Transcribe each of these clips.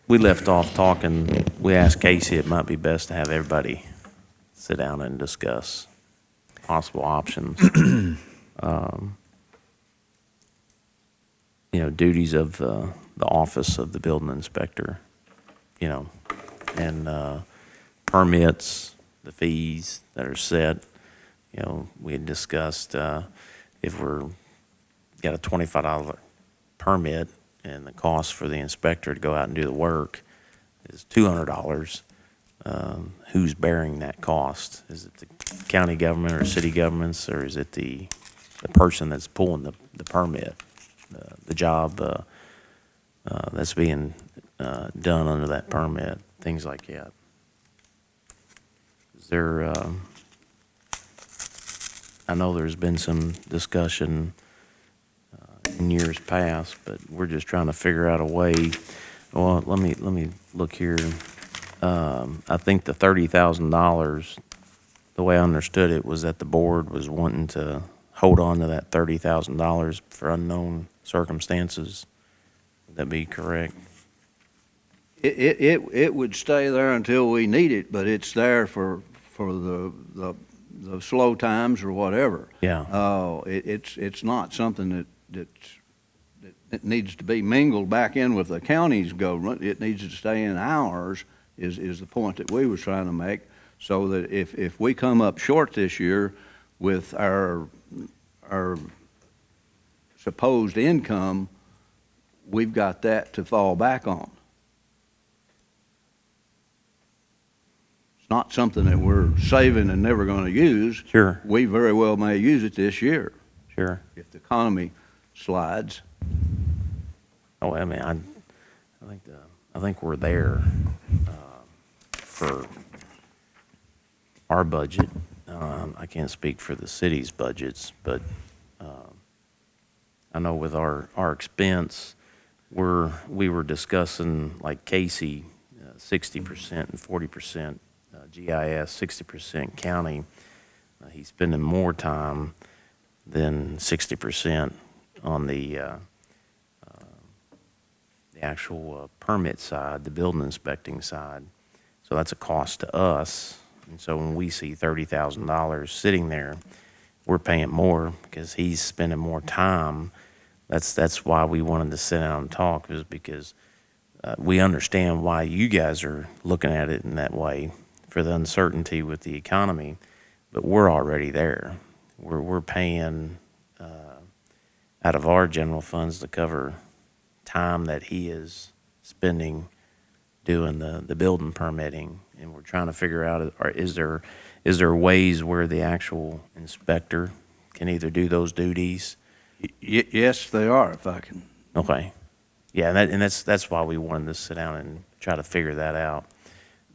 we left off talking, we asked Casey it might be best to have everybody sit down and discuss possible options. Duties of the office of the building inspector, and permits, the fees that are set. We had discussed if we're got a $25 permit and the cost for the inspector to go out and do the work is $200. Who's bearing that cost? Is it the county government or city governments, or is it the person that's pulling the permit, the job that's being done under that permit, things like that? Is there? I know there's been some discussion in years past, but we're just trying to figure out a way. Well, let me look here. I think the $30,000, the way I understood it, was that the board was wanting to hold on to that $30,000 for unknown circumstances. Would that be correct? It would stay there until we need it, but it's there for the slow times or whatever. Yeah. It's not something that needs to be mingled back in with the county's government. It needs to stay in ours, is the point that we was trying to make, so that if we come up short this year with our supposed income, we've got that to fall back on. It's not something that we're saving and never going to use. Sure. We very well may use it this year. Sure. If the economy slides. Oh, I mean, I think we're there for our budget. I can't speak for the city's budgets, but I know with our expense, we were discussing, like Casey, 60% and 40% GIS, 60% county. He's spending more time than 60% on the actual permit side, the building inspecting side. So that's a cost to us. And so when we see $30,000 sitting there, we're paying more because he's spending more time. That's why we wanted to sit down and talk, is because we understand why you guys are looking at it in that way for the uncertainty with the economy, but we're already there. We're paying out of our general funds to cover time that he is spending doing the building permitting, and we're trying to figure out, is there ways where the actual inspector can either do those duties? Yes, they are, if I can. Okay. Yeah, and that's why we wanted to sit down and try to figure that out.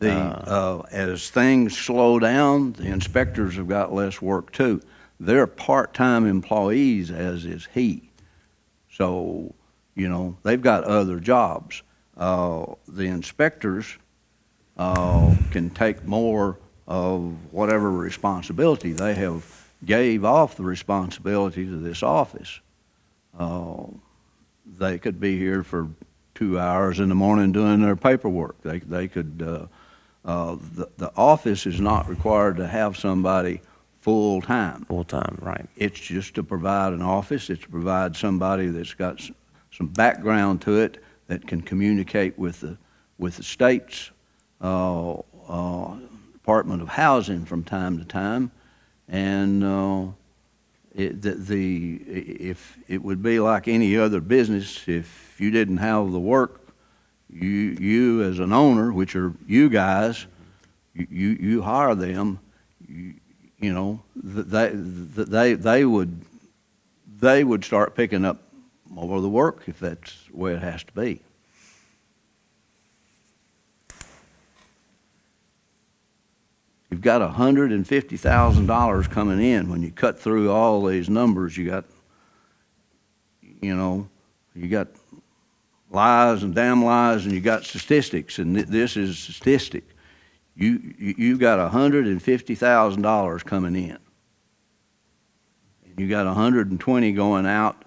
As things slow down, the inspectors have got less work too. They're part-time employees, as is he. So, they've got other jobs. The inspectors can take more of whatever responsibility. They have gave off the responsibility to this office. They could be here for 2 hours in the morning doing their paperwork. They could, the office is not required to have somebody full-time. Full-time, right. It's just to provide an office. It's to provide somebody that's got some background to it that can communicate with the state's Department of Housing from time to time. And if it would be like any other business, if you didn't have the work, you as an owner, which are you guys, you hire them. They would start picking up more of the work if that's the way it has to be. You've got $150,000 coming in. When you cut through all these numbers, you got lies and damn lies, and you got statistics, and this is statistic. You got $150,000 coming in, and you got 120 going out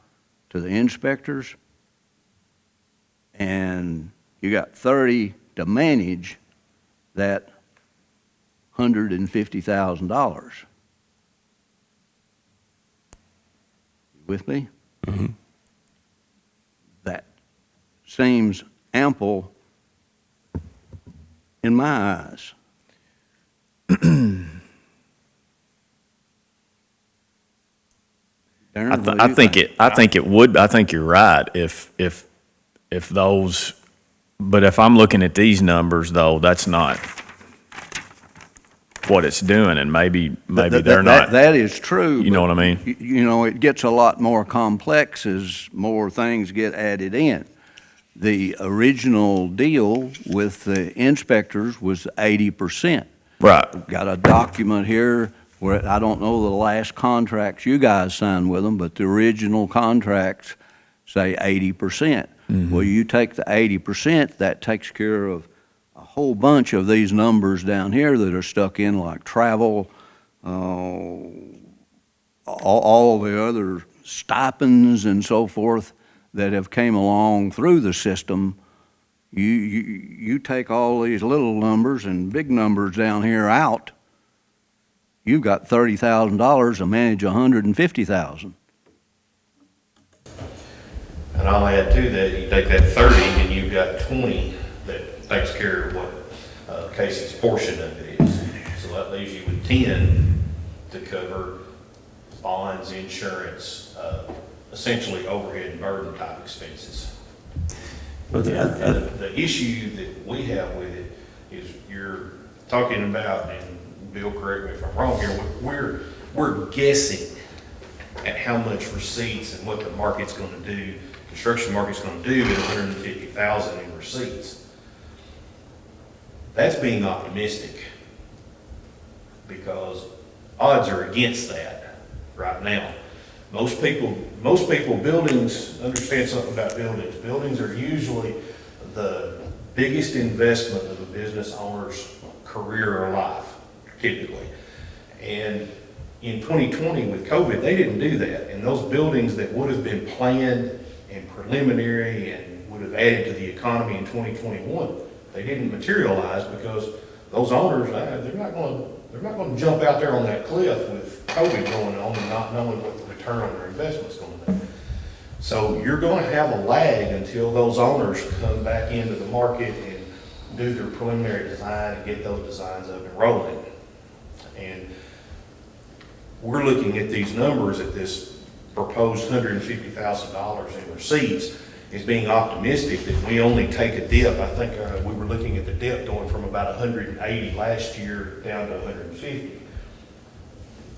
to the inspectors, and you got 30 to manage that $150,000. With me? Mm-hmm. That seems ample in my eyes. Darren, what do I you think I think it would. I think you're right. If those, but if I'm looking at these numbers though, that's not what it's doing, and maybe they're not. That is true. You know but what I mean? You know, it gets a lot more complex as more things get added in. The original deal with the inspectors was 80%. Right. Got a document here where, I don't know the last contracts you guys signed with them, but the original contracts say 80%. Well, you take the 80%, that takes care of a whole bunch of these numbers down here that are stuck in, like travel, all the other stipends and so forth that have came along through the system. You take all these little numbers and big numbers down here out, you've got $30,000 to manage $150,000. And I'll add to that, you take that 30 and you've got 20 that takes care of what Casey's portion of it is. So that leaves you with 10 to cover bonds, insurance, essentially overhead and burden type expenses. But The issue that we have with it is you're talking about, and Bill, correct me if I'm wrong here, we're guessing at how much receipts and what the market's gonna do, construction market's gonna do at 150,000 in receipts. That's being optimistic because odds are against that right now. Most people, buildings, understand something about buildings. Buildings are usually the biggest investment of a business owner's career or life, typically. And in 2020 with COVID, they didn't do that. And those buildings that would have been planned and preliminary and would have added to the economy in 2021, they didn't materialize because those owners, they're not going to jump out there on that cliff with COVID going on and not knowing what the return on their investment's going to be. So you're going to have a lag until those owners come back into the market and do their preliminary design and get those designs up and rolling. And we're looking at these numbers at this proposed $150,000 in receipts is being optimistic that we only take a dip. I think we were looking at the dip going from about 180 last year down to 150.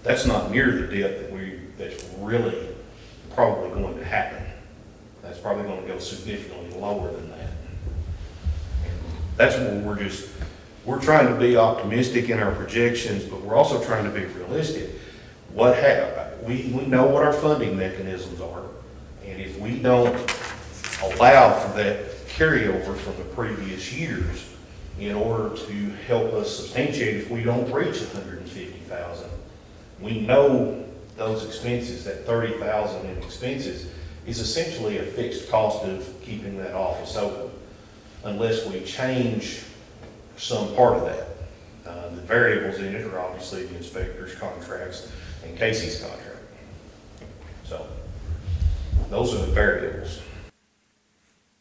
That's not near the dip that's really probably going to happen. That's probably going to go significantly lower than that. And that's where we're trying to be optimistic in our projections, but we're also trying to be realistic. We know what our funding mechanisms are, and if we don't allow for that carryover from the previous years in order to help us substantiate if we don't reach 150,000, we know those expenses, that 30,000 in expenses, is essentially a fixed cost of keeping that office open, unless we change some part of that. The variables in it are obviously the inspector's contracts and Casey's contract. So those are the variables.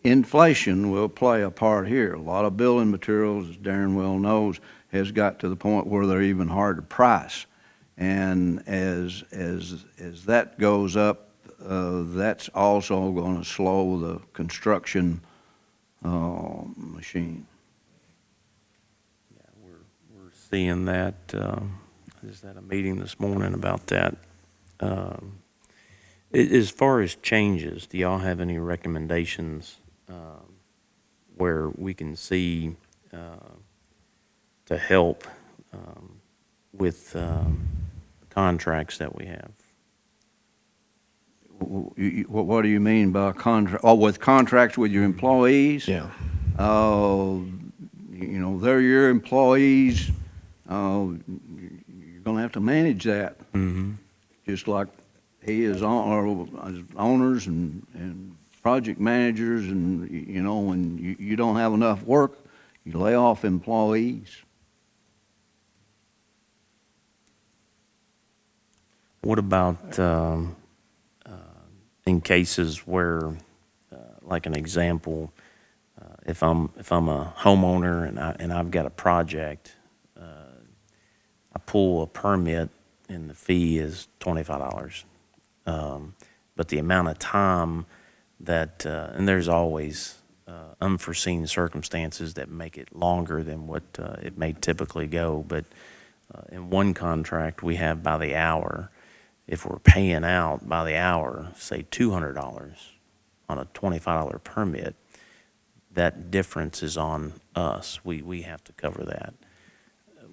Inflation will play a part here. A lot of building materials, as Darren well knows, has got to the point where they're even hard to price. And as that goes up, that's also going to slow the construction machine. Yeah, we're seeing that. I just had a meeting this morning about that. As far as changes, do y'all have any recommendations where we can see to help with contracts that we have? What do you mean by contract? Oh, with contracts with your employees? Yeah. You know, they're your employees. You're going to have to manage that. Mm-hmm. Just like he is on, or as owners and project managers and, you know, when you don't have enough work, you lay off employees. What about in cases where, like an example, if I'm a homeowner and I've got a project, I pull a permit and the fee is $25. But the amount of time that, and there's always unforeseen circumstances that make it longer than what it may typically go. But in one contract, we have by the hour. If we're paying out by the hour, say $200 on a $25 permit, that difference is on us. We have to cover that.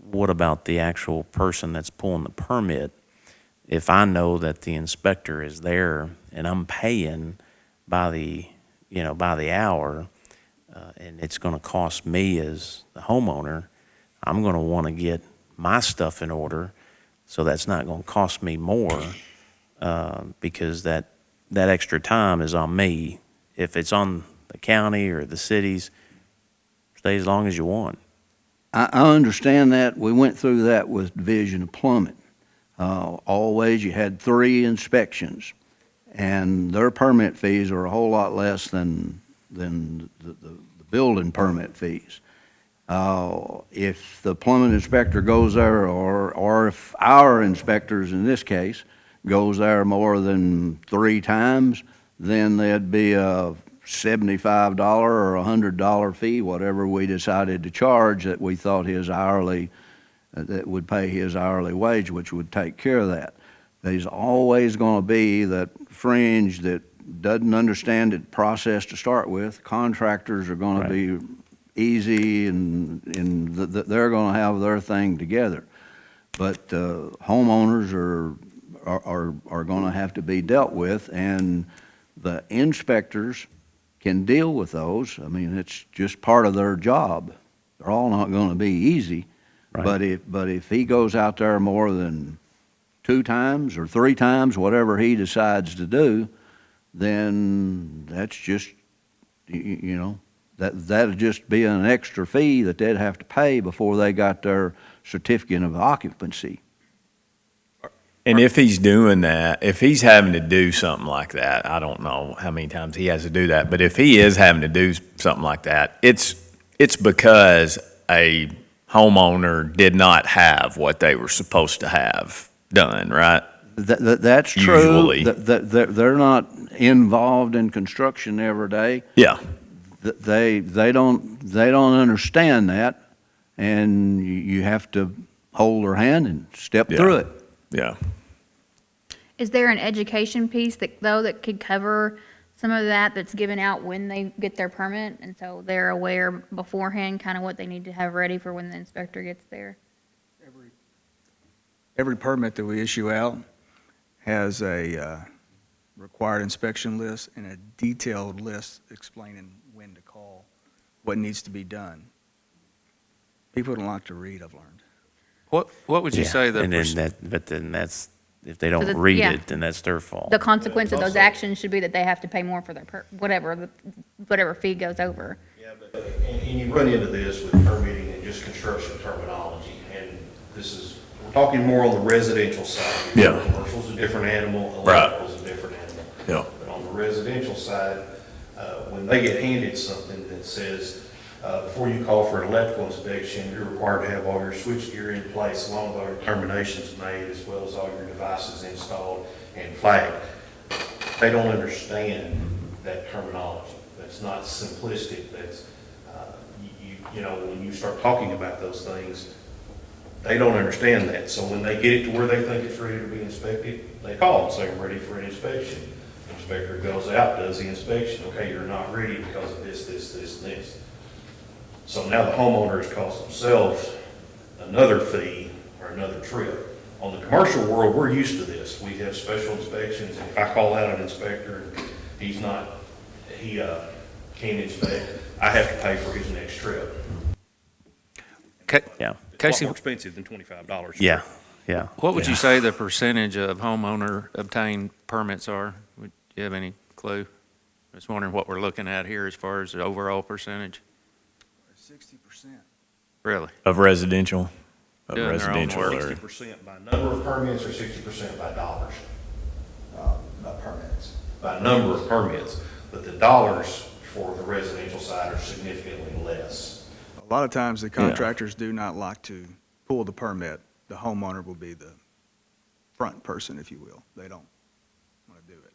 What about the actual person that's pulling the permit? If I know that the inspector is there and I'm paying by the, by the hour, and it's going to cost me as the homeowner, I'm going to want to get my stuff in order, so that's not going to cost me more, because that extra time is on me. If it's on the county or the cities, stay as long as you want. I understand that. We went through that with Division of Plumbing. Always you had 3 inspections, and their permit fees are a whole lot less than the building permit fees. If the plumbing inspector goes there, or if our inspectors in this case goes there more than 3 times, then there'd be a $75 or $100 fee, whatever we decided to charge that we thought his hourly, that would pay his hourly wage, which would take care of that. There's always going to be that fringe that doesn't understand the process to start with. Contractors are going to be easy, and they're going to have their thing together. But homeowners are going to have to be dealt with, and the inspectors can deal with those. I mean, it's just part of their job. They're all not going to be easy. Right. But if he goes out there more than 2 times or 3 times, whatever he decides to do, then that's just, that'd just be an extra fee that they'd have to pay before they got their certificate of occupancy. And if he's doing that, if he's having to do something like that, I don't know how many times he has to do that, but if he is having to do something like that, it's because a homeowner did not have what they were supposed to have done, right? That's true. Usually. They're not involved in construction every day. Yeah. They don't understand that, and you have to hold their hand and step through it. Yeah. Is there an education piece that could cover some of that's given out when they get their permit, and so they're aware beforehand kind of what they need to have ready for when the inspector gets there? Every permit that we issue out has a required inspection list and a detailed list explaining when to call, what needs to be done. People don't like to read, I've learned. What would you say and then that's, if they don't read it, then that's their fault. The consequence of those actions should be that they have to pay more for their whatever fee goes over. Yeah, but, and you run into this with permitting and just construction terminology, and this is, we're talking more on the residential side. Yeah. Commercial's a different animal, Right. electrical's a different animal. Yeah. But on the residential side, when they get handed something that says, before you call for an electrical inspection, you're required to have all your switchgear in place, along with all your terminations made, as well as all your devices installed and flagged. They don't understand that terminology. That's not simplistic. That's, when you start talking about those things, they don't understand that. So when they get it to where they think it's ready to be inspected, they call and say, I'm ready for an inspection. The inspector goes out, does the inspection. Okay, you're not ready because of this, this, this, and this. So now the homeowner has cost themselves another fee or another trip. On the commercial world, we're used to this. We have special inspections, and if I call out an inspector and he can't inspect, I have to pay for his next trip. Yeah. It's a lot more expensive than $25. Yeah. Yeah. What would you say the percentage of homeowner obtained permits are? Would you have any clue? Just wondering what we're looking at here as far as the overall percentage. 60%. Really? Of residential, of Doing their own residential work. area. 60% by number of permits or 60% by dollars? By permits. By number of permits, but the dollars for the residential side are significantly less. A lot of times, the contractors do not like to pull the permit. The homeowner will be the front person, if you will. They don't want to do it.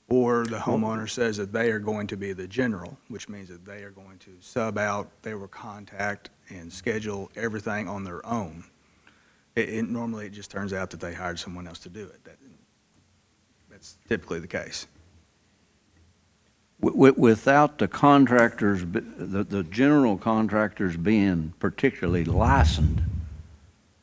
Or the homeowner says that they are going to be the general, which means that they are going to sub out, they will contact and schedule everything on their own. Normally, it just turns out that they hired someone else to do it. That's typically the case. Without the contractors, the general contractors being particularly licensed,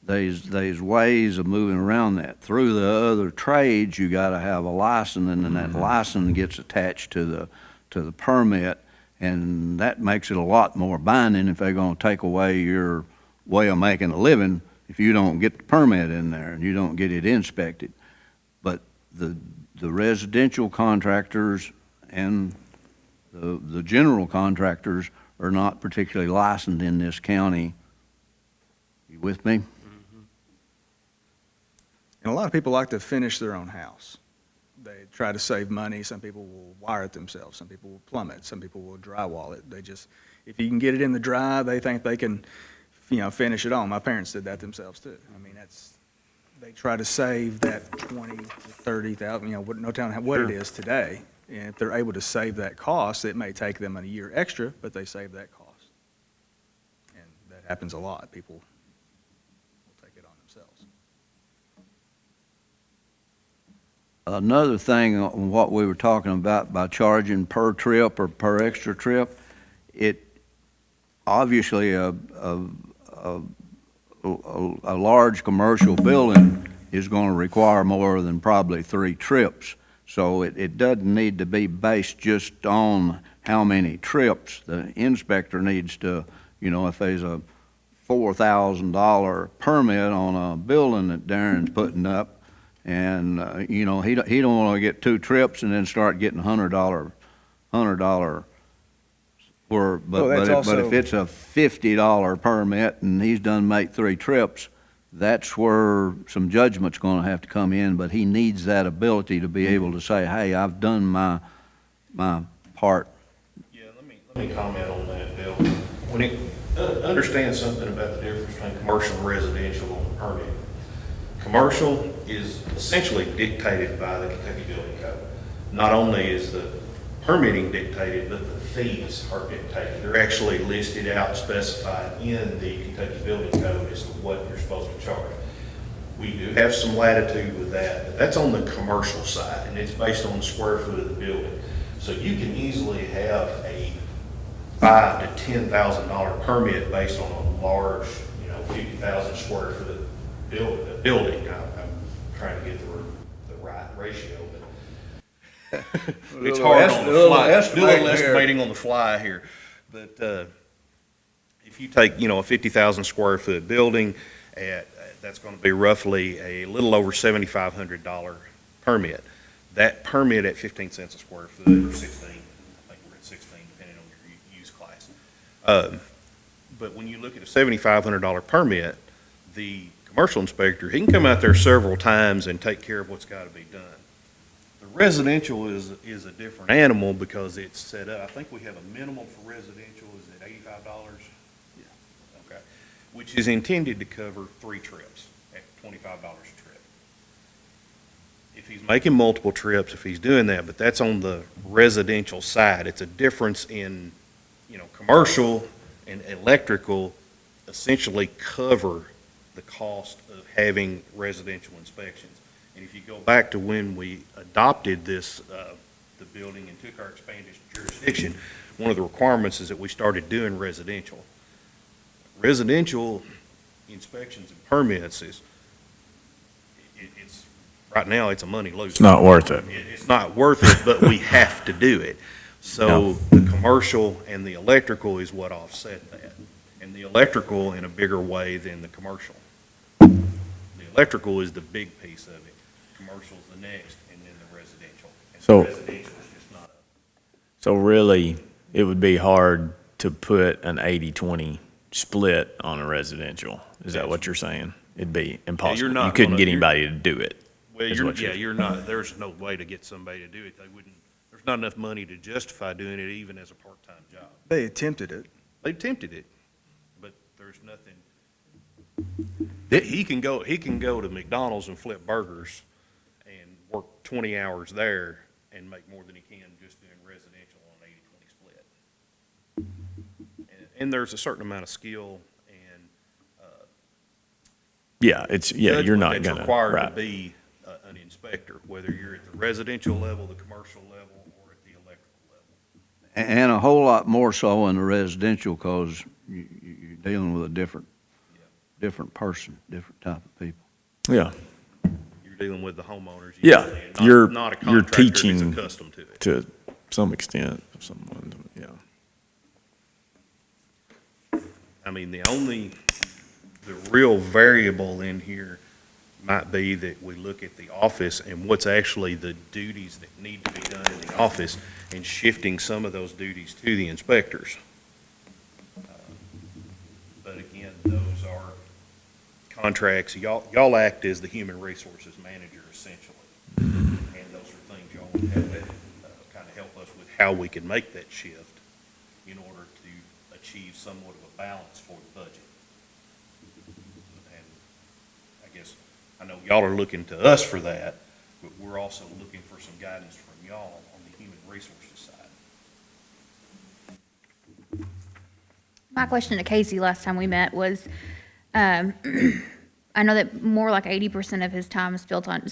there's ways of moving around that. Through the other trades, you gotta have a license, and then that license gets attached to the permit, and that makes it a lot more binding if they're gonna take away your way of making a living if you don't get the permit in there and you don't get it inspected. But the residential contractors and the general contractors are not particularly licensed in this county. You with me? And a lot of people like to finish their own house. They try to save money. Some people will wire it themselves. Some people will plumb it. Some people will drywall it. If you can get it in the dry, they think they can, finish it on. My parents did that themselves too. I mean, they try to save that 20 to 30,000, no telling what it is today. And if they're able to save that cost, it may take them a year extra, but they save that cost. And that happens a lot. People will take it on themselves. Another thing on what we were talking about by charging per trip or per extra trip, it obviously a large commercial building is going to require more than probably 3 trips. So it doesn't need to be based just on how many trips. The inspector needs to, if there's a $4,000 permit on a building that Darren's putting up, and, he don't want to get 2 trips and then start getting $100 but if it's a $50 permit and he's done make 3 trips, that's where some judgment's going to have to come in, but he needs that ability to be able to say, hey, I've done my part. Yeah, let me comment on that, Bill. Understand something about the difference between commercial and residential on the permit. Commercial is essentially dictated by the Kentucky Building Code. Not only is the permitting dictated, but the fees are dictated. They're actually listed out, specified in the Kentucky Building Code as to what you're supposed to charge. We do have some latitude with that, but that's on the commercial side, and it's based on the square foot of the building. So you can easily have a $5,000 to $10,000 permit based on a large, 50,000 square foot building. I'm trying to get the right ratio, but it's hard on the fly. Do a little estimating on the fly here. But if you take, a 50,000 square foot building, that's going to be roughly a little over $7,500 permit. That permit at 15 cents a square foot, or 16, I think we're at 16, depending on your use class. But when you look at a $7,500 permit, the commercial inspector, he can come out there several times and take care of what's got to be done. The residential is a different animal because it's set up. I think we have a minimum for residential, is it $85? Yeah. Okay. Which is intended to cover 3 trips at $25 a trip. If he's making multiple trips, if he's doing that, but that's on the residential side. It's a difference in, commercial and electrical essentially cover the cost of having residential inspections. And if you go back to when we adopted this, the building and took our expanded jurisdiction, one of the requirements is that we started doing residential. Residential inspections and permits it's right now it's a money loser. It's not worth it. It's not worth it, but we have to do it. So the commercial and the electrical is what offset that. And the electrical in a bigger way than the commercial. The electrical is the big piece of it. Commercial's the next, and then the residential. And So, Residential is just not so really, it would be hard to put an 80-20 split on a residential. Is that what you're saying? It'd be impossible. You not couldn't gonna- get you're- anybody to do it. Well, is you're, what yeah, you're not, there's no way to get somebody to do it. They wouldn't, there's not enough money to justify doing it even as a part-time job. They attempted it. They attempted it, but there's nothing. He can go to McDonald's and flip burgers and work 20 hours there and make more than he can just doing residential on an 80-20 split. And there's a certain amount of skill and Yeah, you're judgment not that's gonna, required to right. be an inspector, whether you're at the residential level, the commercial level, or at the electrical level. And a whole lot more so in the residential, because you're dealing with a different person, different type of people. Yeah, You're dealing with the homeowners. Yeah, usually, and you're- not a you're contractor who's teaching accustomed to it. to some extent, someone, yeah. I mean, the real variable in here might be that we look at the office and what's actually the duties that need to be done in the office and shifting some of those duties to the inspectors. But again, those are contracts, y'all act as the human resources manager essentially. And those are things y'all would have to kind of help us with how we can make that shift in order to achieve somewhat of a balance for the budget. And I guess, I know y'all are looking to us for that, but we're also looking for some guidance from y'all on the human resources side. My question to Casey last time we met was, I know that more like 80% of his time is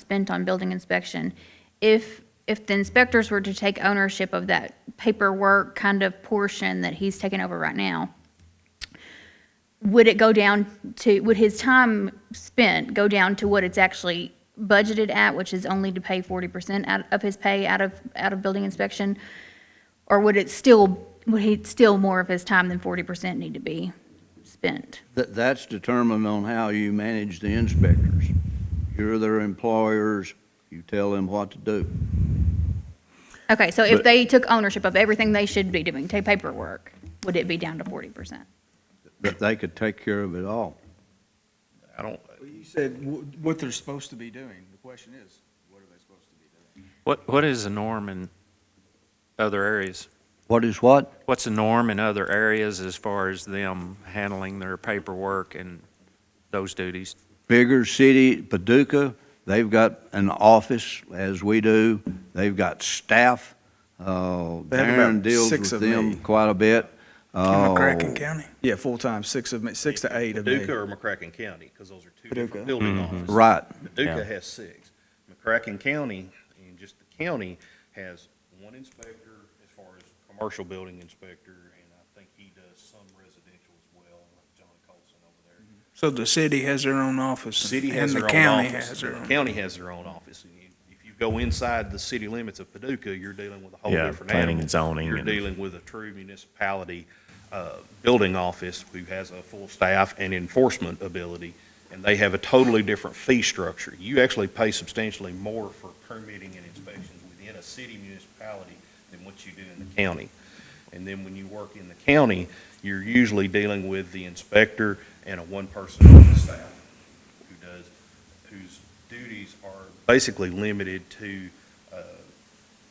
spent on building inspection. If the inspectors were to take ownership of that paperwork kind of portion that he's taking over right now, would his time spent go down to what it's actually budgeted at, which is only to pay 40% of his pay out of building inspection? Or would more of his time than 40% need to be spent? That's determined on how you manage the inspectors. You're their employers, you tell them what to do. Okay, so if But- they took ownership of everything they should be doing, take paperwork, would it be down to 40%? That they could take care of it all. I don't, You said what they're supposed to be doing. The question is, what are they supposed to be doing? What is the norm in other areas? What is what? What's the norm in other areas as far as them handling their paperwork and those duties? Bigger city, Paducah, they've got an office, as we do. They've got staff. They have Darren about deals 6 with of them me. quite a bit. In McCracken County? Yeah, full-time, 6 to 8 of me. Paducah or McCracken County, because those are two Paducah. different building offices. Right. Paducah Yeah. has 6. McCracken County, and just the county, has 1 inspector as far as commercial building inspector, and I think he does some residential as well, like John Colson over there. So the city has their own office? City has their And own the county office. has their and own? the county has their own office. And if you go inside the city limits of Paducah, you're dealing with a whole Yeah, different planning animal. and zoning You're and- dealing with a true municipality building office who has a full staff and enforcement ability, and they have a totally different fee structure. You actually pay substantially more for permitting and inspections within a city municipality than what you do in the county. And then when you work in the county, you're usually dealing with the inspector and a one-person on the staff whose duties are basically limited to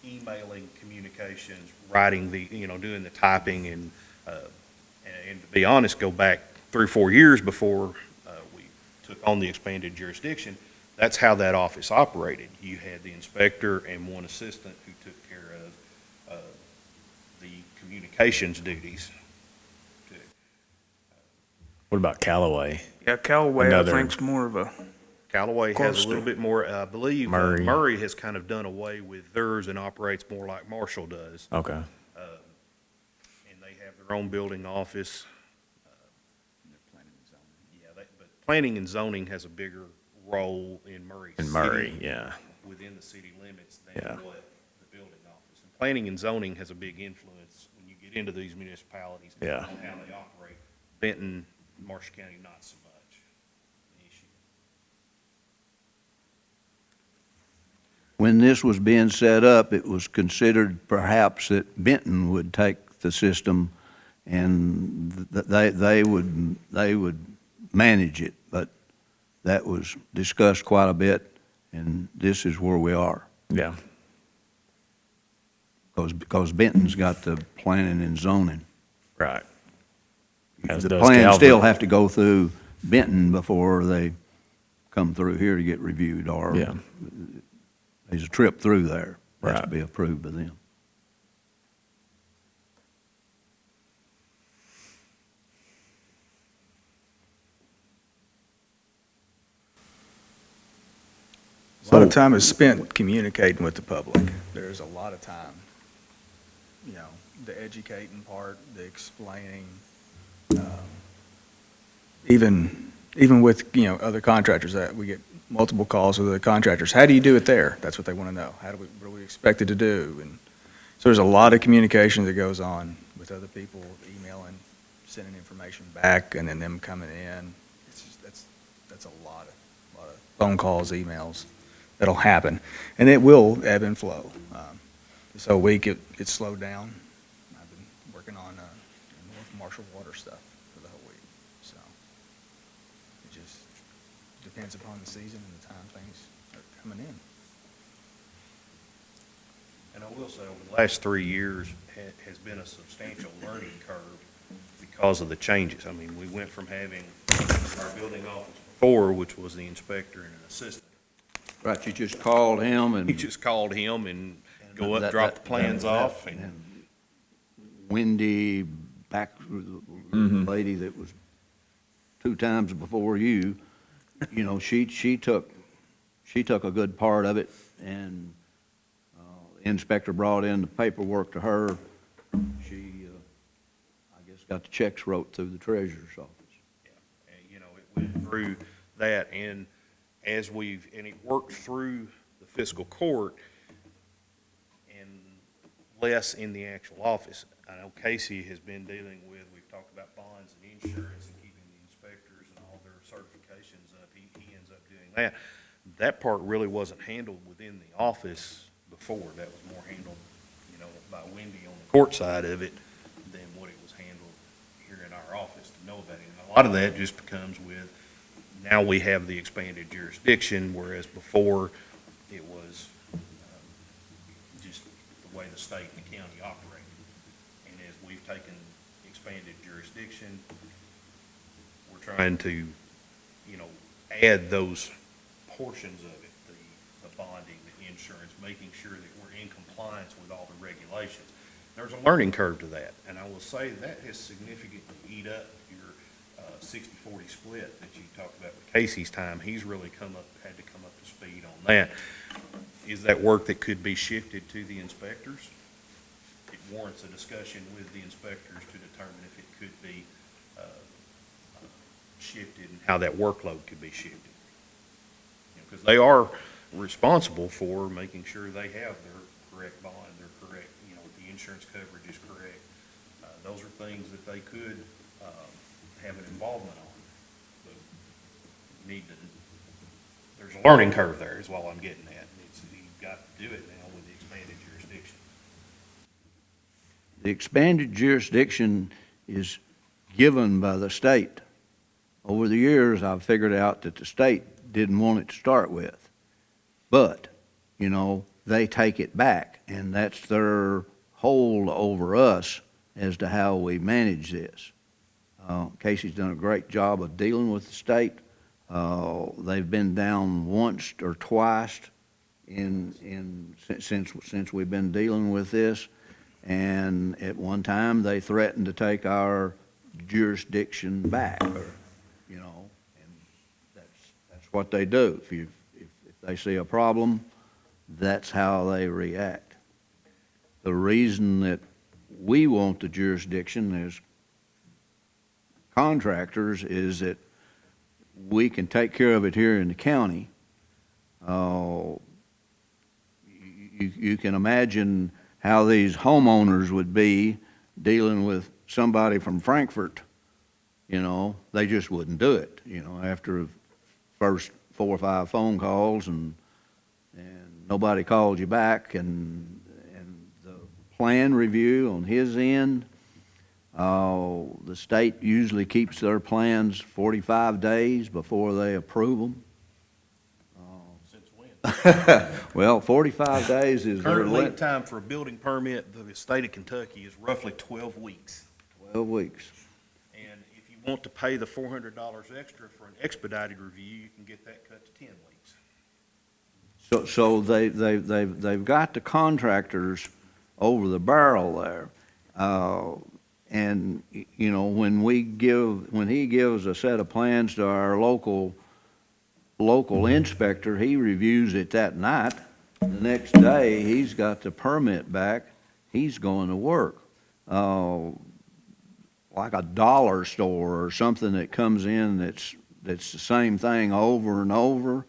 emailing communications, writing doing the typing, and to be honest, go back 3 or 4 years before we took on the expanded jurisdiction. That's how that office operated. You had the inspector and 1 assistant who took care of the communications duties. What about Callaway? Yeah, Callaway, I Another- think's more of a, Callaway has a little Closer. bit more, I believe, Murray. Murray has kind of done away with theirs and operates more like Marshall does. Okay. And they have their own building office. Yeah, but planning and zoning has a bigger role in Murray In City Murray, yeah. within the city limits Yeah. than what the building office. And planning and zoning has a big influence when you get into these municipalities Yeah. on how they operate. Benton, Marshall County, not so much an issue. when this was being set up, it was considered perhaps that Benton would take the system and they would manage it, but that was discussed quite a bit, and this is where we are. Yeah. Because Benton's got the planning and zoning. Right. As The does plans Calvert. still have to go through Benton before they come through here to get reviewed, or Yeah. there's a trip through there. Has to Right. be approved by them. A lot of time is spent communicating with the public. There's a lot of time, you know, the educating part, the explaining, even with, you know, other contractors, that we get multiple calls with other contractors. How do you do it there? That's what they want to know. What are we expected to do? And so there's a lot of communication that goes on with other people, emailing, sending information back, and then them coming in. It's just, that's a lot of phone calls, emails that'll happen, and it will ebb and flow. So a week it slowed down. I've been working on North Marshall water stuff for the whole week. So it just depends upon the season and the time things are coming in. And I will say, over the last 3 years has been a substantial learning curve because of the changes. I mean, we went from having our building office before, which was the inspector and an assistant. Right, you just called him and. You just called him and go up, that- drop the that- plans that- off, that- and Wendy, lady that was 2 times before you, you know, she took a good part of it, and the inspector brought in the paperwork to her. She, I guess, got the checks wrote through the treasurer's office. you know, it went through that, and as it worked through the fiscal court and less in the actual office. I know Casey has been dealing with, we've talked about bonds and insurance and keeping the inspectors and all their certifications up. He ends up doing that. That part really wasn't handled within the office before. That was more handled, you know, by Wendy on the court side of it than what it was handled here in our office to know about it. And a lot of that just becomes with, now we have the expanded jurisdiction, whereas before it was just the way the state and the county operated. And as we've taken expanded jurisdiction, we're trying to, you know, add those portions of it, the bonding, the insurance, making sure that we're in compliance with all the regulations. There's a learning curve to that, and I will say that has significantly eat up your 60-40 split that you talked about with Casey's time. He's really had to come up to speed on that. Is that work that could be shifted to the inspectors? It warrants a discussion with the inspectors to determine if it could be shifted and how that workload could be shifted. Because they are responsible for making sure they have their correct bond, their correct, you know, the insurance coverage is correct. Those are things that they could have an involvement on. But there's a learning curve there is all I'm getting at. You've got to do it now with the expanded jurisdiction. The expanded jurisdiction is given by the state. Over the years, I've figured out that the state didn't want it to start with. But, you know, they take it back, and that's their hold over us as to how we manage this. Casey's done a great job of dealing with the state. They've been down once or twice since we've been dealing with this. And at one time, they threatened to take our jurisdiction back, or, you know, and that's what they do. If they see a problem, that's how they react. The reason that we want the jurisdiction as contractors is that we can take care of it here in the county. You can imagine how these homeowners would be dealing with somebody from Frankfurt. You know, they just wouldn't do it, you know, after the first 4 or 5 phone calls and nobody called you back, and the plan review on his end, the state usually keeps their plans 45 days before they approve them. Since when? Well, 45 days is their Current lead limit, time for a building permit, the state of Kentucky is roughly 12 weeks. 12 weeks. And if you want to pay the $400 extra for an expedited review, you can get that cut to 10 weeks. So they've got the contractors over the barrel there. And, you know, when he gives a set of plans to our local inspector, he reviews it that night. The next day, he's got the permit back, he's going to work. Like a dollar store or something that comes in that's the same thing over and over.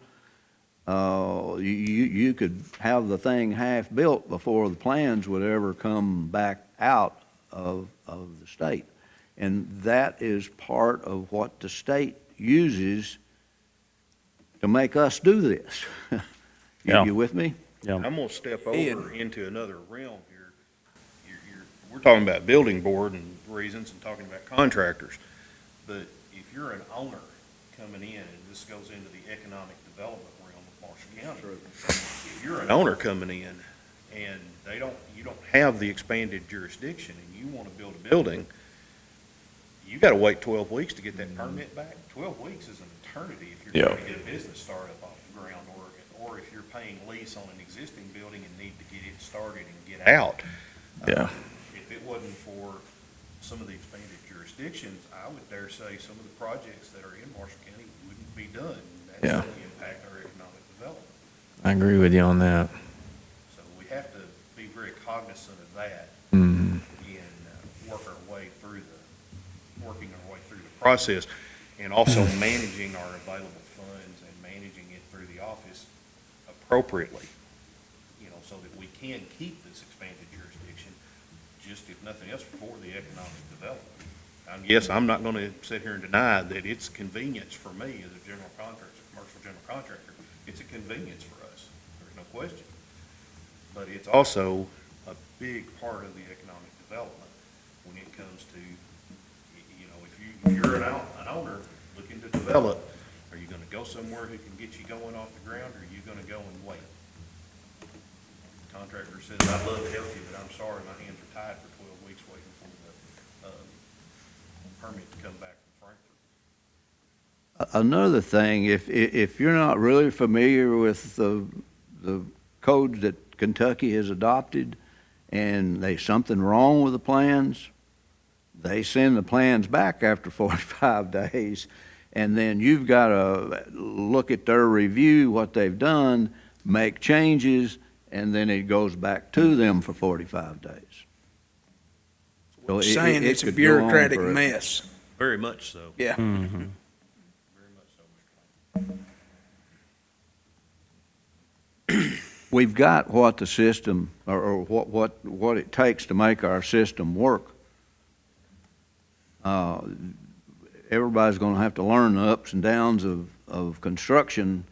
You could have the thing half built before the plans would ever come back out of the state. And that is part of what the state uses to make us do this. Yeah. You with me? Yeah. I'm gonna step over into another realm here. We're talking about building board and reasons and talking about contractors. But if you're an owner coming in, and this goes into the economic development realm of Marshall County. If you're an owner coming in and you don't have the expanded jurisdiction and you wanna build a building, you gotta wait 12 weeks to get that permit back. 12 weeks is an eternity if you're trying to get a business started off the ground, or if you're paying lease on an existing building and need to get it started and get out. Yeah. If it wasn't for some of the expanded jurisdictions, I would dare say some of the projects that are in Marshall County wouldn't be done. That's Yeah. going to impact our economic development. I agree with you on that. So we have to be very cognizant of that Mhm. and working our way through the process, and also managing our available funds and managing it through the office appropriately, you know, so that we can keep this expanded jurisdiction, just if nothing else, for the economic development. And yes, I'm not going to sit here and deny that it's convenience for me as a general contractor, a commercial general contractor. It's a convenience for us. There's no question. But it's also a big part of the economic development when it comes to, you know, if you're an owner looking to develop, are you going to go somewhere who can get you going off the ground, or are you going to go and wait? The contractor says, I'd love to help you, but I'm sorry, my hands are tied for 12 weeks waiting for the permit to come back from Frankfurt. Another thing, if you're not really familiar with the codes that Kentucky has adopted, and there's something wrong with the plans, they send the plans back after 45 days, and then you've got to look at their review, what they've done, make changes, and then it goes back to them for 45 days. So Saying it's a could go on bureaucratic for- mess. Very much so. Yeah. Very much so, Mr. Twain. We've got what the system, or what it takes to make our system work. Everybody's gonna have to learn the ups and downs of construction,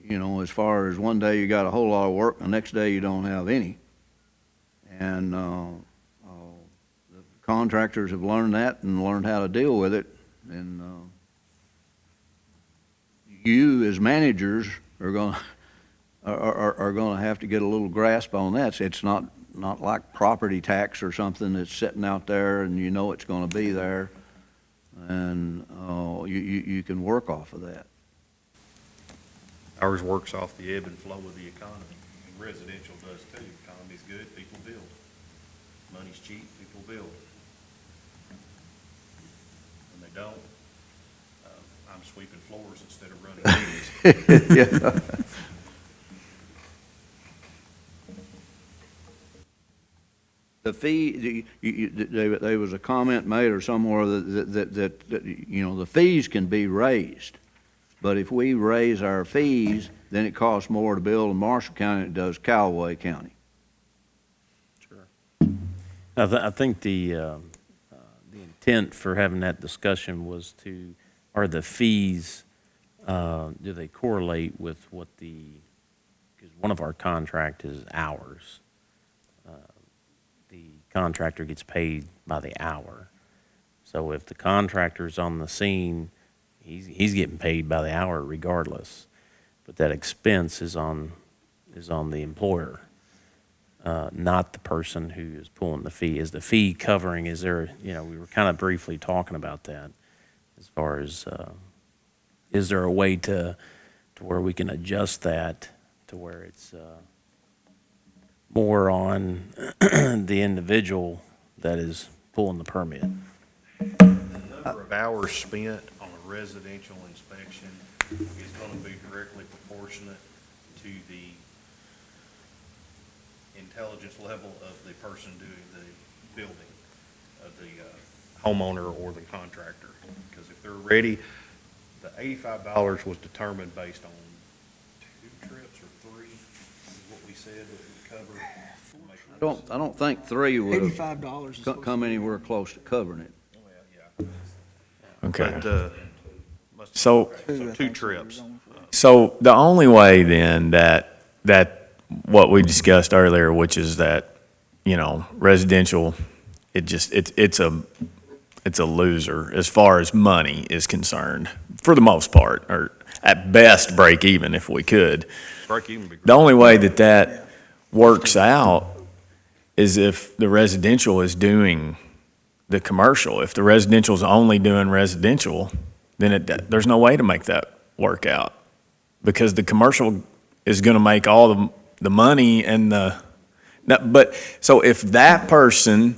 you know, as far as one day you got a whole lot of work, the next day you don't have any. And, the contractors have learned that and learned how to deal with it, and, you as managers are gonna have to get a little grasp on that. So it's not like property tax or something that's sitting out there and you know it's gonna be there. And, you can work off of that. Ours works off the ebb and flow of the economy, and residential does too. Economy's good, people build. Money's cheap, people build. When they don't, I'm sweeping floors instead of running meetings. Yeah. The fee, there was a comment made or somewhere that, you know, the fees can be raised. But if we raise our fees, then it costs more to build in Marshall County than it does Callaway County. I think the intent for having that discussion was are the fees, do they correlate with what the because one of our contract is hours. The contractor gets paid by the hour. So if the contractor's on the scene, he's getting paid by the hour regardless. But that expense is on the employer, not the person who is pulling the fee. Is the fee covering, is there, we were kind of briefly talking about that as far as, is there a way to where we can adjust that to where it's more on the individual that is pulling the permit? Number of hours spent on a residential inspection is going to be directly proportionate to the intelligence level of the person doing the building, of the homeowner or the contractor. Because if they're ready, the $85 was determined based on 2 trips or 3, is what we said it would cover. I don't think 3 would have $85 come anywhere close to covering it. Okay. But, So, 2 trips. so the only way then that what we discussed earlier, which is that, residential, it's a loser as far as money is concerned, for the most part, or at best break even if we could. Break even would be great. The only way that works out is if the residential is doing the commercial. If the residential is only doing residential, then there's no way to make that work out, because the commercial is going to make all the money and but so if that person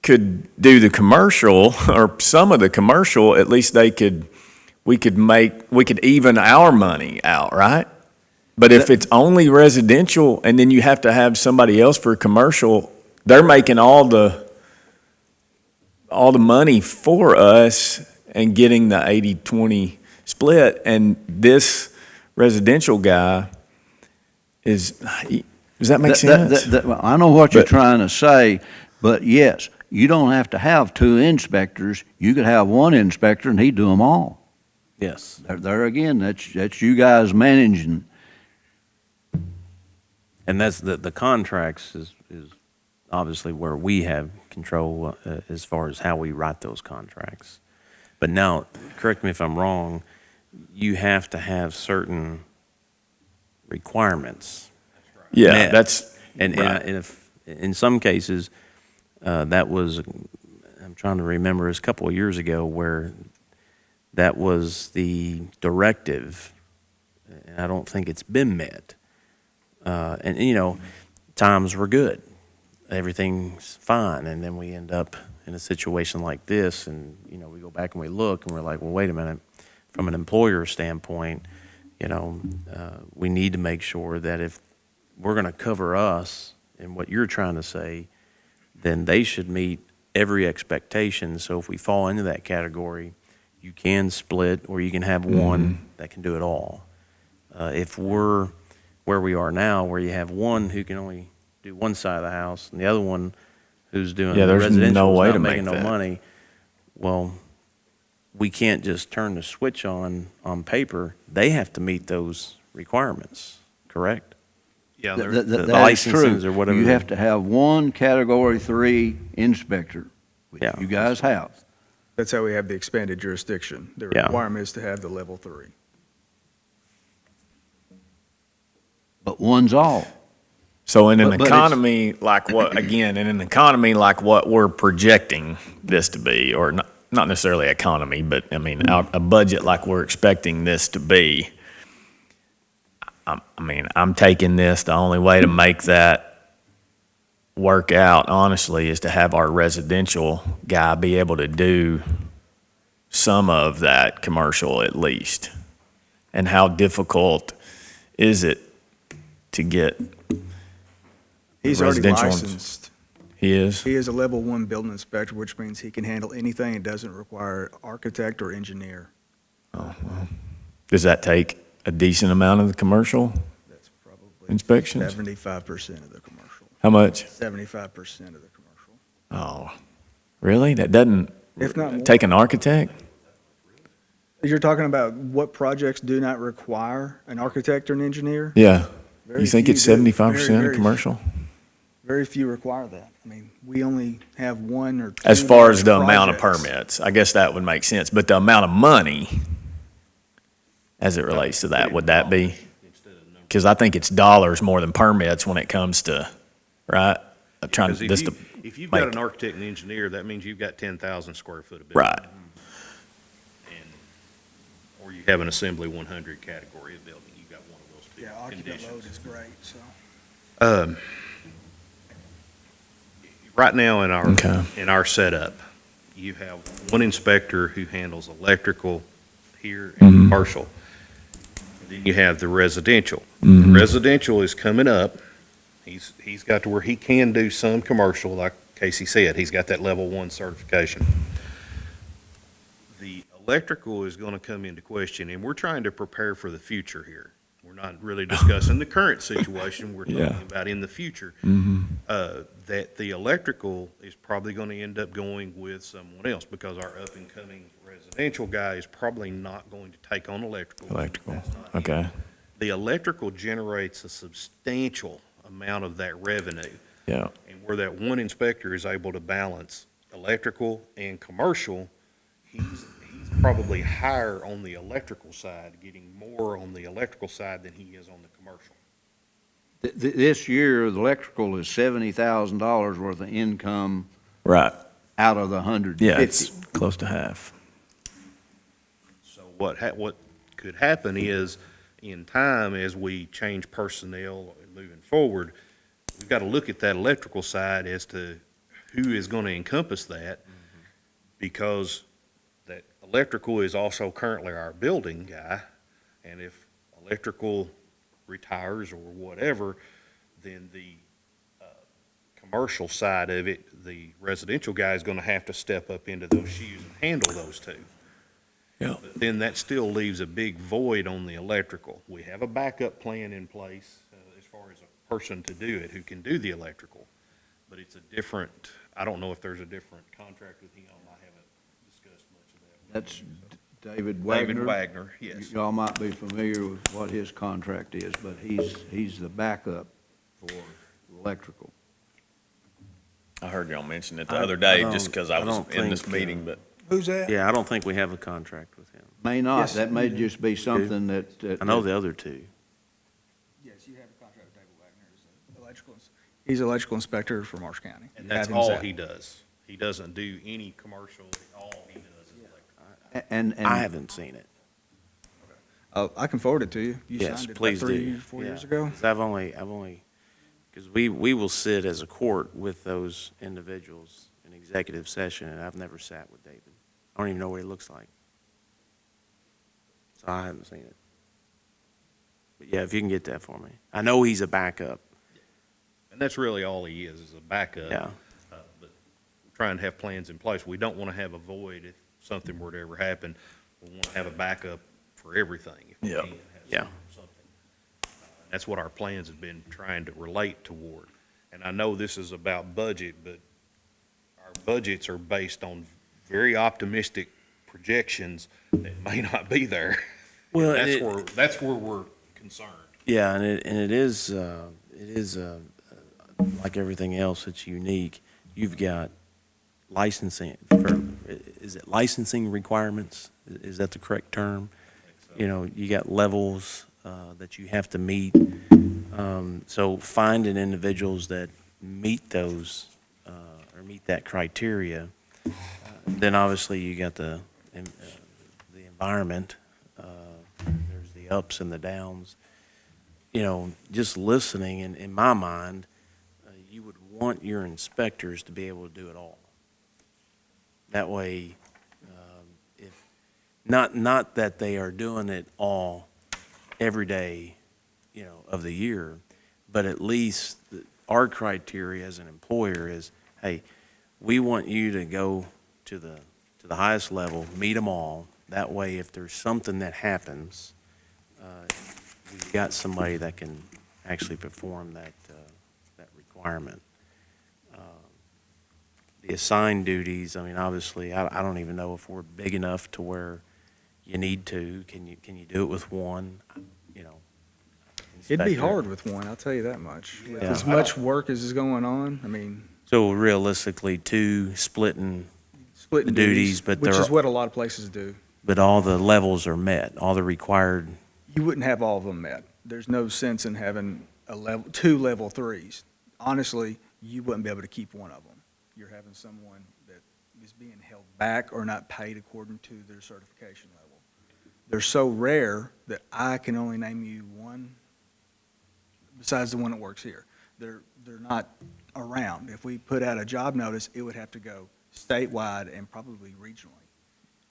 could do the commercial or some of the commercial, at least we could even our money out, right? But if it's only residential and then you have to have somebody else for commercial, they're making all the money for us and getting the 80-20 split, and this residential guy does that make sense? I know what you're But- trying to say, but yes, you don't have to have 2 inspectors. You could have 1 inspector and he'd do them all. Yes. There again, that's you guys managing. And that's the contracts is obviously where we have control as far as how we write those contracts. But now, correct me if I'm wrong, you have to have certain requirements. Yeah, met. that's And right. and if, in some cases, that was, I'm trying to remember, it was a couple of years ago where that was the directive, and I don't think it's been met. And times were good. Everything's fine, and then we end up in a situation like this, and, we go back and we look, and we're like, well, wait a minute. From an employer standpoint, we need to make sure that if we're going to cover us and what you're trying to say, then they should meet every expectation. So if we fall into that category, you can split, or you can have one that can do it all. If we're where we are now, where you have one who can only do one side of the house and the other one who's doing Yeah, there's residential no is way not to make making no that. money, well, we can't just turn the switch on paper. They have to meet those requirements, correct? Yeah, That is licenses true. or whatever You they- have to have 1 Category 3 inspector, which Yeah. you guys have. That's how we have the expanded jurisdiction. The Yeah. requirement is to have the level 3. But 1's all. So in an But it's- economy like what, again, in an economy like what we're projecting this to be, or not necessarily economy, but I mean, a budget like we're expecting this to be, I'm taking this, the only way to make that work out, honestly, is to have our residential guy be able to do some of that commercial at least. And how difficult is it to get He's already residential licensed. He is? He is a level 1 building inspector, which means he can handle anything and doesn't require architect or engineer. Does that take a decent amount of the commercial That's probably inspections? 75% of the commercial. How much? 75% of the commercial. Oh, really? That doesn't If not more. take an architect? You're talking about what projects do not require an architect or an engineer? Yeah. You think it's Very, 75% very- of commercial? Very few require that. I mean, we only have one or two. As far large as the amount of projects. permits, I guess that would make sense, but the amount of money as it relates to that, would that be? Because I think it's dollars more than permits when it comes to, right? I'm trying Because just to if you've got make- an architect and engineer, that means you've got 10,000 square foot of building. Right, Or you have an assembly 100 category of building, you've got one of those Yeah, big occupant load conditions. is great, so. Right now Okay. in our setup, you have one inspector who handles electrical here and commercial. Then you have the residential. The residential is coming up. He's got to where he can do some commercial, like Casey said, he's got that level 1 certification. The electrical is going to come into question, and we're trying to prepare for the future here. We're not really discussing the current situation, we're Yeah. talking about in the future. That the electrical is probably going to end up going with someone else, because our up-and-coming residential guy is probably not going to take on electrical. electrical, That's not him. okay, The electrical generates a substantial amount of that revenue, yeah, and where that one inspector is able to balance electrical and commercial, he's probably higher on the electrical side, getting more on the electrical side than he is on the commercial. This year, the electrical is $70,000 worth of income right, out of the 150. yeah, it's close to half. So what could happen is, in time, as we change personnel and moving forward, we've got to look at that electrical side as to who is going to encompass that, because that electrical is also currently our building guy, and if electrical retires or whatever, then the commercial side of it, the residential guy is going to have to step up into those shoes and handle those two. Yeah. But then that still leaves a big void on the electrical. We have a backup plan in place as far as a person to do it who can do the electrical, but it's a different, I don't know if there's a different contract with him. I haven't discussed much of that. That's David Wagner. David Wagner, yes. Y'all might be familiar with what his contract is, but he's the backup for electrical. I heard y'all mention it the I- other I day, don't- just because I I was don't in this think, meeting, but. Who's that? Yeah, I don't think we have a contract with him. May not, Yes, that may we do. just be something that. I know the other two. Yes, you have a contract with David Wagner. He's electrical inspector for Marsh County. And You that's have him all set. he does. He doesn't do any commercial, all he does is electrical. And I haven't seen it. I can forward it to you. You Yes, signed it please about do. 3-4 years Yeah, ago. 'cause I've only, because we will sit as a court with those individuals in executive session, and I've never sat with David. I don't even know what he looks like. So I haven't seen it. But yeah, if you can get that for me. I know he's a backup. And that's really all he is a backup. Yeah. But we're trying to have plans in place. We don't want to have a void if something were to ever happen. We want to have a backup for everything if we Yeah. can. have Yeah. something. That's what our plans have been trying to relate toward. And I know this is about budget, but our budgets are based on very optimistic projections that may not be there. Well, And that's where we're concerned. Yeah, and it is like everything else, it's unique. You've got licensing is it licensing requirements? Is that the correct term? You know, you got levels that you have to meet. So finding individuals that meet those or meet that criteria, then obviously you got the environment. There's the ups and the downs. You know, just listening, in my mind, you would want your inspectors to be able to do it all. That way, if not that they are doing it all every day, you know, of the year, but at least our criteria as an employer is, hey, we want you to go to the highest level, meet them all. That way, if there's something that happens, we've got somebody that can actually perform that requirement. The assigned duties, I mean, obviously, I don't even know if we're big enough to where you need to. Can you do it with one? You know, It'd be inspector. hard with one, I'll tell you that much. With Yeah. as much work as is going on, I mean, So realistically, two splitting, splitting The duties, but which they're- is what a lot of places do. but all the levels are met, all the required, You wouldn't have all of them met. There's no sense in having two level threes. Honestly, you wouldn't be able to keep one of them. You're having someone that is being held back or not paid according to their certification level. They're so rare that I can only name you one besides the one that works here. They're not around. If we put out a job notice, it would have to go statewide and probably regionally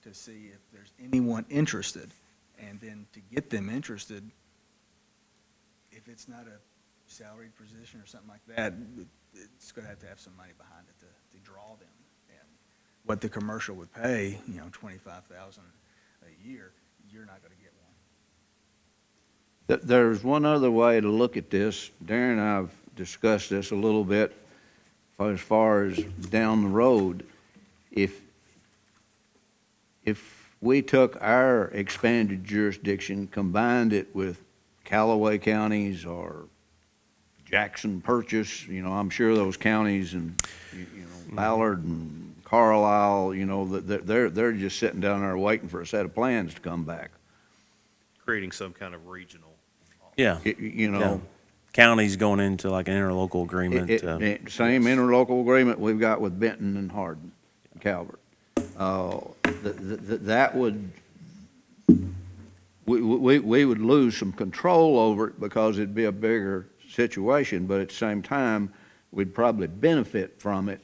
to see if there's anyone interested. And then to get them interested, if it's not a salaried position or something like that, it's going to have some money behind it to draw them. And what the commercial would pay, $25,000 a year, you're not going to get one. There's one other way to look at this. Darren and I have discussed this a little bit as far as down the road. If we took our expanded jurisdiction, combined it with Callaway counties or Jackson Purchase, I'm sure those counties and, Ballard and Carlisle, they're just sitting down there waiting for a set of plans to come back. Creating some kind of regional. yeah. Yeah. Counties going into like an interlocal agreement. Same interlocal agreement we've got with Benton and Hardin, and Calvert. That would, we would lose some control over it because it'd be a bigger situation, but at the same time, we'd probably benefit from it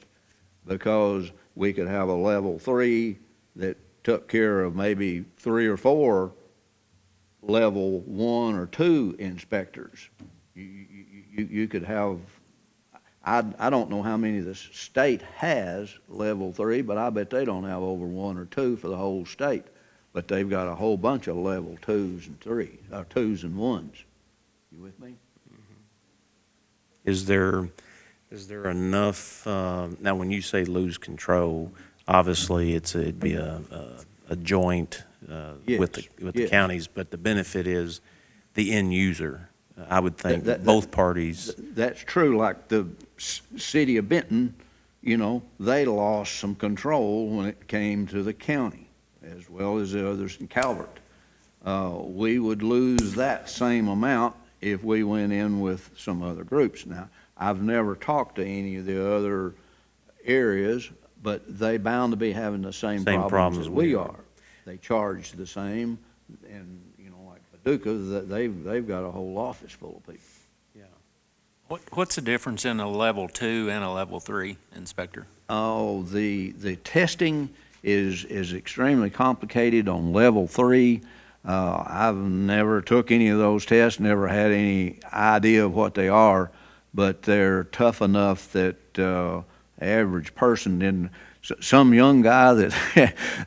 because we could have a level 3 that took care of maybe 3 or 4 level 1 or 2 inspectors. You could have, I don't know how many the state has level 3, but I bet they don't have over 1 or 2 for the whole state. But they've got a whole bunch of level 2s and 3s, or 2s and 1s. You with me? Is there enough, now when you say lose control, obviously it'd be a joint with the Yes. counties, but the benefit is the end user. I would think That- both parties, That's true, like the city of Benton, they lost some control when it came to the county, as well as the others in Calvert. We would lose that same amount if we went in with some other groups. Now, I've never talked to any of the other areas, but they bound to be having the same problems as we are. They charge the same, and, like Paducah, they've got a whole office full of people. What's the difference in a level 2 and a level 3 inspector? Oh, the testing is extremely complicated on level 3. I've never took any of those tests, never had any idea of what they are, but they're tough enough that average person, and some young guy that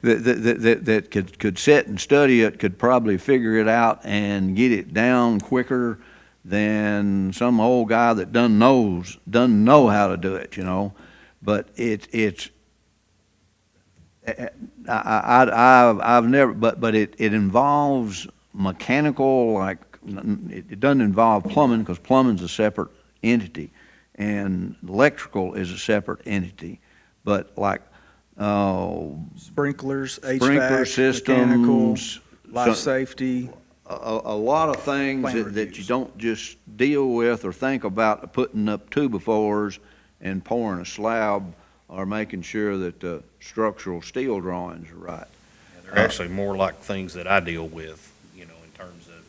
that could sit and study it could probably figure it out and get it down quicker than some old guy that doesn't know how to do it, But it's I've never, but it involves mechanical, like, it doesn't involve plumbing, because plumbing's a separate entity, and electrical is a separate entity. But like, Sprinklers, sprinkler HVAC, mechanical, systems, life safety. a lot of things Plan that you reviews. don't just deal with or think about putting up 2x4s and pouring a slab, or making sure that the structural steel drawings are right. They're actually more like things that I deal with, in terms of,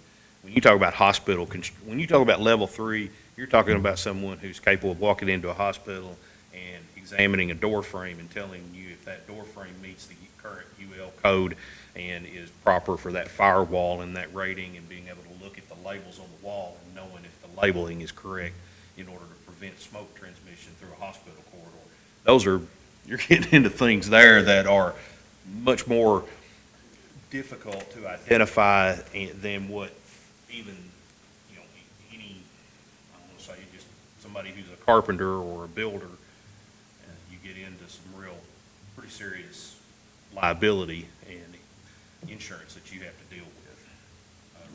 when you talk about when you talk about level 3, you're talking about someone who's capable of walking into a hospital and examining a door frame and telling you if that door frame meets the current UL code and is proper for that firewall and that rating, and being able to look at the labels on the wall and knowing if the labeling is correct in order to prevent smoke transmission through a hospital corridor. You're getting into things there that are much more difficult to identify than what even, any, I don't want to say just somebody who's a carpenter or a builder. You get into some pretty serious liability and insurance that you have to deal with,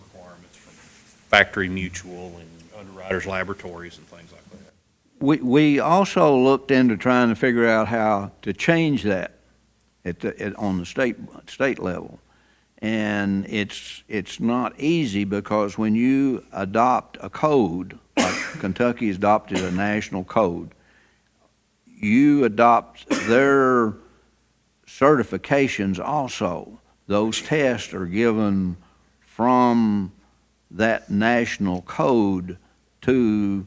requirements from Factory Mutual and Underwriters Laboratories and things like that. We also looked into trying to figure out how to change that on the state level. And it's not easy because when you adopt a code, like Kentucky has adopted a national code, you adopt their certifications also. Those tests are given from that national code to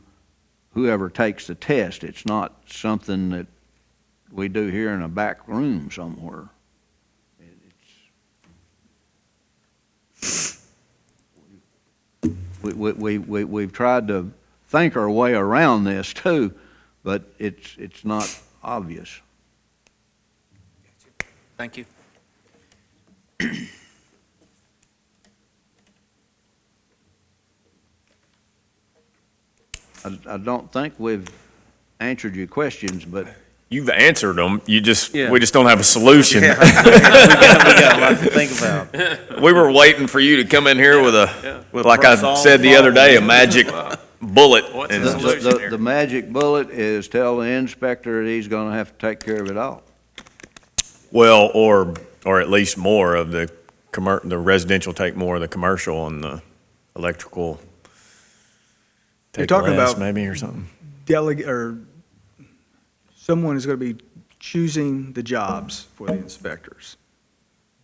whoever takes the test. It's not something that we do here in a back room somewhere. We've tried to think our way around this too, but it's not obvious. Thank you. I don't think we've answered your questions, but You've answered them, we just Yeah. don't have a solution. we got a lot to think about. We were waiting for you to come in here with like I said the other day, a magic bullet. What's and the just- solution here? the magic bullet is tell the inspector that he's gonna have to take care of it all. Well, or at least more of the residential take more of the commercial and the electrical You're take talking less about- maybe or something. Delegate, or someone is going to be choosing the jobs for the inspectors.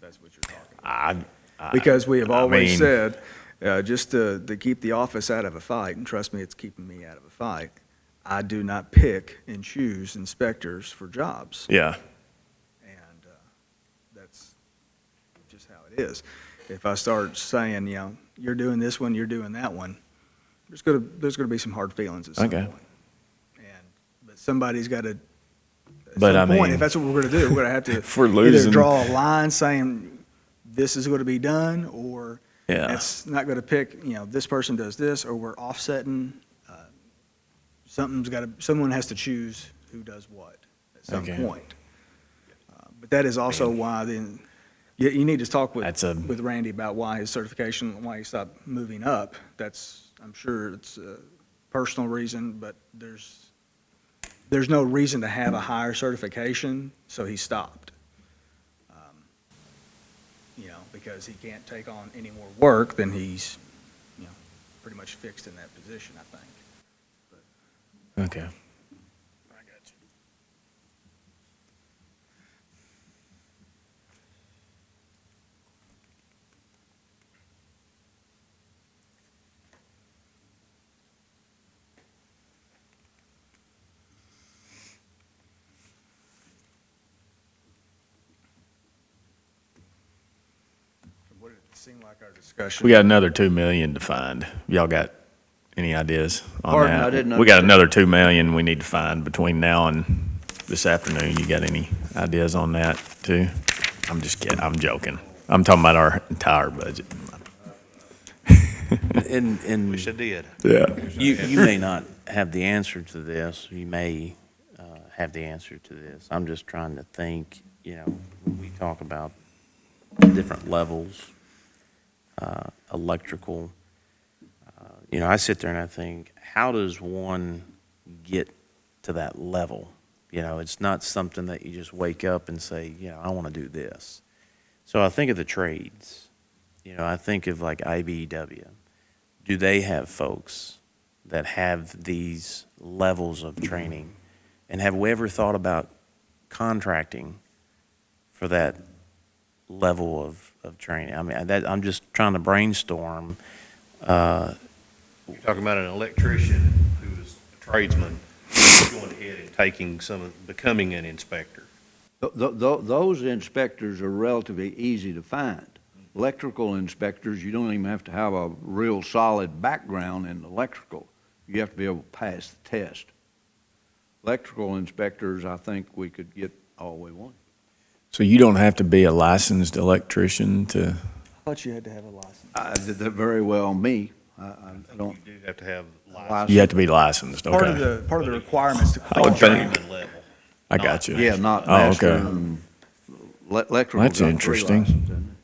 That's what you're talking about. Because we have I always mean- said, just to keep the office out of a fight, and trust me, it's keeping me out of a fight, I do not pick and choose inspectors for jobs. Yeah, And that's just how it is. If I start saying, you're doing this one, you're doing that one, there's gonna be some hard feelings at some Okay. point. But somebody's got to, at But some I point, mean- if that's what we're gonna do, we're gonna have to If we're either losing- draw a line saying this is gonna be done, or Yeah. it's not gonna pick, this person does this, or we're offsetting. Someone has to choose who does what at some Okay. point. But that is also why then, you need to talk That's a- with Randy about why his certification, why he stopped moving up. I'm sure it's a personal reason, but there's no reason to have a higher certification, so he stopped. Because he can't take on any more work, then he's, pretty much fixed in that position, I think. okay. What did it seem like our discussion? We got another 2 million to find. Y'all got any ideas on Pardon, that? I didn't We got understand. another 2 million we need to find between now and this afternoon. You got any ideas on that too? I'm just kidding. I'm joking. I'm talking about our entire budget. And Wish I did. Yeah. you may not have the answer to this. You may have the answer to this. I'm just trying to think, when we talk about different levels, electrical, I sit there and I think, how does one get to that level? It's not something that you just wake up and say, I want to do this. So I think of the trades. I think of like IBEW. Do they have folks that have these levels of training? And have we ever thought about contracting for that level of training? I mean, I'm just trying to brainstorm. You're talking about an electrician who is a tradesman going ahead and becoming an inspector. Those inspectors are relatively easy to find. Electrical inspectors, you don't even have to have a real solid background in electrical. You have to be able to pass the test. Electrical inspectors, I think we could get all we want. So you don't have to be a licensed electrician to, I thought you had to have a license. That very well me. I don't. You do have to have License. you have to be licensed, Part of okay. the requirements to I would qualify. think. journeyman level. I got you. Yeah, not Oh, master. okay. and electrical. That's interesting.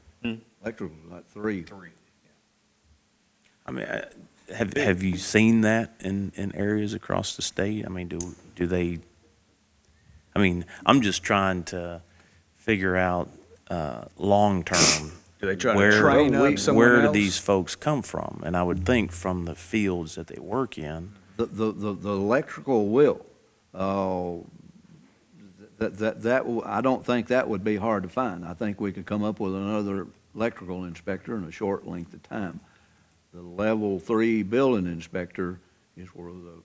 Electrical got three. I mean, have you seen that in areas across the state? I mean, do they, I mean, I'm just trying to figure out, long-term. Do they try to where- train up someone Where do else? these folks come from? And I would think from the fields that they work in. The electrical will, I don't think that would be hard to find. I think we could come up with another electrical inspector in a short length of time. The level 3 building inspector is where the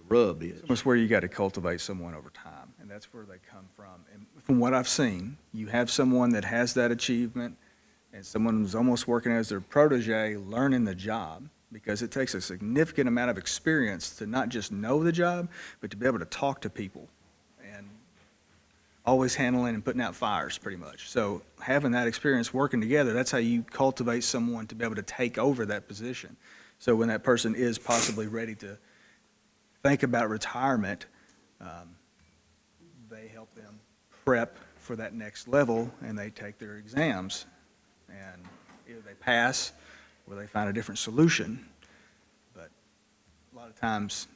rub is. It's where you got to cultivate someone over time, and that's where they come from. And from what I've seen, you have someone that has that achievement, and someone who's almost working as their protege, learning the job, because it takes a significant amount of experience to not just know the job, but to be able to talk to people, and always handling and putting out fires, pretty much. So having that experience working together, that's how you cultivate someone to be able to take over that position. So when that person is possibly ready to think about retirement, they help them prep for that next level, and they take their exams. And either they pass, or they find a different solution. But a lot of times,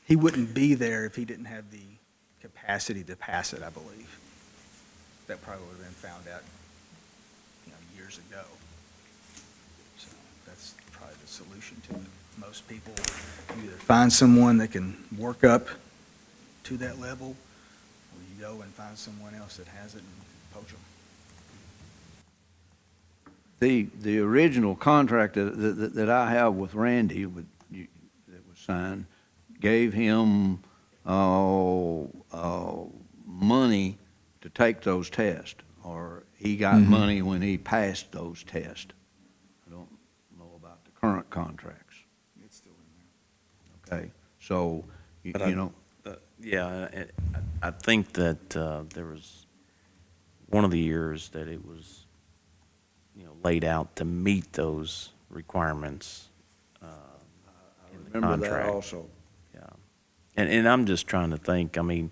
he wouldn't be there if he didn't have the capacity to pass it, I believe. That probably would have been found out, years ago. So that's probably the solution to it. Most people either find someone that can work up to that level, or you go and find someone else that has it and poach them. The original contract that I have with Randy that was signed gave him money to take those tests, or he got money when he passed those tests. I don't know about the current contracts. It's still in there. Okay, so But you know. Yeah, I think that there was one of the years that it was, laid out to meet those requirements in the Remember that contract. also. Yeah, and I'm just trying to think. I mean,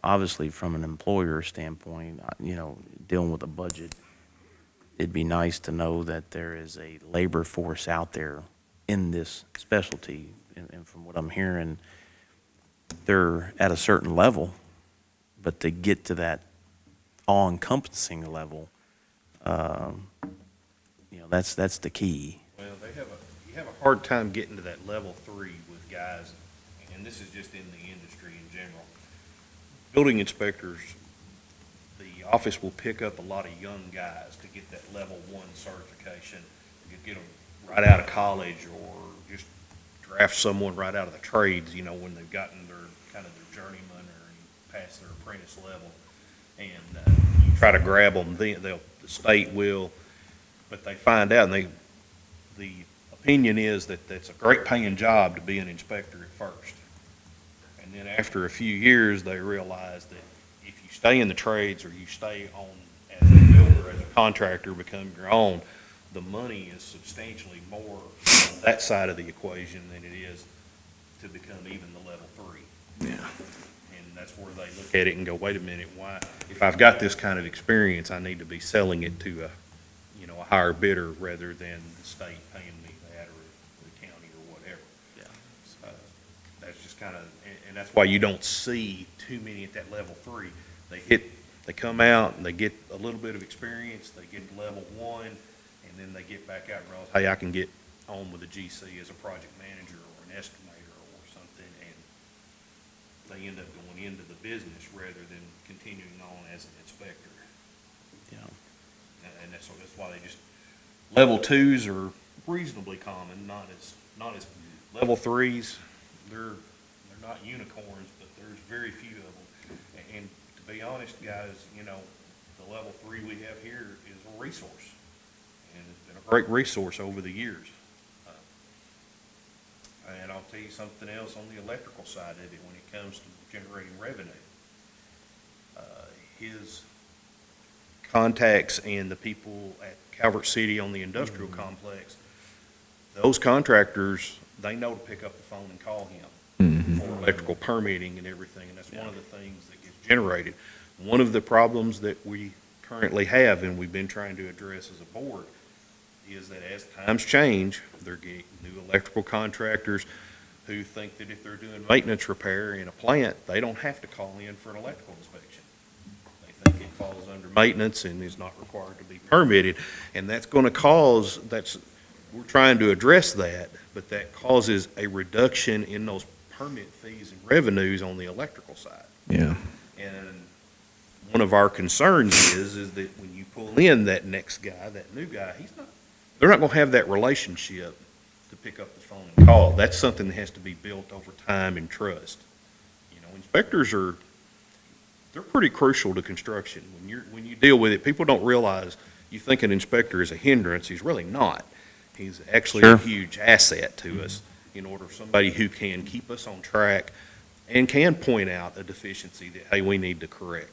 obviously from an employer standpoint, dealing with a budget, it'd be nice to know that there is a labor force out there in this specialty. And from what I'm hearing, they're at a certain level, but to get to that all-encompassing level, that's the key. Well, you have a hard time getting to that level 3 with guys, and this is just in the industry in general. Building inspectors, the office will pick up a lot of young guys to get that level 1 certification, get them right out of college, or just draft someone right out of the trades, when they've gotten their journeyman or past their apprentice level. And you try to grab them, the state will, but they find out, and the opinion is that that's a great paying job to be an inspector at first. And then after a few years, they realize that if you stay in the trades, or you stay on as a builder, as a contractor, become your own, the money is substantially more on that side of the equation than it is to become even the level 3. Yeah. And that's where they look at it and go, wait a minute, why, if I've got this kind of experience, I need to be selling it to a higher bidder rather than the state paying me that, or the county, or whatever. Yeah. So that's just and that's why you don't see too many at that level 3. They come out and they get a little bit of experience, they get to level 1, and then they get back out and realize, hey, I can get on with a GC as a project manager or an estimator or something, and they end up going into the business rather than continuing on as an inspector. Yeah. And that's why they just, level 2s are reasonably common, not as level 3s, they're not unicorns, but there's very few of them. And to be honest, guys, the level 3 we have here is a resource, and it's been a great resource over the years. And I'll tell you something else on the electrical side of it when it comes to generating revenue. His contacts and the people at Calvert City on the industrial complex, those contractors, they know to pick up the phone and call him for electrical permitting and everything, and that's one of the things that gets generated. One of the problems that we currently have, and we've been trying to address as a board, is that as times change, they're getting new electrical contractors who think that if they're doing maintenance repair in a plant, they don't have to call in for an electrical inspection. They think it falls under maintenance and is not required to be permitted, and that's going to cause, we're trying to address that, but that causes a reduction in those permit fees and revenues on the electrical side. Yeah. And one of our concerns is that when you pull in that next guy, that new guy, they're not going to have that relationship to pick up the phone and call. That's something that has to be built over time and trust. You know, inspectors they're pretty crucial to construction. When you deal with it, people don't realize, you think an inspector is a hindrance. He's really not. He's actually a huge asset to us in order of somebody who can keep us on track and can point out a deficiency that, hey, we need to correct.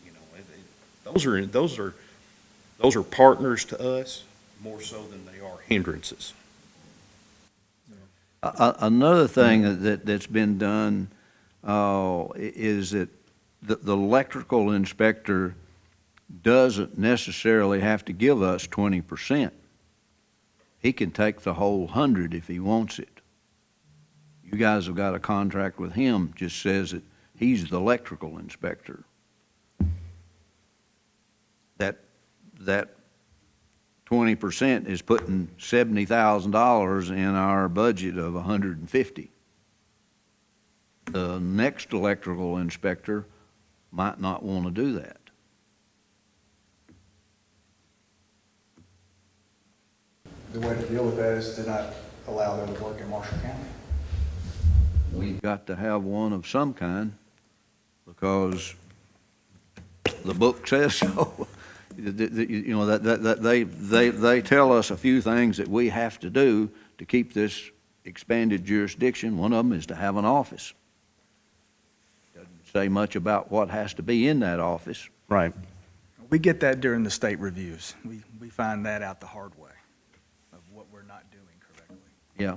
You know, those are partners to us more so than they are hindrances. Another thing that's been done is that the electrical inspector doesn't necessarily have to give us 20%. He can take the whole 100 if he wants it. You guys have got a contract with him, just says that he's the electrical inspector. That 20% is putting $70,000 in our budget of $150. The next electrical inspector might not want to do that. The way to deal with that is to not allow them to work in Marshall County. We've got to have one of some kind because the book says so. You know, that they tell us a few things that we have to do to keep this expanded jurisdiction. One of them is to have an office. Doesn't say much about what has to be in that office. Right. We get that during the state reviews. We find that out the hard way of what we're not doing correctly. Yeah.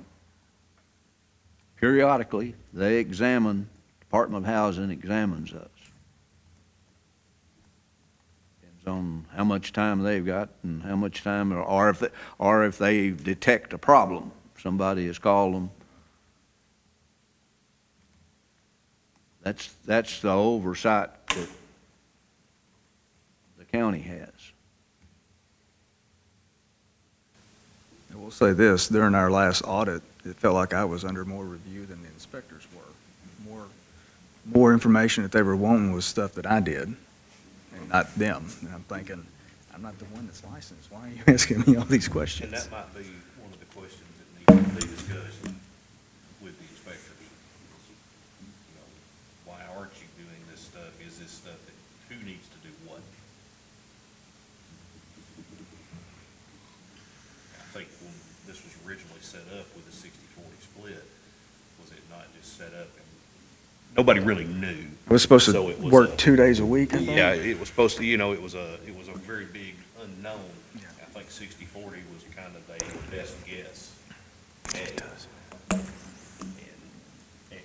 Periodically, Department of Housing examines us. Depends on how much time they've got and how much time, or if they detect a problem. Somebody has called them. That's the oversight that the county has. I will say this, during our last audit, it felt like I was under more review than the inspectors were. More information that they were wanting was stuff that I did, and not them. And I'm thinking, I'm not the one that's licensed. Why are you asking me all these questions? And that might be one of the questions that needs to be discussed with the inspectors. You know, why aren't you doing this stuff? Is this stuff that, who needs to do what? I think when this was originally set up with a 60-40 split, was it not just set up and nobody really knew? It was supposed So to it was work 2 days a week, I think? Yeah, it was supposed to, you know, it was a very big unknown. Yeah. I think 60-40 was kind of a best guess. It does.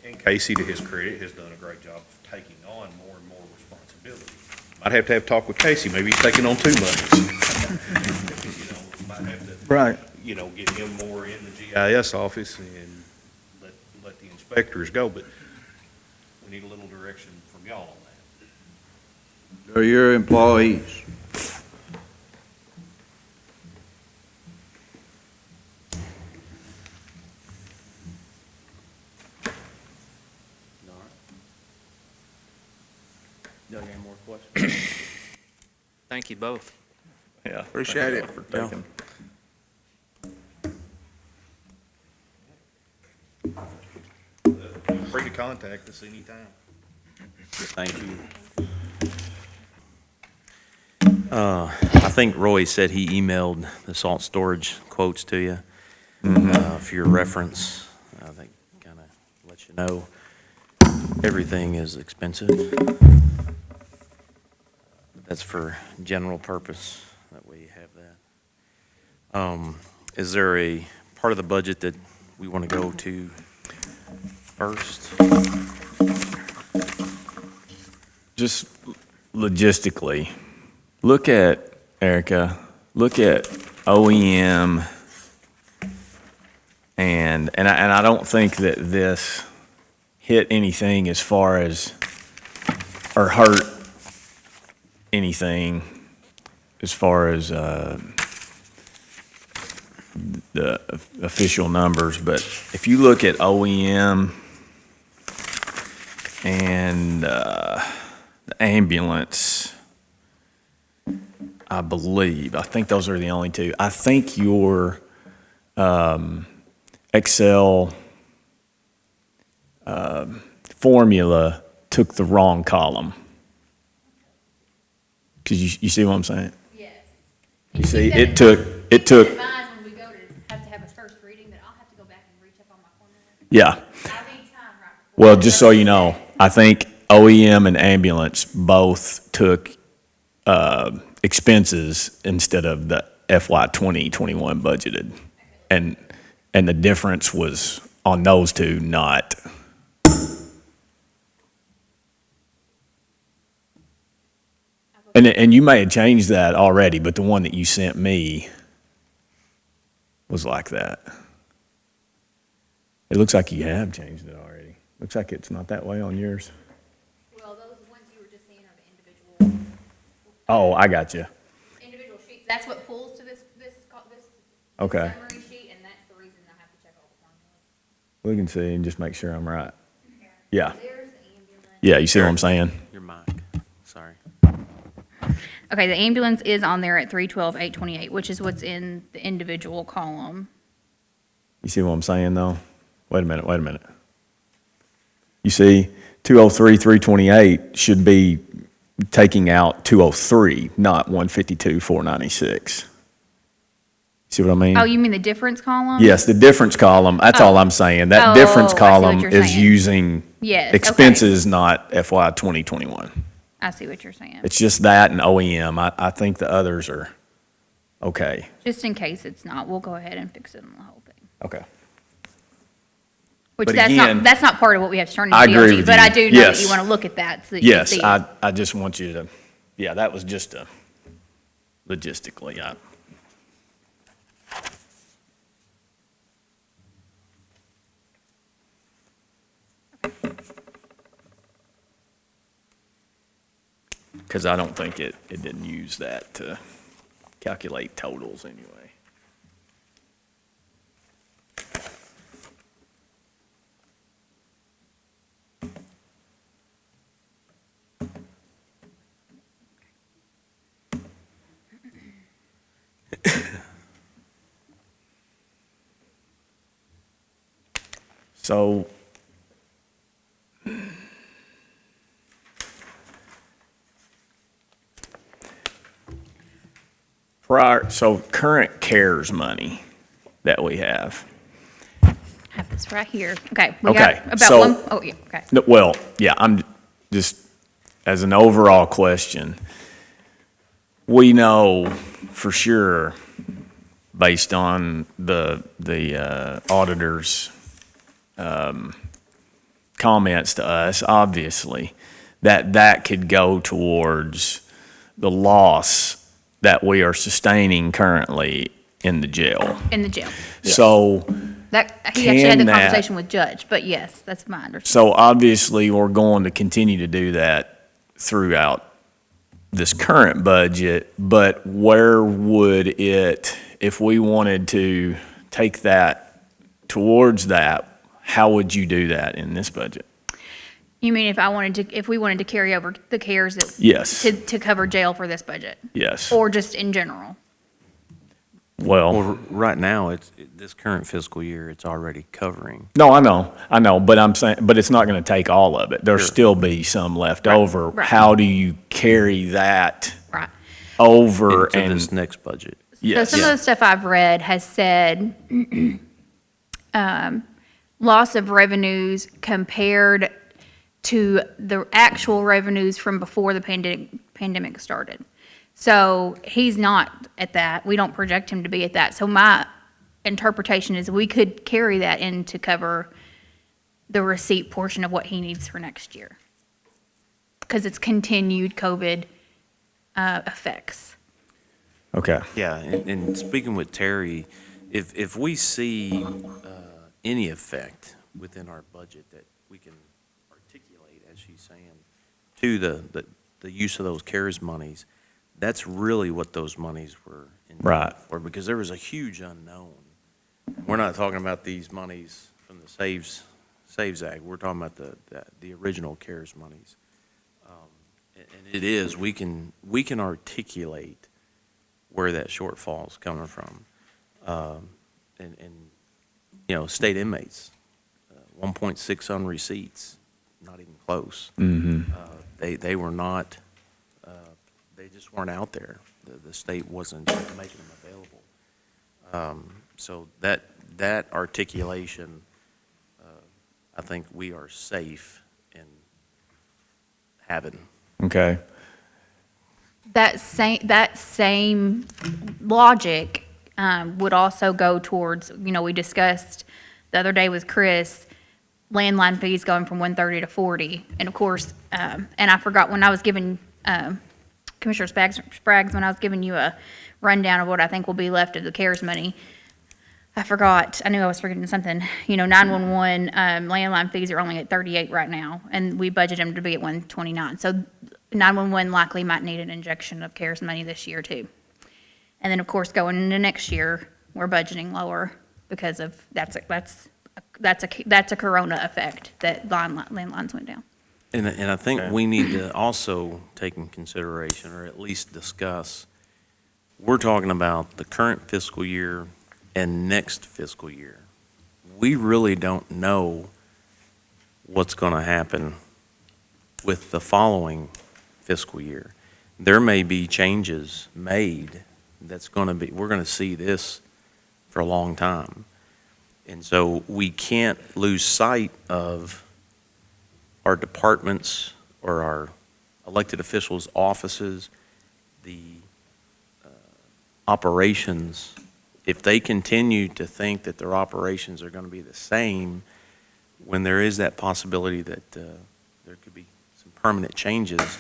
And Casey, to his credit, has done a great job of taking on more and more responsibility. Might have to have talk with Casey, maybe he's taking on too much. You know, might have to, Right. you know, get him more in the GIS office and let the inspectors go, but we need a little direction from y'all on that. They're your employees. Doug, any more questions? Thank you both. Yeah. Appreciate it. For taking. Feel free to contact us anytime. Thank you. I think Roy said he emailed the salt storage quotes to you for your reference. I think kind of let you know everything is expensive. That's for general purpose that we have that. Is there a part of the budget that we want to go to first? Just logistically, look at, Erica, look at OEM, and I don't think that this hit anything as far as, or hurt anything as far as the official numbers, but if you look at OEM and the ambulance, I think those are the only two. I think your Excel formula took the wrong column. Because you see what I'm saying? Yes. You see, it took, Keep in mind when we go to have a first reading, that I'll have to go back and recheck on my formula. yeah. I need time right before. Well, just so you know, I think OEM and ambulance both took expenses instead of the FY 2021 budgeted. And the difference was on those two, not. And you may have changed that already, but the one that you sent me was like that. It looks like you have changed it already. Looks like it's not that way on yours. Well, those ones you were just seeing are the individual. Oh, I got you. Individual sheets, that's what pulls to this Okay. summary sheet, and that's the reason I have to check all the formulas. We can see and just make sure I'm right. Yeah. There's the ambulance. Yeah, you see what I'm saying? Your mic, sorry. Okay, the ambulance is on there at 312,828, which is what's in the individual column. You see what I'm saying, though? Wait a minute. You see, 203, 328 should be taking out 203, not 152, 496. See what I mean? Oh, you mean the difference column? Yes, the difference column, that's all I'm saying. That difference Oh, I see what column you're is saying. using Yes, okay. expenses, not FY 2021. I see what you're saying. It's just that and OEM. I think the others are okay. Just in case it's not, we'll go ahead and fix it on the whole thing. Okay. Which But that's again, that's not part of what we have to turn into I agree DLG, with but you. I do know that Yes. you want to look at that so that you can Yes, see it. I just want you to, yeah, that was just a, logistically, because I don't think it didn't use that to calculate totals anyway. So, current CARES money that we have. I have this right here. Okay, we Okay, got about so- one, oh, yeah, okay. No, well, yeah, I'm just, as an overall question, we know for sure, based on the auditor's comments to us, obviously, that could go towards the loss that we are sustaining currently in the jail. In the jail. Yes. So, That, he actually had the can that- conversation with Judge, but yes, that's my understanding. so obviously, we're going to continue to do that throughout this current budget, but where would it, if we wanted to take that towards that, how would you do that in this budget? You mean if we wanted to carry over the CARES that? Yes. To cover jail for this budget? Yes. Or just in general? Well, right now, this current fiscal year, it's already covering. No, I know, but I'm saying, but it's not going to take all of it. There'll Sure. still be some left over. right. How do you carry that Right. over Into and? this next budget. Yes. So some of the stuff I've read has said, loss of revenues compared to the actual revenues from before the pandemic started. So he's not at that. We don't project him to be at that. So my interpretation is we could carry that in to cover the receipt portion of what he needs for next year. Because it's continued COVID effects. Okay. Yeah, and speaking with Terry, if we see any effect within our budget that we can articulate, as she's saying, to the use of those CARES monies, that's really what those monies were intended Right. for, because there was a huge unknown. We're not talking about these monies from the Saves Act. We're talking about the original CARES monies. And it is, we can articulate where that shortfall is coming from. And, you know, state inmates, 1.6 on receipts, not even close. They were not, they just weren't out there. The state wasn't making them available. So that articulation, I think we are safe in having. Okay. That same logic would also go towards, you know, we discussed the other day with Chris, landline fees going from 130 to 40. And of course, and I forgot when I was giving, Commissioner Spraggs, when I was giving you a rundown of what I think will be left of the CARES money, I forgot, I knew I was forgetting something. You know, 911 landline fees are only at 38 right now, and we budget them to be at 129. So 911 likely might need an injection of CARES money this year too. And then, of course, going into next year, we're budgeting lower because of, that's a corona effect, that landlines went down. And I think we need to also take in consideration, or at least discuss, we're talking about the current fiscal year and next fiscal year. We really don't know what's going to happen with the following fiscal year. There may be changes made that's going to be, we're going to see this for a long time. And so we can't lose sight of our departments or our elected officials' offices, the operations. If they continue to think that their operations are going to be the same, when there is that possibility that there could be some permanent changes,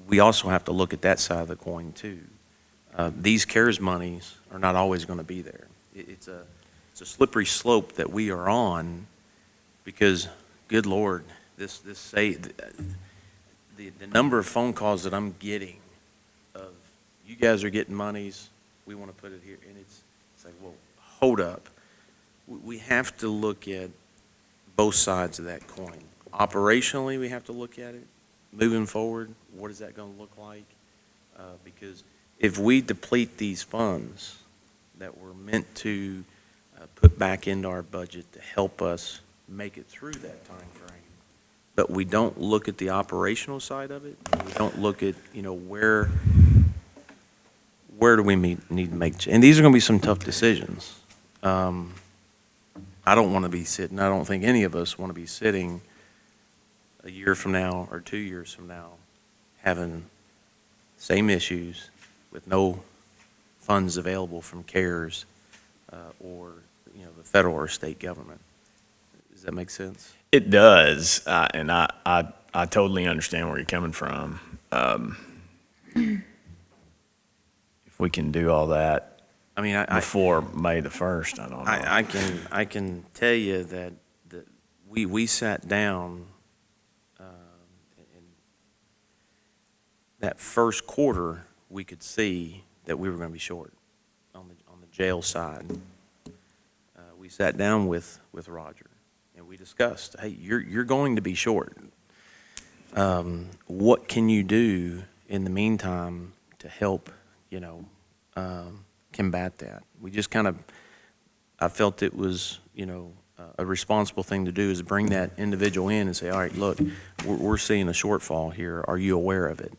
we also have to look at that side of the coin too. These CARES monies are not always going to be there. It's a slippery slope that we are on, because, good Lord, the number of phone calls that I'm getting of, you guys are getting monies, we want to put it here, and it's like, well, hold up. We have to look at both sides of that coin. Operationally, we have to look at it. Moving forward, what is that going to look like? Because if we deplete these funds that were meant to put back into our budget to help us make it through that time frame, but we don't look at the operational side of it, we don't look at, you know, where do we need to make, and these are going to be some tough decisions. I don't want to be sitting, I don't think any of us want to be sitting a year from now or 2 years from now having same issues with no funds available from CARES or, you know, the federal or state government. Does that make sense? It does, and I totally understand where you're coming from. If we can do all that I mean, before May the 1st, I don't know. I can tell you that we sat down in that first quarter, we could see that we were going to be short on the jail side. We sat down with Roger and we discussed, hey, you're going to be short. What can you do in the meantime to help, you know, combat that? We just kind of, I felt it was, you know, a responsible thing to do is bring that individual in and say, all right, look, we're seeing a shortfall here. Are you aware of it?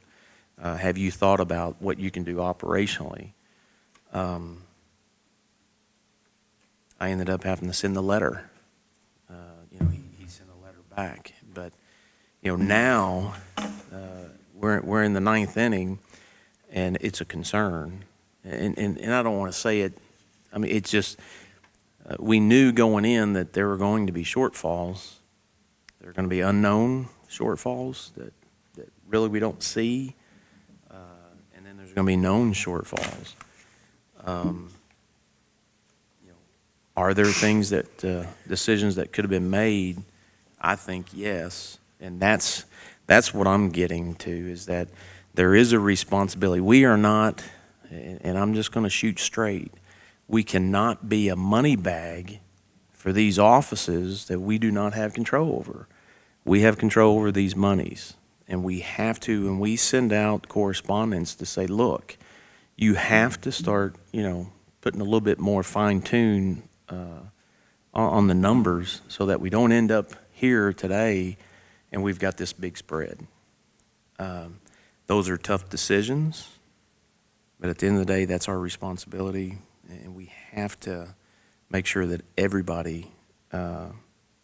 Have you thought about what you can do operationally? I ended up having to send the letter. You know, he sent a letter back. But, you know, now we're in the ninth inning, and it's a concern. And I don't want to say it. I mean, it's just we knew going in that there were going to be shortfalls. There are going to be unknown shortfalls that really we don't see. There's going to be known shortfalls. You know, are there things that, decisions that could have been made? I think yes. And that's what I'm getting to, is that there is a responsibility. We are not, and I'm just going to shoot straight, we cannot be a money bag for these offices that we do not have control over. We have control over these monies, and we have to, and we send out correspondence to say, look, you have to start, putting a little bit more fine tune on the numbers so that we don't end up here today and we've got this big spread. Those are tough decisions, but at the end of the day, that's our responsibility, and we have to make sure that everybody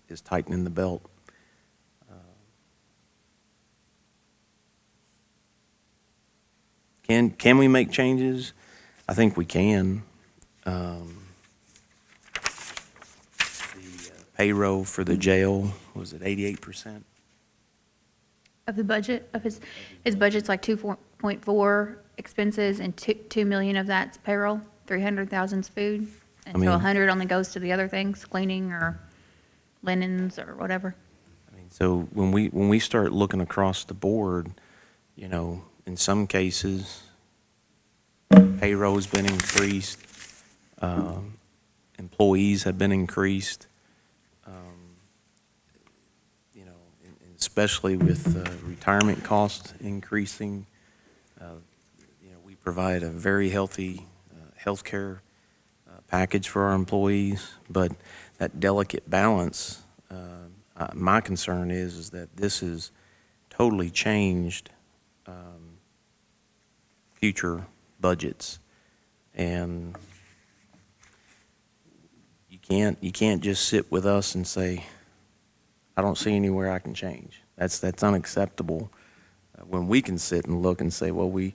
is tightening the belt. Can we make changes? I think we can. The payroll for the jail, was it 88%? Of the budget, of his budget's like 2.4 expenses, and 2 million of that's payroll, 300,000's food. And so 100 only goes to the other things, cleaning or linens or whatever. So when we start looking across the board, in some cases, payroll's been increased, employees have been increased, and especially with retirement costs increasing. We provide a very healthy healthcare package for our employees, but that delicate balance, my concern is that this has totally changed future budgets, and you can't just sit with us and say, I don't see anywhere I can change. That's unacceptable. When we can sit and look and say, well, we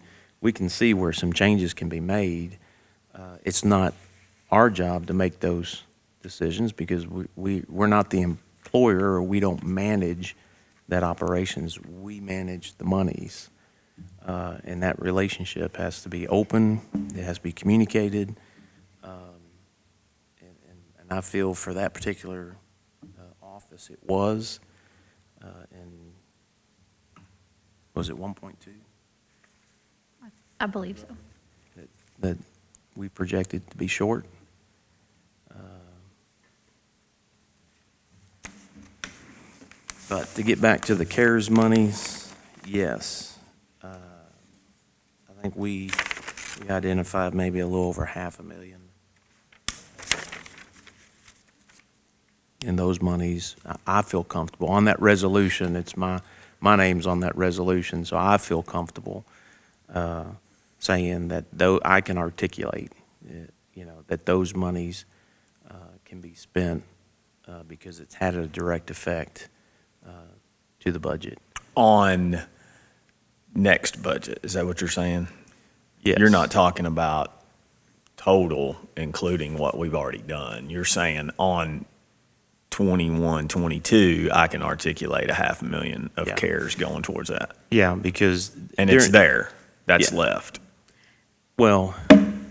can see where some changes can be made. It's not our job to make those decisions because we're not the employer, or we don't manage that operations. We manage the monies. And that relationship has to be open, it has to be communicated, and I feel for that particular office it was, and was it 1.2? I believe so. That we projected to be short. But to get back to the CARES monies, yes. I think we identified maybe a little over $500,000 in those monies. I feel comfortable on that resolution. It's my name's on that resolution, so I feel comfortable saying that though I can articulate, that those monies can be spent because it's had a direct effect to the budget. On next budget, is that what you're saying? Yes. You're not talking about total, including what we've already done. You're saying on 21, 22, I can articulate $500,000 of Yeah. CARES going towards that. Yeah, because And it's there. That's Yeah. left. Well,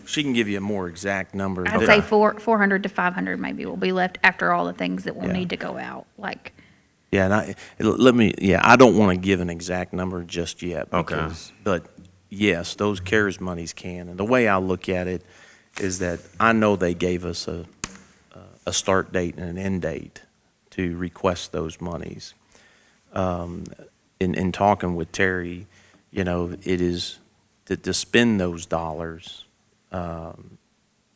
she can give you a more exact number. I'd say 400 to 500 maybe will be left after all the things that will Yeah. need to go out, like. Yeah, and I don't want to give an exact number just yet. Okay. But yes, those CARES monies can. And the way I look at it is that I know they gave us a start date and an end date to request those monies. In talking with Terry, it is to spend those dollars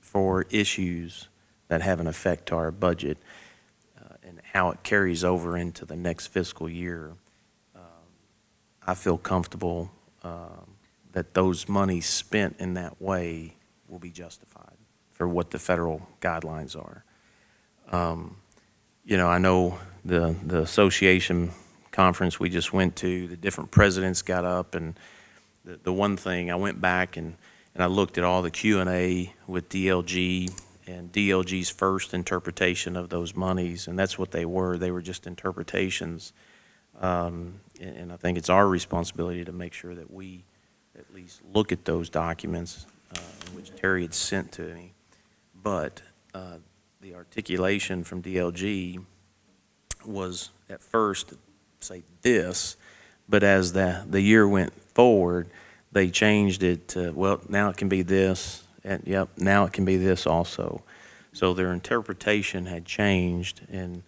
for issues that have an effect to our budget. And how it carries over into the next fiscal year, I feel comfortable that those monies spent in that way will be justified for what the federal guidelines are. I know the association conference we just went to, the different presidents got up, and the one thing, I went back and I looked at all the Q&A with DLG, and DLG's first interpretation of those monies, and that's what they were. They were just interpretations. And I think it's our responsibility to make sure that we at least look at those documents, which Terry had sent to me. But the articulation from DLG was at first, say this, but as the year went forward, they changed it to, well, now it can be this, and yep, now it can be this also. So their interpretation had changed, and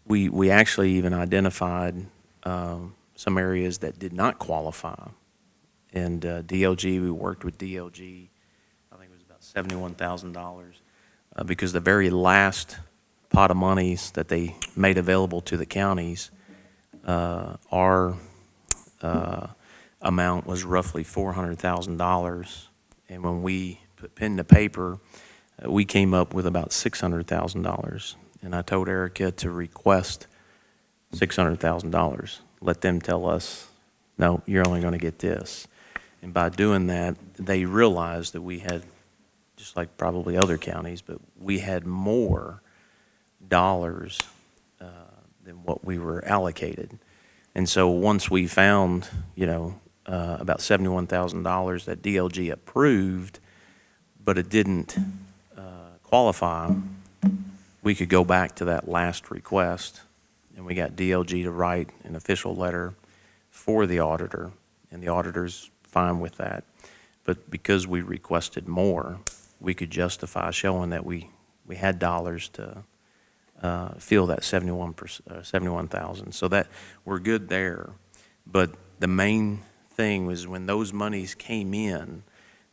we actually even identified some areas that did not qualify. And DLG, we worked with DLG, I think it was about $71,000, because the very last pot of monies that they made available to the counties, our amount was roughly $400,000. And when we put pen to paper, we came up with about $600,000. And I told Erica to request $600,000. Let them tell us, no, you're only going to get this. And by doing that, they realized that we had, just like probably other counties, but we had more dollars than what we were allocated. And so once we found, about $71,000 that DLG approved, but it didn't qualify, we could go back to that last request, and we got DLG to write an official letter for the auditor, and the auditor's fine with that. But because we requested more, we could justify showing that we had dollars to fill that 71,000. So that we're good there. But the main thing was when those monies came in,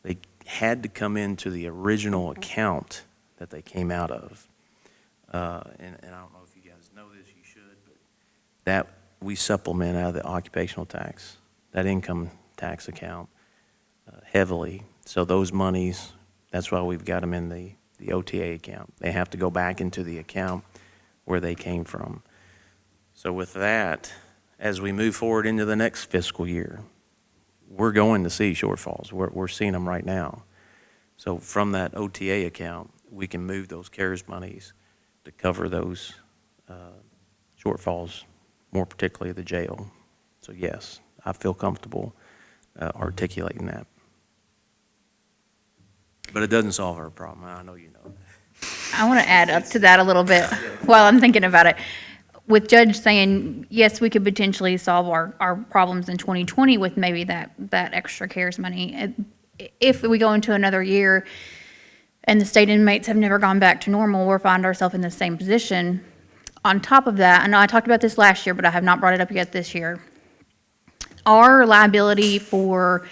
they had to come into the original account that they came out of. And I don't know if you guys know this, you should, but that we supplement out of the occupational tax, that income tax account heavily. So those monies, that's why we've got them in the OTA account. They have to go back into the account where they came from. So with that, as we move forward into the next fiscal year, we're going to see shortfalls. We're seeing them right now. So from that OTA account, we can move those CARES monies to cover those shortfalls, more particularly the jail. So yes, I feel comfortable articulating that. But it doesn't solve our problem. I know you know that. I want to add up to that a little bit while I'm thinking about it. With Judge saying, yes, we could potentially solve our problems in 2020 with maybe that extra CARES money. If we go into another year and the state inmates have never gone back to normal, we'll find ourselves in the same position. On top of that, I know I talked about this last year, but I have not brought it up yet this year. Our liability for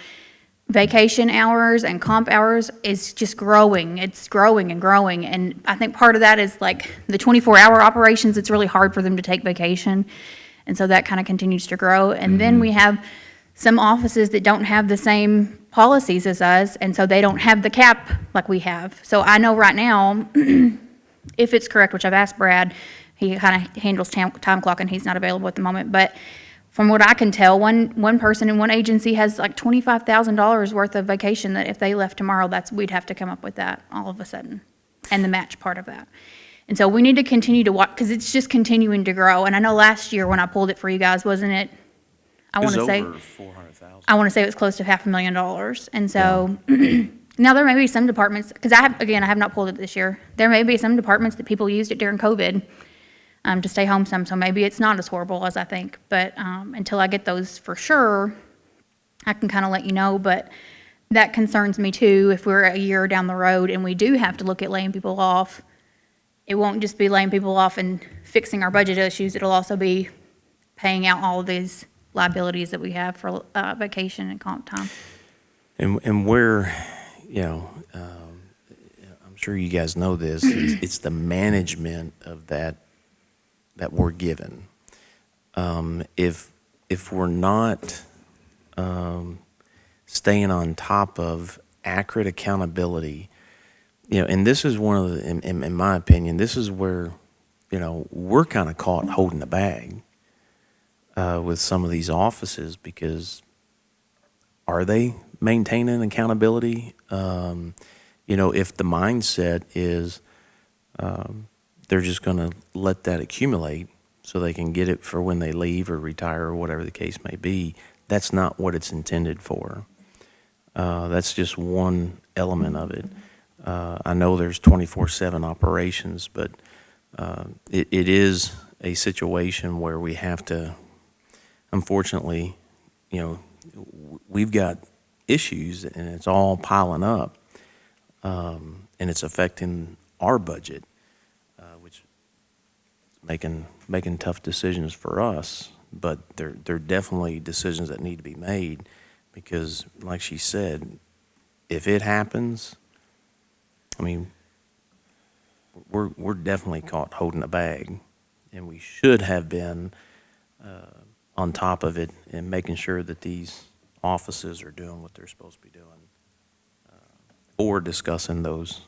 vacation hours and comp hours is just growing. It's growing and growing. And I think part of that is like the 24-hour operations, it's really hard for them to take vacation. And so that kind of continues to grow. And then we have some offices that don't have the same policies as us, and so they don't have the cap like we have. So I know right now, if it's correct, which I've asked Brad, he kind of handles time clock and he's not available at the moment, but from what I can tell, one person in one agency has like $25,000 worth of vacation that if they left tomorrow, we'd have to come up with that all of a sudden, and the match part of that. And so we need to continue to watch, because it's just continuing to grow. And I know last year when I pulled it for you guys, wasn't it? I want to say over 400,000. I want to say it was close to $500,000. And so now there may be some departments, because I have not pulled it this year. There may be some departments that people used it during COVID to stay home some. So maybe it's not as horrible as I think. But until I get those for sure, I can kind of let you know. But that concerns me too. If we're a year down the road and we do have to look at laying people off, it won't just be laying people off and fixing our budget issues. It'll also be paying out all of these liabilities that we have for vacation and comp time. And we're, I'm sure you guys know this, it's the management of that we're given. If we're not staying on top of accurate accountability, and this is one of the, in my opinion, this is where, we're kind of caught holding the bag with some of these offices, because are they maintaining accountability? If the mindset is they're just going to let that accumulate, so they can get it for when they leave or retire or whatever the case may be. That's not what it's intended for. That's just one element of it. I know there's 24/7 operations, but it is a situation where we have to, unfortunately, we've got issues and it's all piling up, and it's affecting our budget, which is making tough decisions for us. But they're definitely decisions that need to be made because, like she said, if it happens, I mean, we're definitely caught holding a bag, and we should have been on top of it and making sure that these offices are doing what they're supposed to be doing, or discussing those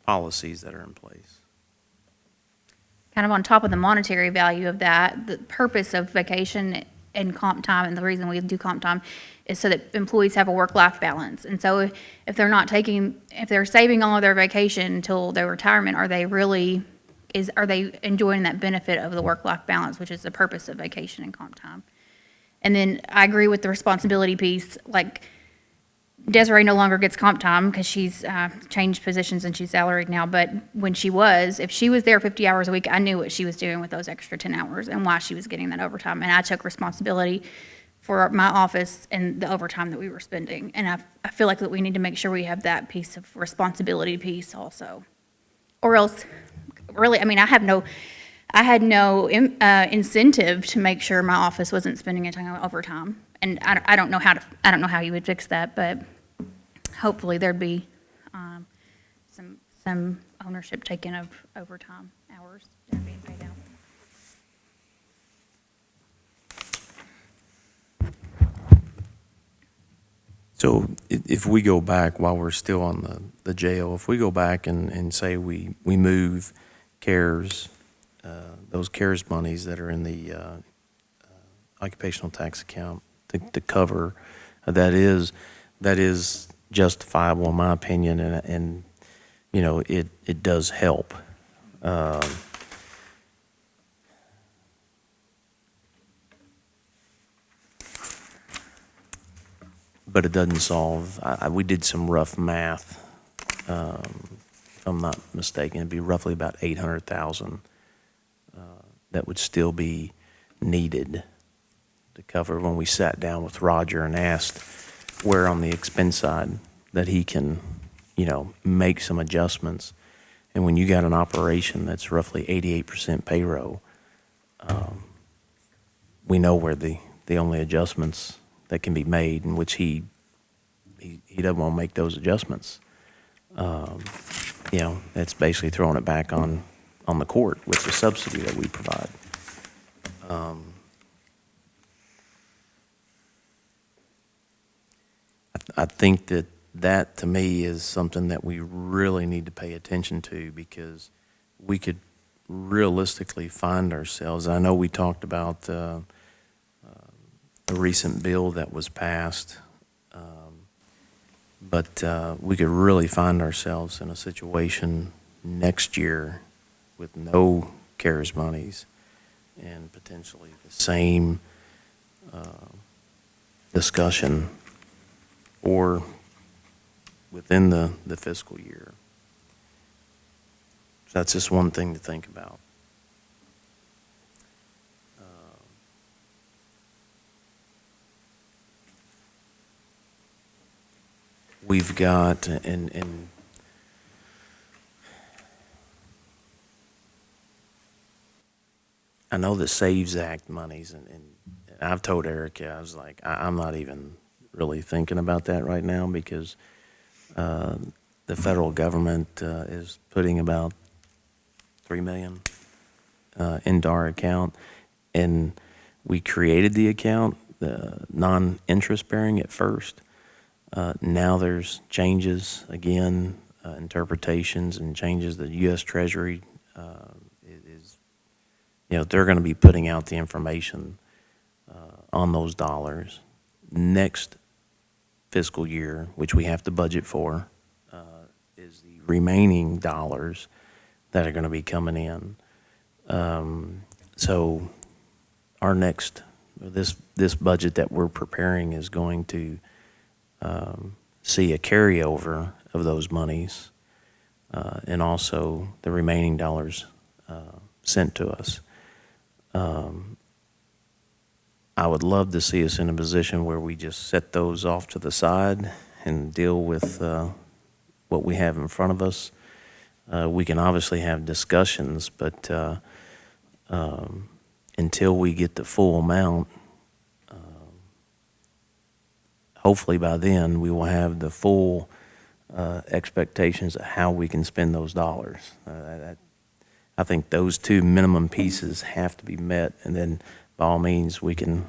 policies that are in place. Kind of on top of the monetary value of that, the purpose of vacation and comp time, and the reason we do comp time is so that employees have a work-life balance. And so if they're saving all of their vacation until their retirement, are they enjoying that benefit of the work-life balance, which is the purpose of vacation and comp time? And then I agree with the responsibility piece, like Desiree no longer gets comp time because she's changed positions and she's salaried now. But when if she was there 50 hours a week, I knew what she was doing with those extra 10 hours and why she was getting that overtime. And I took responsibility for my office and the overtime that we were spending. And I feel like that we need to make sure we have that piece of responsibility piece also. Or else, really, I mean, I had no incentive to make sure my office wasn't spending a ton of overtime. And I don't know how you would fix that, but hopefully there'd be some ownership taken of overtime hours that are being paid out. So if we go back, while we're still on the jail, if we go back and say we move CARES, those CARES monies that are in the occupational tax account to cover, that is justifiable in my opinion, and it does help. But it doesn't solve. We did some rough math. If I'm not mistaken, it'd be roughly about 800,000 that would still be needed to cover when we sat down with Roger and asked where on the expense side that he can, make some adjustments. And when you got an operation that's roughly 88% payroll, we know where the only adjustments that can be made, in which he doesn't want to make those adjustments. It's basically throwing it back on the court with the subsidy that we provide. I think that to me is something that we really need to pay attention to, because we could realistically find ourselves. I know we talked about a recent bill that was passed, but we could really find ourselves in a situation next year with no CARES monies and potentially the same discussion or within the fiscal year. So that's just one thing to think about. We've got, and I know the SAVES Act monies, and I've told Erica, I was like, I'm not even really thinking about that right now, because the federal government is putting about $3 million into our account, and we created the account, the non-interest bearing at first. Now there's changes again, interpretations and changes. The U.S. Treasury is, they're going to be putting out the information on those dollars next fiscal year, which we have to budget for, is the remaining dollars that are going to be coming in. So our this budget that we're preparing is going to see a carryover of those monies and also the remaining dollars sent to us. I would love to see us in a position where we just set those off to the side and deal with what we have in front of us. We can obviously have discussions, but until we get the full amount, hopefully by then we will have the full expectations of how we can spend those dollars. I think those two minimum pieces have to be met, and then by all means we can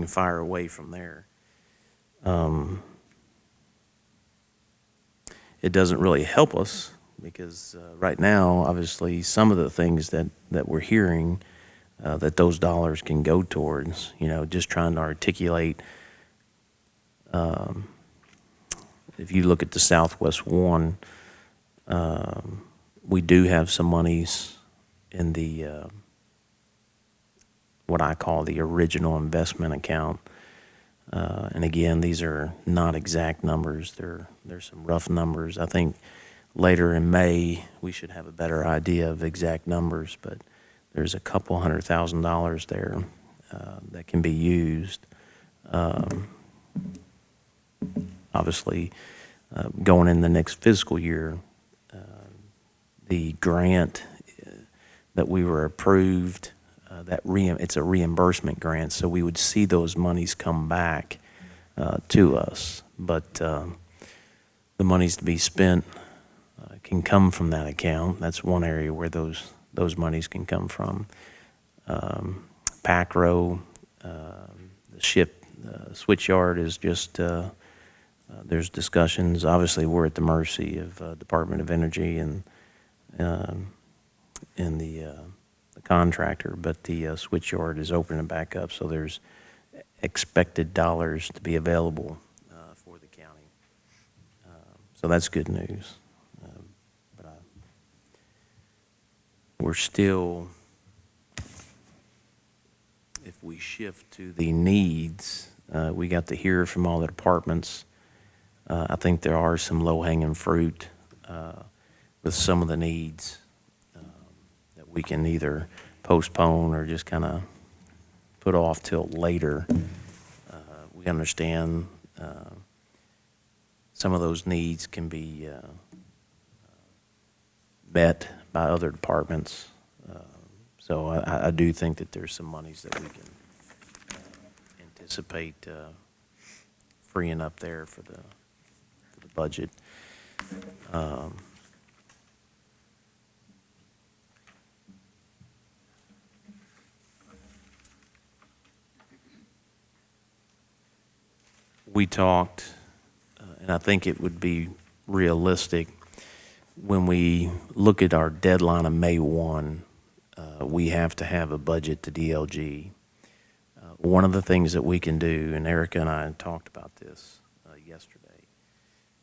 fire away from there. It doesn't really help us because right now, obviously, some of the things that we're hearing that those dollars can go towards, just trying to articulate. If you look at the Southwest one, we do have some monies in the what I call the original investment account. And again, these are not exact numbers. There's some rough numbers. I think later in May, we should have a better idea of exact numbers, but there's a couple $100,000 there that can be used. Obviously, going in the next fiscal year, the grant that we were approved, it's a reimbursement grant, so we would see those monies come back to us. But the monies to be spent can come from that account. That's one area where those monies can come from. PACRO, the switchyard is just, there's discussions. Obviously, we're at the mercy of Department of Energy and the contractor, but the switchyard is opening back up, so there's expected dollars to be available for the county. So that's good news. But we're still, if we shift to the needs, we got to hear from all the departments. I think there are some low-hanging fruit with some of the needs that we can either postpone or just kind of put off till later. We understand some of those needs can be met by other departments. So I do think that there's some monies that we can anticipate freeing up there for the budget. We talked, and I think it would be realistic when we look at our deadline of May 1, we have to have a budget to DLG. One of the things that we can do, and Erica and I talked about this yesterday,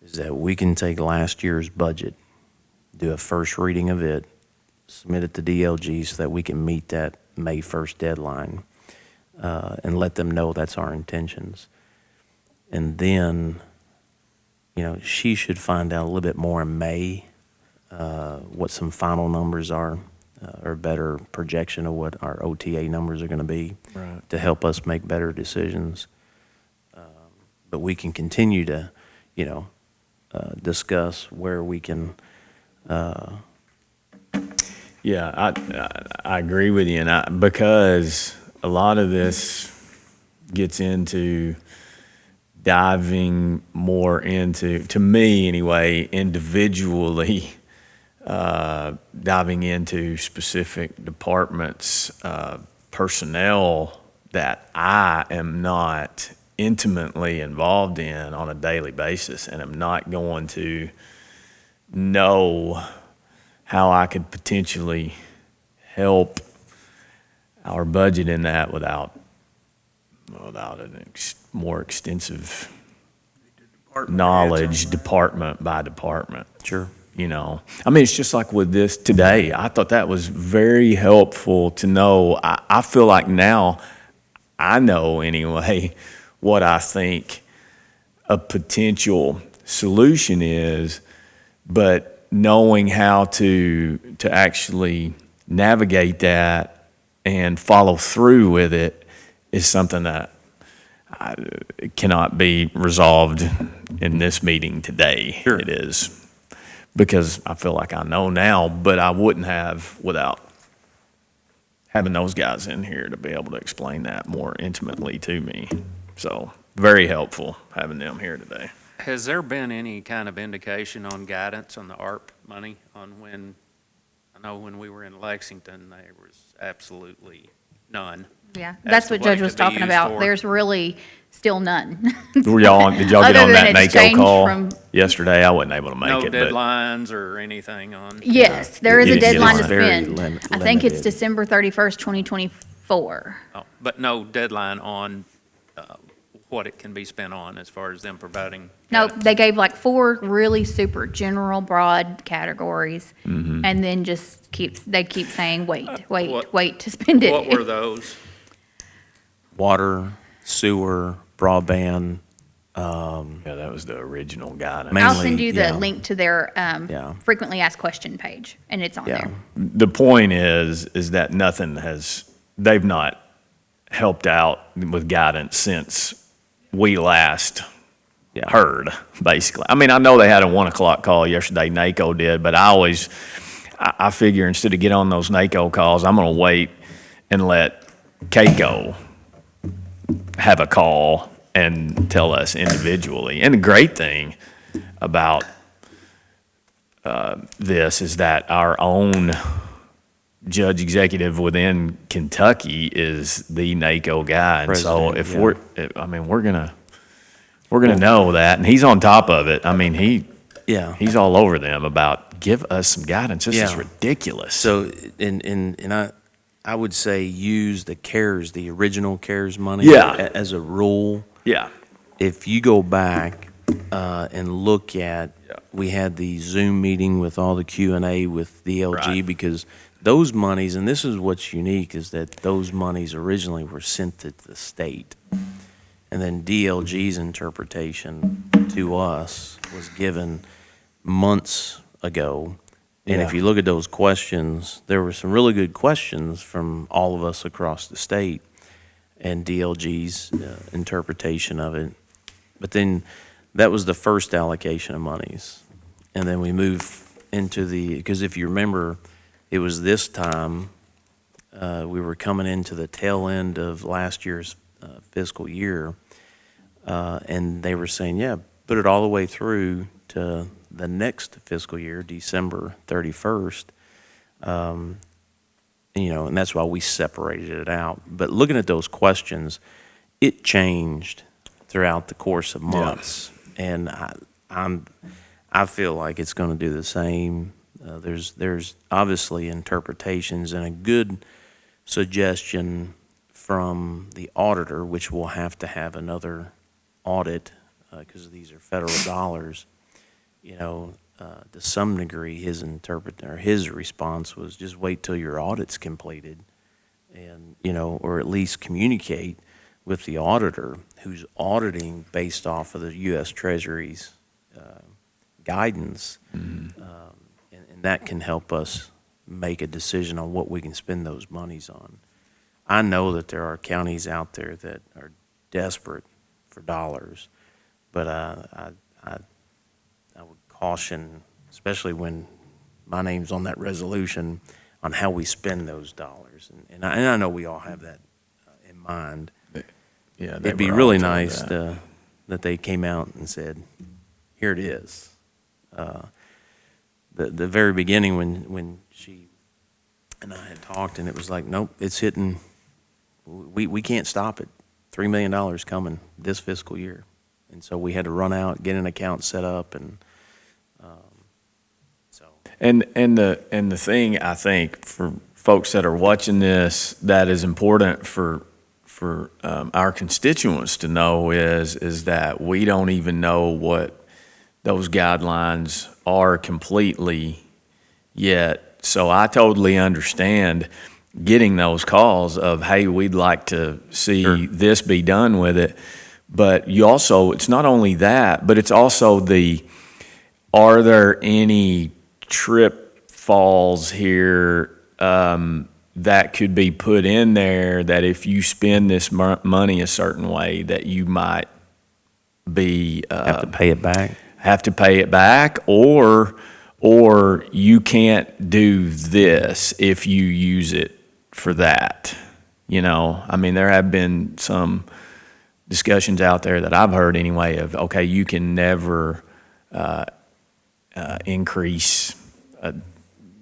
is that we can take last year's budget, do a first reading of it, submit it to DLG so that we can meet that May 1st deadline, and let them know that's our intentions. And then, she should find out a little bit more in May, what some final numbers are, or a better projection of what our OTA numbers are going to be, right, to help us make better decisions. But we can continue to, discuss where we can. Yeah, I agree with you, and because a lot of this gets into diving more into, to me anyway, individually, diving into specific departments, personnel that I am not intimately involved in on a daily basis, and I'm not going to know how I could potentially help our budget in that without an more extensive knowledge, department by department. Sure. you know. I mean, it's just like with this today. I thought that was very helpful to know. I feel like now I know anyway what I think a potential solution is, but knowing how to actually navigate that and follow through with it is something that cannot be resolved in this meeting today. Sure. It is. Because I feel like I know now, but I wouldn't have without having those guys in here to be able to explain that more intimately to me. So, very helpful having them here today. Has there been any kind of indication on guidance on the ARP money on when, I know when we were in Lexington, there was absolutely none. Yeah, As that's to what what it Judge was could be talking used about. for. There's really still none. Did y'all get Other on that than it's NACO changed call from- yesterday? I wasn't able to make No it, but deadlines or anything on? Yes, there is You a didn't get deadline to one. Very spend. I think it's limited. December 31st, 2024. Oh, but no deadline on what it can be spent on as far as them providing? No, guidance? they gave like 4 really super general, broad categories, Mm-hmm. and then just they keep saying, wait what- to spend it. What were those? Water, sewer, broadband, yeah, that was the original guidance. Mainly, I'll send you the yeah. link to their Yeah. frequently asked question page, and it's on yeah. there. The point is that they've not helped out with guidance since we last Yeah. heard, basically. I mean, I know they had a 1 o'clock call yesterday, NACO did, but I figure instead of get on those NACO calls, I'm gonna wait and let CAECO have a call and tell us individually. And the great thing about this is that our own judge executive within Kentucky is the NACO guy. And so President, if we're gonna know that, and he's on top of it. I mean, Yeah. he's all over them about give us some guidance. This is Yeah. ridiculous. So, and I would say use the original CARES money. Yeah. As a rule. yeah, If you go back and look at, Yeah. we had the Zoom meeting with all the Q&A with DLG, Right. because those monies, and this is what's unique, is that those monies originally were sent to the state. And then DLG's interpretation to us was given months ago. And if Yeah. you look at those questions, there were some really good questions from all of us across the state and DLG's interpretation of it. But then that was the first allocation of monies. And then we move into because if you remember, it was this time, we were coming into the tail end of last year's fiscal year, and they were saying, yeah, put it all the way through to the next fiscal year, December 31st. And that's why we separated it out. But looking at those questions, it changed throughout the course of months. And I feel like it's going to do the same. There's obviously interpretations, and a good suggestion from the auditor, which will have to have another audit because these are federal dollars. To some degree, his response was just wait till your audit's completed, and or at least communicate with the auditor who's auditing based off of the U.S. Treasury's guidance, and that can help us make a decision on what we can spend those monies on. I know that there are counties out there that are desperate for dollars, but I would caution, especially when my name's on that resolution, on how we spend those dollars. And I know we all have that in mind. yeah. It'd be really nice that they came out and said, here it is. The very beginning when she and I had talked, and it was like, nope, it's hitting, we can't stop it. $3 million coming this fiscal year. And so we had to run out, get an account set up, and so. And the thing I think for folks that are watching this that is important for our constituents to know is that we don't even know what those guidelines are completely yet. So I totally understand getting those calls of, hey, we'd like to see this be done with it. But you also, it's not only that, but it's also are there any trip falls here that could be put in there that if you spend this money a certain way that you might be Have to pay it back. or you can't do this if you use it for that. You know, I mean, there have been some discussions out there that I've heard anyway of, okay, you can never increase a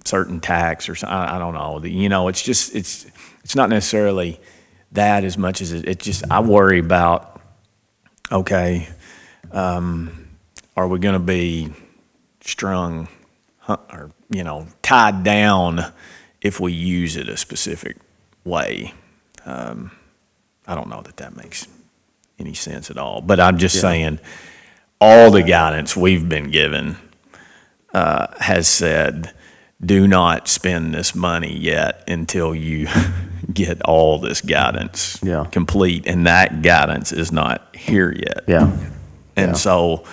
certain tax or something. I don't know. You know, it's just, it's not necessarily that as much as it's just, I worry about, okay, are we going to be strung or, you know, tied down if we use it a specific way? I don't know that makes any sense at all, but I'm just saying all the guidance we've been given has said, do not spend this money yet until you get all this guidance complete, and that guidance is not here yet. Yeah. And so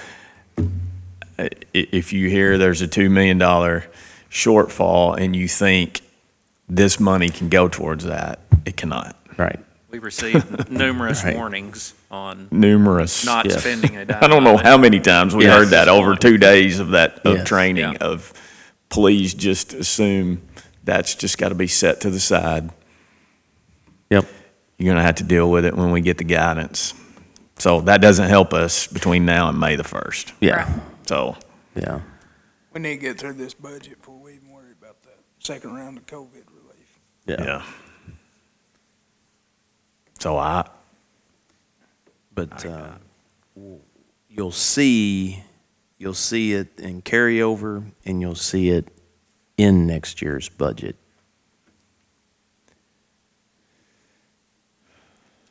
if you hear there's a $2 million shortfall and you think this money can go towards that, it cannot. Right. We received numerous warnings on Numerous. not yes. spending a dime. I don't know how many times we Yes. heard that over 2 days of Yes. training Yeah. of please just assume that's just got to be set to the side. Yep. You're going to have to deal with it when we get the guidance. So that doesn't help us between now and May the 1st. Yeah. So Yeah. We need to get through this budget before we even worry about that second round of COVID relief. yeah. So But you'll see it in carryover, and you'll see it in next year's budget.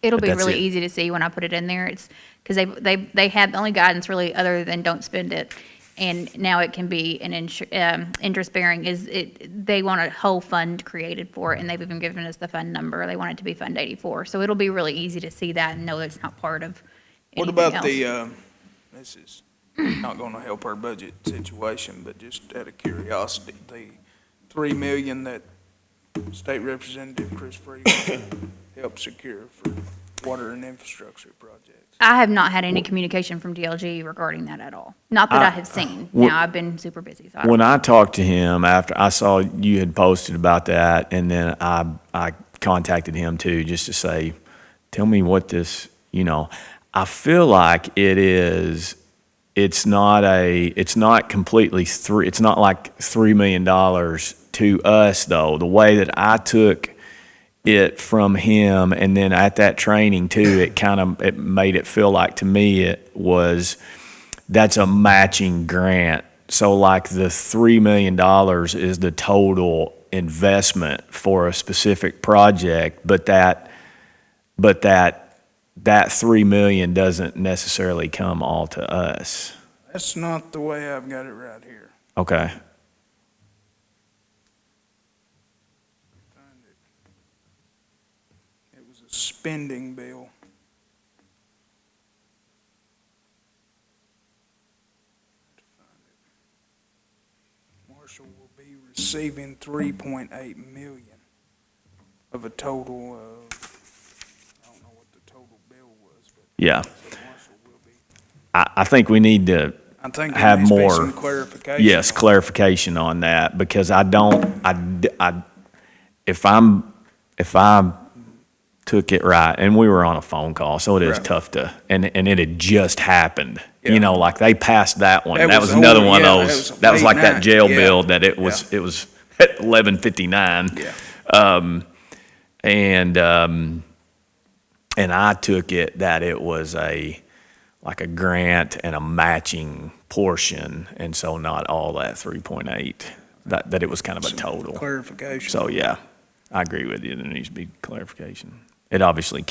It'll But be that's really it. easy to see when I put it in there. It's because they had the only guidance really other than don't spend it. And now it can be an interest bearing they want a whole fund created for it, and they've even given us the fund number. They want it to be Fund 84. So it'll be really easy to see that and know that it's not part of What anything about else. this is not gonna help our budget situation, but just out of curiosity, the 3 million that State Representative Chris Freeman helped secure for water and infrastructure projects? I have not had any communication from DLG regarding that at all. Not that I have seen. Now, I've been super busy, so I don't when I talked to him after I saw you had posted about that, and then I contacted him too, just to say, tell me what this, you know, I feel like it's not completely it's not like $3 million to us though. The way that I took it from him, and then at that training too, it made it feel like to me that's a matching grant. So like the $3 million is the total investment for a specific project, but that $3 million doesn't necessarily come all to us. That's not the way I've got it right here. Okay. It was a spending bill. Marshall will be receiving 3.8 million of a total of, I don't know what the total bill was, but Yeah. so Marshall will be. I think we need to I think have there needs to be more. some clarification. Yes, on it. clarification on that, because if I took it right, and we were on a phone call, so it is Right. tough to, and it had just happened. Yeah. You know, like they passed that one. That That was was another over, one yeah, of that those. was That was late like that night, jail yeah. bill that it was at 11:59. Yeah. And I took it that it was like a grant and a matching portion, and so not all that 3.8, that it was kind of a total. Clarification. So, yeah, I agree with you. There needs to be clarification. It obviously you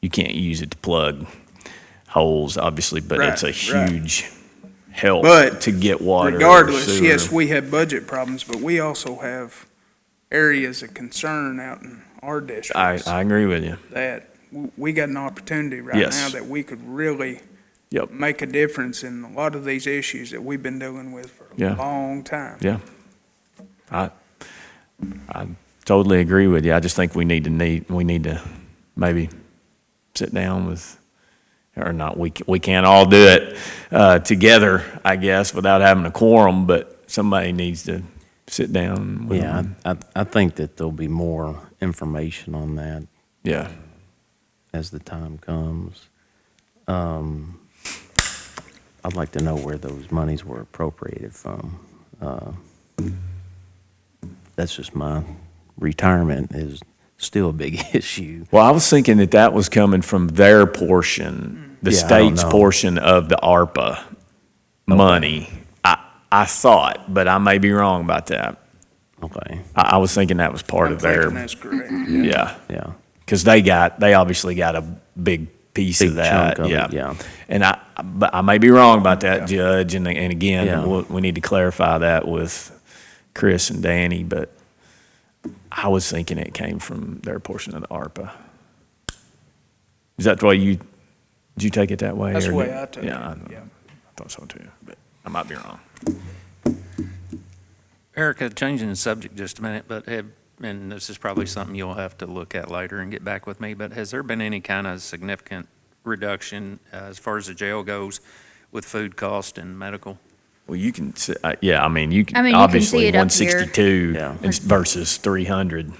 can't use it to plug holes, obviously, but it's a Right. huge help But to get water. or Regardless, sewer. yes, we have budget problems, but we also have areas of concern out in our districts I agree with you. that we got an opportunity right Yes. now that we could really Yep. make a difference in a lot of these issues that we've been dealing with for Yeah. a long time. Yeah. I totally agree with you. I just think we need to maybe sit down with, or not, we can't all do it together, I guess, without having a quorum, but somebody needs to sit down with Yeah, them. I think that there'll be more information on that Yeah. as the time comes. I'd like to know where those monies were appropriated from. That's just my retirement is still a big issue. Well, I was thinking that was coming from their portion, the Yeah, I don't state's know. portion of the ARPA money. I thought, but I may be wrong about that. Okay, I was thinking that was part I'm of their, thinking that's correct. yeah. yeah. Because they obviously got a big piece Big of that, chunk of yeah. it, yeah. And but I may be wrong about that, Judge, and again, Yeah. we need to clarify that with Chris and Danny, but I was thinking it came from their portion of the ARPA. Is that the way did you take it that way? That's or the way did- I took it, Yeah, yeah. I thought so too, but I might be wrong. Erica, changing the subject just a minute, but and this is probably something you'll have to look at later and get back with me, but has there been any kind of significant reduction as far as the jail goes with food cost and medical? Well, you can, yeah, I mean, you I can, mean, you can obviously, see it up here. 162 Yeah. versus 300.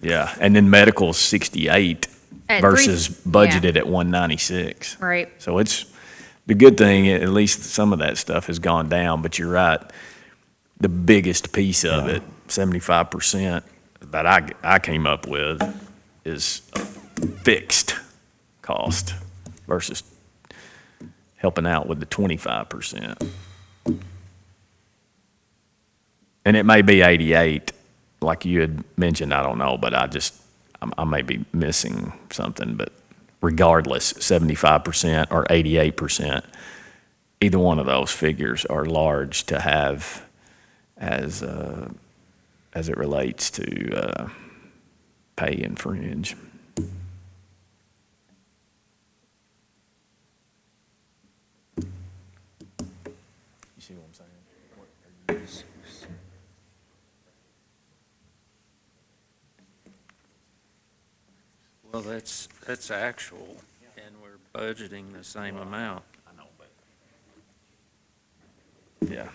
Yeah, and then medical's 68 At versus yeah. budgeted at 196. Right. So it's, the good thing, at least some of that stuff has gone down, but you're right. The biggest piece of it, 75% that I came up with is a fixed cost versus helping out with the 25%. And it may be 88, like you had mentioned, I don't know, but I may be missing something, but regardless, 75% or 88%, either one of those figures are large to have as it relates to pay and fringe. You see what I'm saying? Well, that's actual, and we're budgeting the same amount. I know, but. Yeah.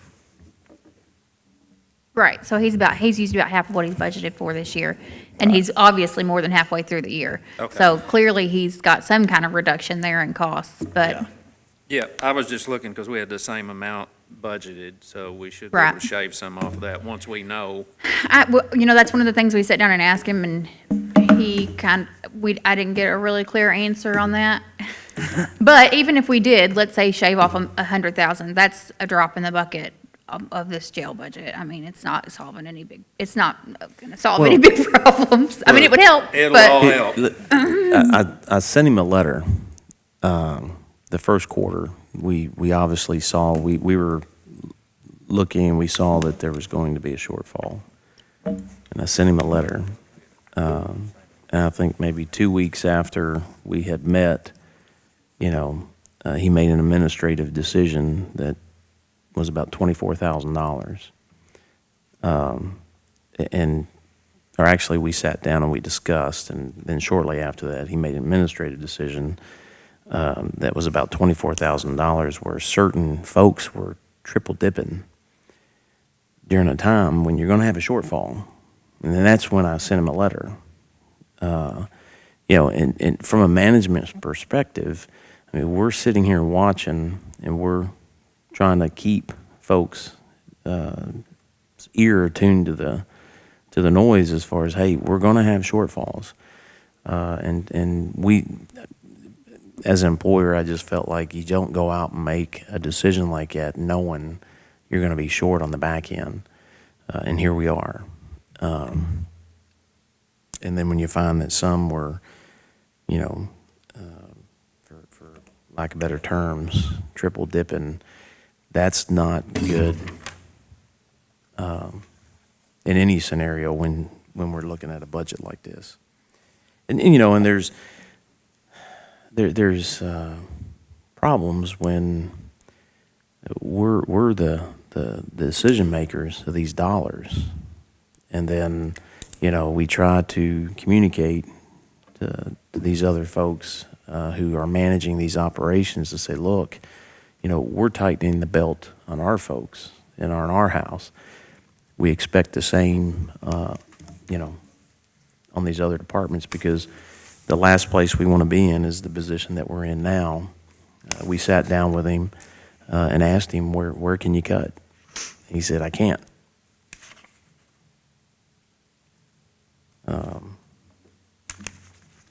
Right, so he's used about half of what he's budgeted for this year, and he's obviously more than halfway through the year. Okay. So clearly, he's got some kind of reduction there in costs, but, Yeah, I was just looking because we had the same amount budgeted, so we should be able Right. to shave some off of that once we know. that's one of the things we sat down and asked him, and I didn't get a really clear answer on that. But even if we did, let's say shave off 100,000, that's a drop in the bucket of this jail budget. I mean, it's not gonna solve any big problems. I mean, it would help, It'll all but, help. I sent him a letter, the first quarter. We obviously saw, we were looking and we saw that there was going to be a shortfall. And I sent him a letter. And I think maybe 2 weeks after we had met, he made an administrative decision that was about $24,000. Or actually, we sat down and we discussed, and then shortly after that, he made an administrative decision that was about $24,000, where certain folks were triple dipping during a time when you're going to have a shortfall. And then that's when I sent him a letter. And from a management perspective, I mean, we're sitting here watching, and we're trying to keep folks' ear attuned to the noise as far as, hey, we're going to have shortfalls. And we, as an employer, I just felt like you don't go out and make a decision like that knowing you're going to be short on the back end. And here we are. And then when you find that some were, for lack of better terms, triple dipping, that's not good in any scenario when we're looking at a budget like this. And you know, and there's problems when we're the decision makers of these dollars, and then you know we try to communicate to these other folks who are managing these operations to say, look, you know, we're tightening the belt on our folks and on our house. We expect the same, you know, on these other departments, because the last place we want to be in is the position that we're in now. We sat down with him and asked him, where can you cut? He said, I can't.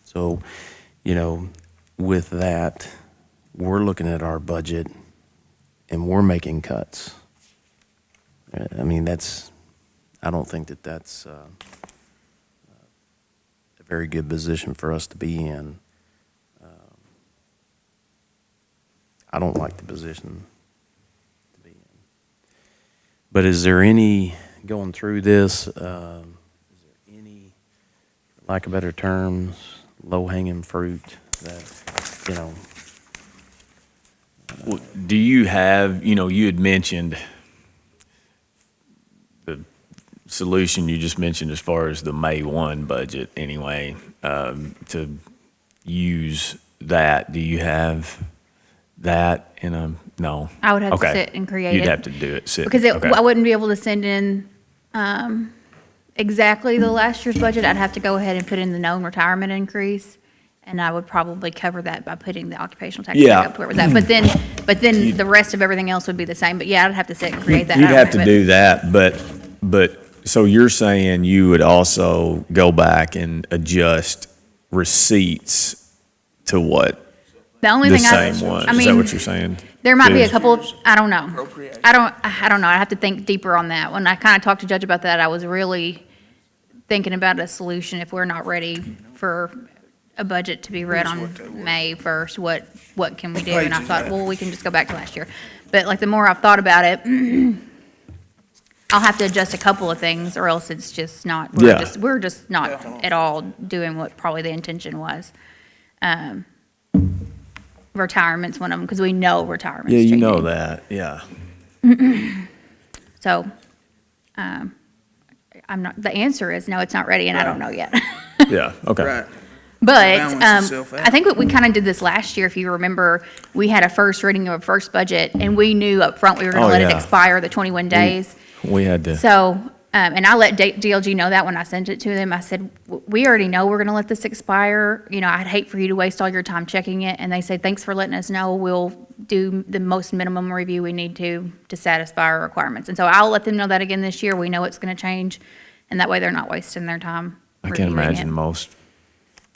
So, you know, with that, we're looking at our budget and we're making cuts. I mean, I don't think that's a very good position for us to be in. I don't like the position to be in. But is there any, going through this, is there any, for lack of better terms, low-hanging fruit that, you know? Well, do you have, you know, you had mentioned the solution you just mentioned as far as the May 1 budget anyway, to use that. Do you have that in a, no? I would have to Okay. sit and create You'd it. have to do it, sit. Because okay. I wouldn't be able to send in exactly the last year's budget. I'd have to go ahead and put in the known retirement increase, and I would probably cover that by putting the occupational tax rate Yeah. up where it was at. But then the rest of everything else would be the same. But yeah, I'd have to sit and create that. You'd I don't have to it. do that, but, so you're saying you would also go back and adjust receipts to what? The only The thing same one, I is mean, that what you're saying? there might be a too? couple, I don't know. Appropriation. I don't know. I have to think deeper on that. When I kind of talked to Judge about that, I was really thinking about a solution if we're not ready for a budget to be read on May 1st. What can we do? And I thought, well, we can just go back to last year. But like the more I've thought about it, I'll have to adjust a couple of things, or else it's just not, Yeah. we're just not at all doing what probably the intention was. Retirement's one of them, because we know retirement's Yeah, you changing. know that, yeah. So, the answer is no, it's not ready, and I don't know yet. Yeah, okay. Right. But, Balance itself out. I think what we kind of did this last year, if you remember, we had a first reading of a first budget, and we knew up front we were gonna Oh, let it yeah. expire the 21 days. We had to, So, and I let DLG know that when I sent it to them. I said, we already know we're going to let this expire. You know, I'd hate for you to waste all your time checking it. And they said, thanks for letting us know. We'll do the most minimum review we need to satisfy our requirements. And so I'll let them know that again this year. We know it's going to change. And that way they're not wasting their time I can't reviewing imagine it. most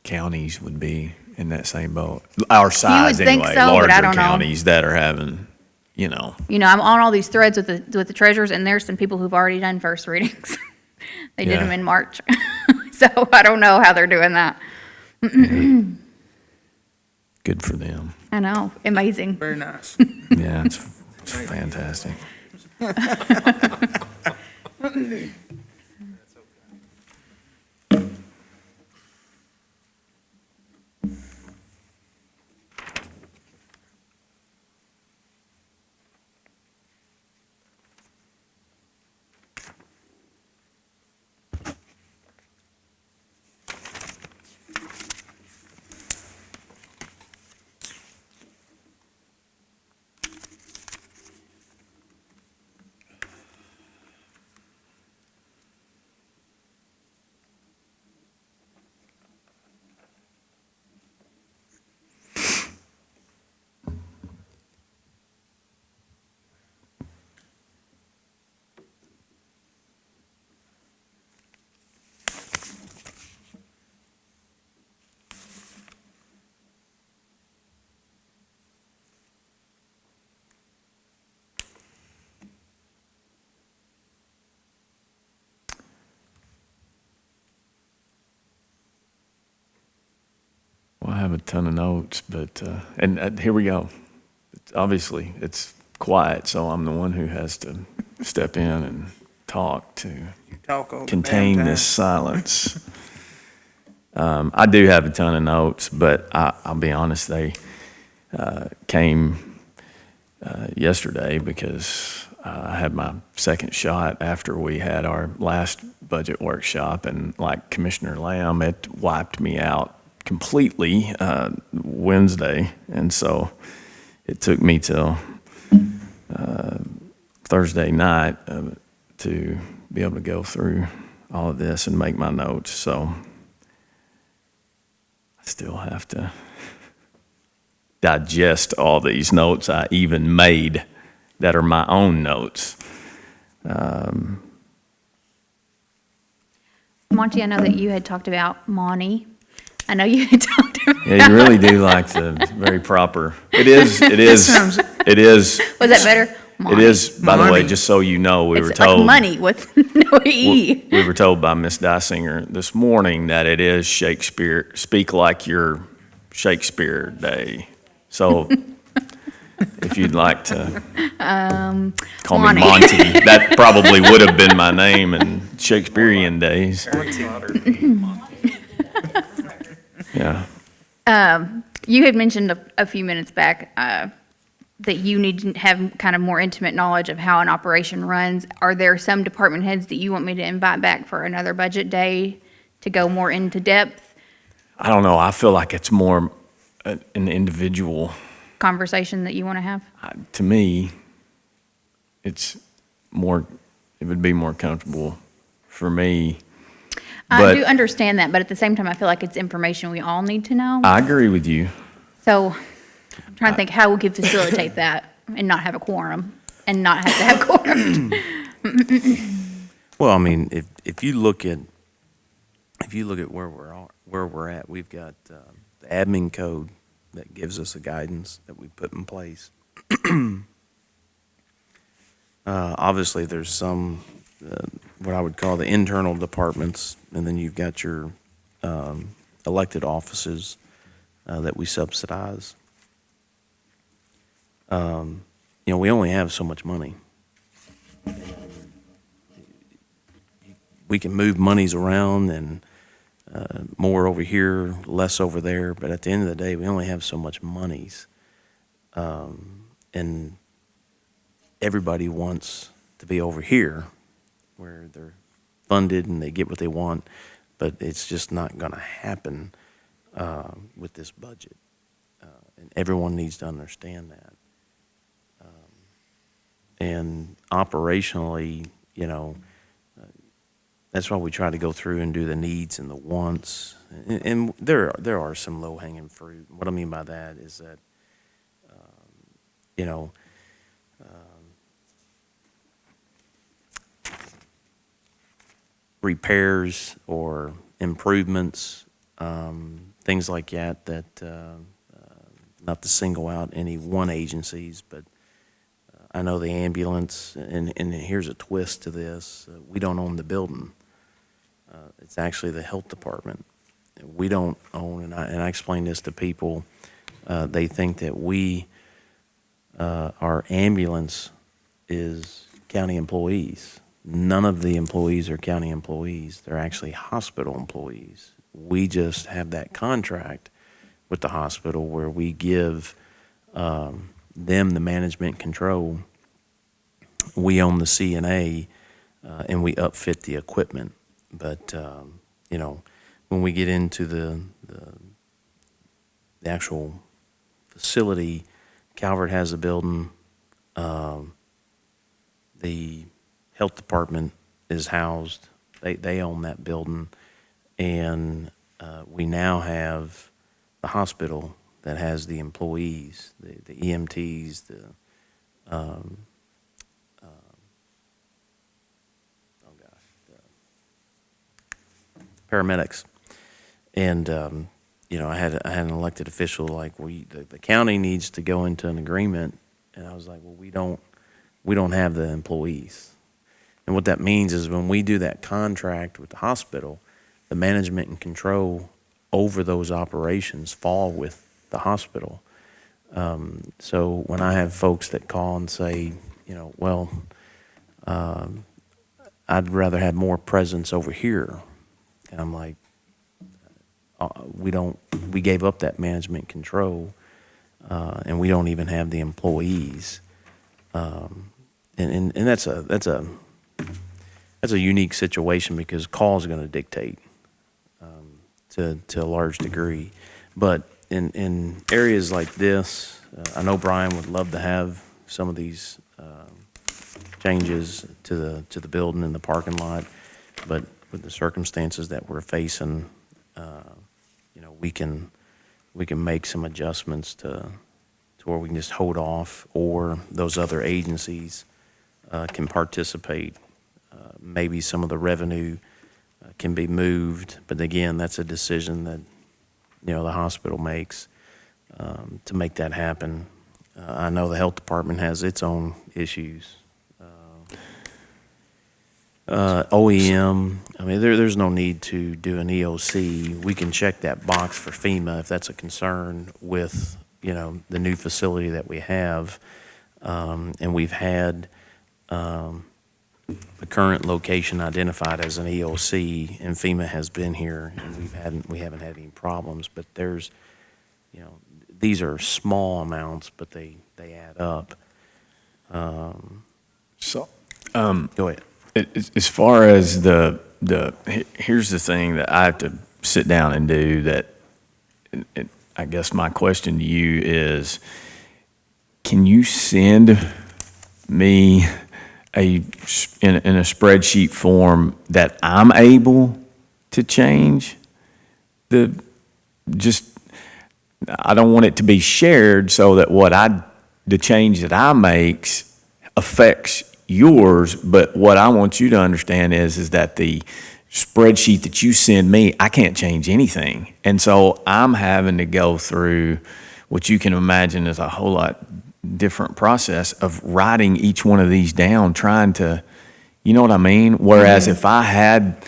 counties would be in that same boat. Our size think anyway, so, but I larger don't know. counties that are having, you know, You know, I'm on all these threads with the treasurers, and there's some people who've already done first readings. They did Yeah. them in March. So I don't know how they're doing that. good for them. I know, amazing. Very nice. Yeah, it's fantastic. Well, I have a ton of notes, but, and here we go. Obviously, it's quiet, so I'm the one who has to step in and talk to Talk all the contain damn this time. silence. I do have a ton of notes, but I'll be honest, they came yesterday because I had my second shot after we had our last budget workshop, and like Commissioner Lamb, it wiped me out completely Wednesday, and so it took me till Thursday night to be able to go through all of this and make my notes. So I still have to digest all these notes I even made that are my own notes. Monty, I know that you had talked about Monty. I know you had talked about. Yeah, you really do like the very proper. It is. It is. It is. Was that better? It Monty. is. By the way, Money. just so you know, we were It's like told. money with no E. We were told by Miss Dysinger this morning that it is Shakespeare. Speak like your Shakespeare Day. So, if you'd like to call me Monty. Monty, that probably would have been my name in Shakespearean days. Yeah. You had mentioned a few minutes back that you need to have kind of more intimate knowledge of how an operation runs. Are there some department heads that you want me to invite back for another budget day to go more into depth I don't know. I feel like it's more an individual. conversation that you want to have? To me, it's more, it would be more comfortable for me. I But- do understand that, but at the same time, I feel like it's information we all need to know. I agree with you. So I'm trying to think how we could facilitate that and not have a quorum and not have to have quorum. Well, I mean, if you look at where we're at, we've got the admin code that gives us a guidance that we put in place. Obviously, there's some what I would call the internal departments, and then you've got your elected offices that we subsidize. We only have so much money. We can move monies around and more over here, less over there, but at the end of the day, we only have so much monies. And everybody wants to be over here where they're funded and they get what they want, but it's just not going to happen with this budget. And everyone needs to understand that. And operationally, that's why we try to go through and do the needs and the wants. And there are some low-hanging fruit. What I mean by that is that, repairs or improvements, things like that, not to single out any one agencies, but I know the ambulance, and here's a twist to this, we don't own the building. It's actually the health department. We don't own, and I explain this to people, they think that our ambulance is county employees. None of the employees are county employees. They're actually hospital employees. We just have that contract with the hospital where we give them the management control. We own the CNA, and we upfit the equipment. But, when we get into the actual facility, Calvert has a building, the health department is housed, they own that building, and we now have the hospital that has the employees, the EMTs, paramedics. And, I had an elected official like, the county needs to go into an agreement. And I was like, well, we don't have the employees. And what that means is when we do that contract with the hospital, the management and control over those operations fall with the hospital. So when I have folks that call and say, well, I'd rather have more presence over here. And I'm like, we gave up that management control, and we don't even have the employees. And that's a unique situation because call is going to dictate, to a large degree. But in areas like this, I know Brian would love to have some of these, changes to the building and the parking lot, but with the circumstances that we're facing, we can make some adjustments to where we can just hold off, or those other agencies can participate. Maybe some of the revenue can be moved, but again, that's a decision that the hospital makes to make that happen. I know the health department has its own issues. OEM, I mean, there's no need to do an EOC. We can check that box for FEMA if that's a concern with, the new facility that we have. And we've had the current location identified as an EOC, and FEMA has been here, and we haven't had any problems. But there's, these are small amounts, but they add up. So, Go ahead. As far as here's the thing that I have to sit down and do that, I guess my question to you is, can you send me in a spreadsheet form that I'm able to change? I don't want it to be shared so that the change that I makes affects yours, but what I want you to understand is that the spreadsheet that you send me, I can't change anything. And so I'm having to go through what you can imagine is a whole lot different process of writing each one of these down, trying to, you know what I mean? Whereas if I had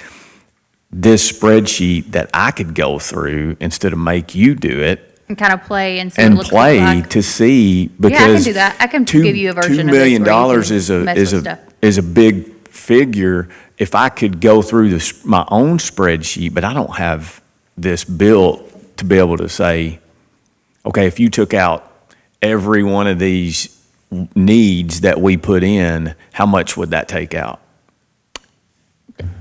this spreadsheet that I could go through instead of make you do it, And kind of play and see what it and looks play like. to see, because Yeah, I can do that. I can give you a version of this where you $2 million can mess with stuff. is a big figure. If I could go through my own spreadsheet, but I don't have this built to be able to say, okay, if you took out every one of these needs that we put in, how much would that take out?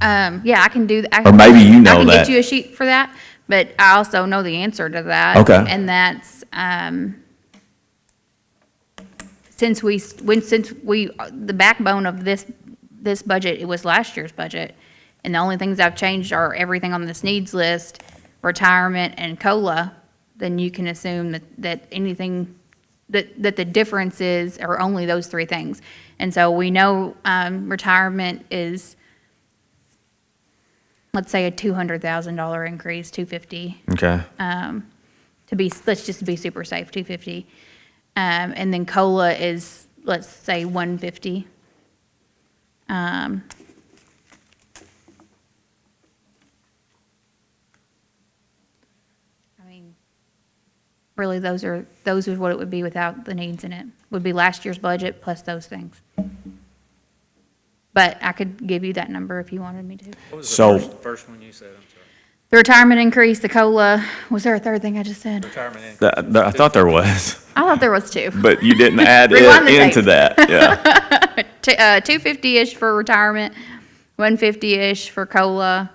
Yeah, I can do that. Or maybe you know I can that. get you a sheet for that, but I also know the answer to that. Okay. And that's, since the backbone of this budget, it was last year's budget. And the only things I've changed are everything on this needs list, retirement and COLA, then you can assume that anything, that the differences are only those three things. And so we know, retirement is, let's say a $200,000 increase, 250, Okay. let's just be super safe, 250. And then COLA is, let's say 150. I mean, really, those are what it would be without the needs in it. Would be last year's budget plus those things. But I could give you that number if you wanted me to. What was So- the first one you said? I'm sorry. The retirement increase, the COLA, was there a third thing I just said? Retirement increase. I thought there was, I thought there was two. but you didn't add Rewind the it into tape. that, yeah. 250-ish for retirement, 150-ish for COLA.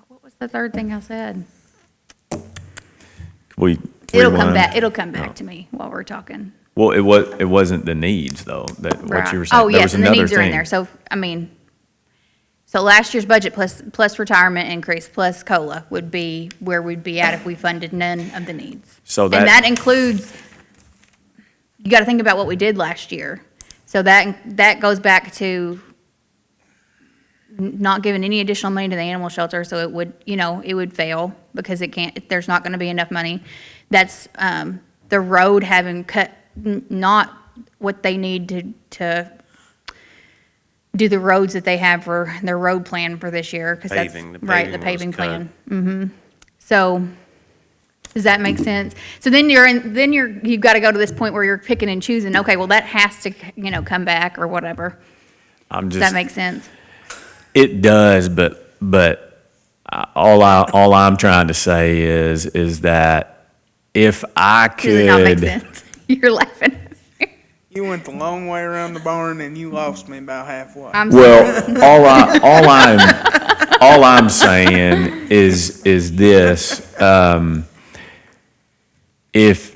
What was the third thing I said? It'll come back to me while we're talking. Well, it wasn't the needs though, what Right. you were saying. Oh, There yes, was and the another needs are in thing. there. So, I mean, so last year's budget plus retirement increase plus COLA would be where we'd be at if we funded none of the needs. So And that includes, you got to think about what we did last year. So that goes back to not giving any additional money to the animal shelter, so it would fail because there's not going to be enough money. That's the road having cut, not what they need to do the roads that they have for their road plan for this year, because that's, Paving, the right, the paving paving was cut. plan. So, Does that make sense? So then you've got to go to this point where you're picking and choosing, okay, well, that has to, come back or whatever. Does that make sense? It does, but all I'm trying to say is that if I Does it not make could, sense? You're laughing. You went the long way around the barn and you lost me about halfway. I'm sorry. well, all I'm saying is this, if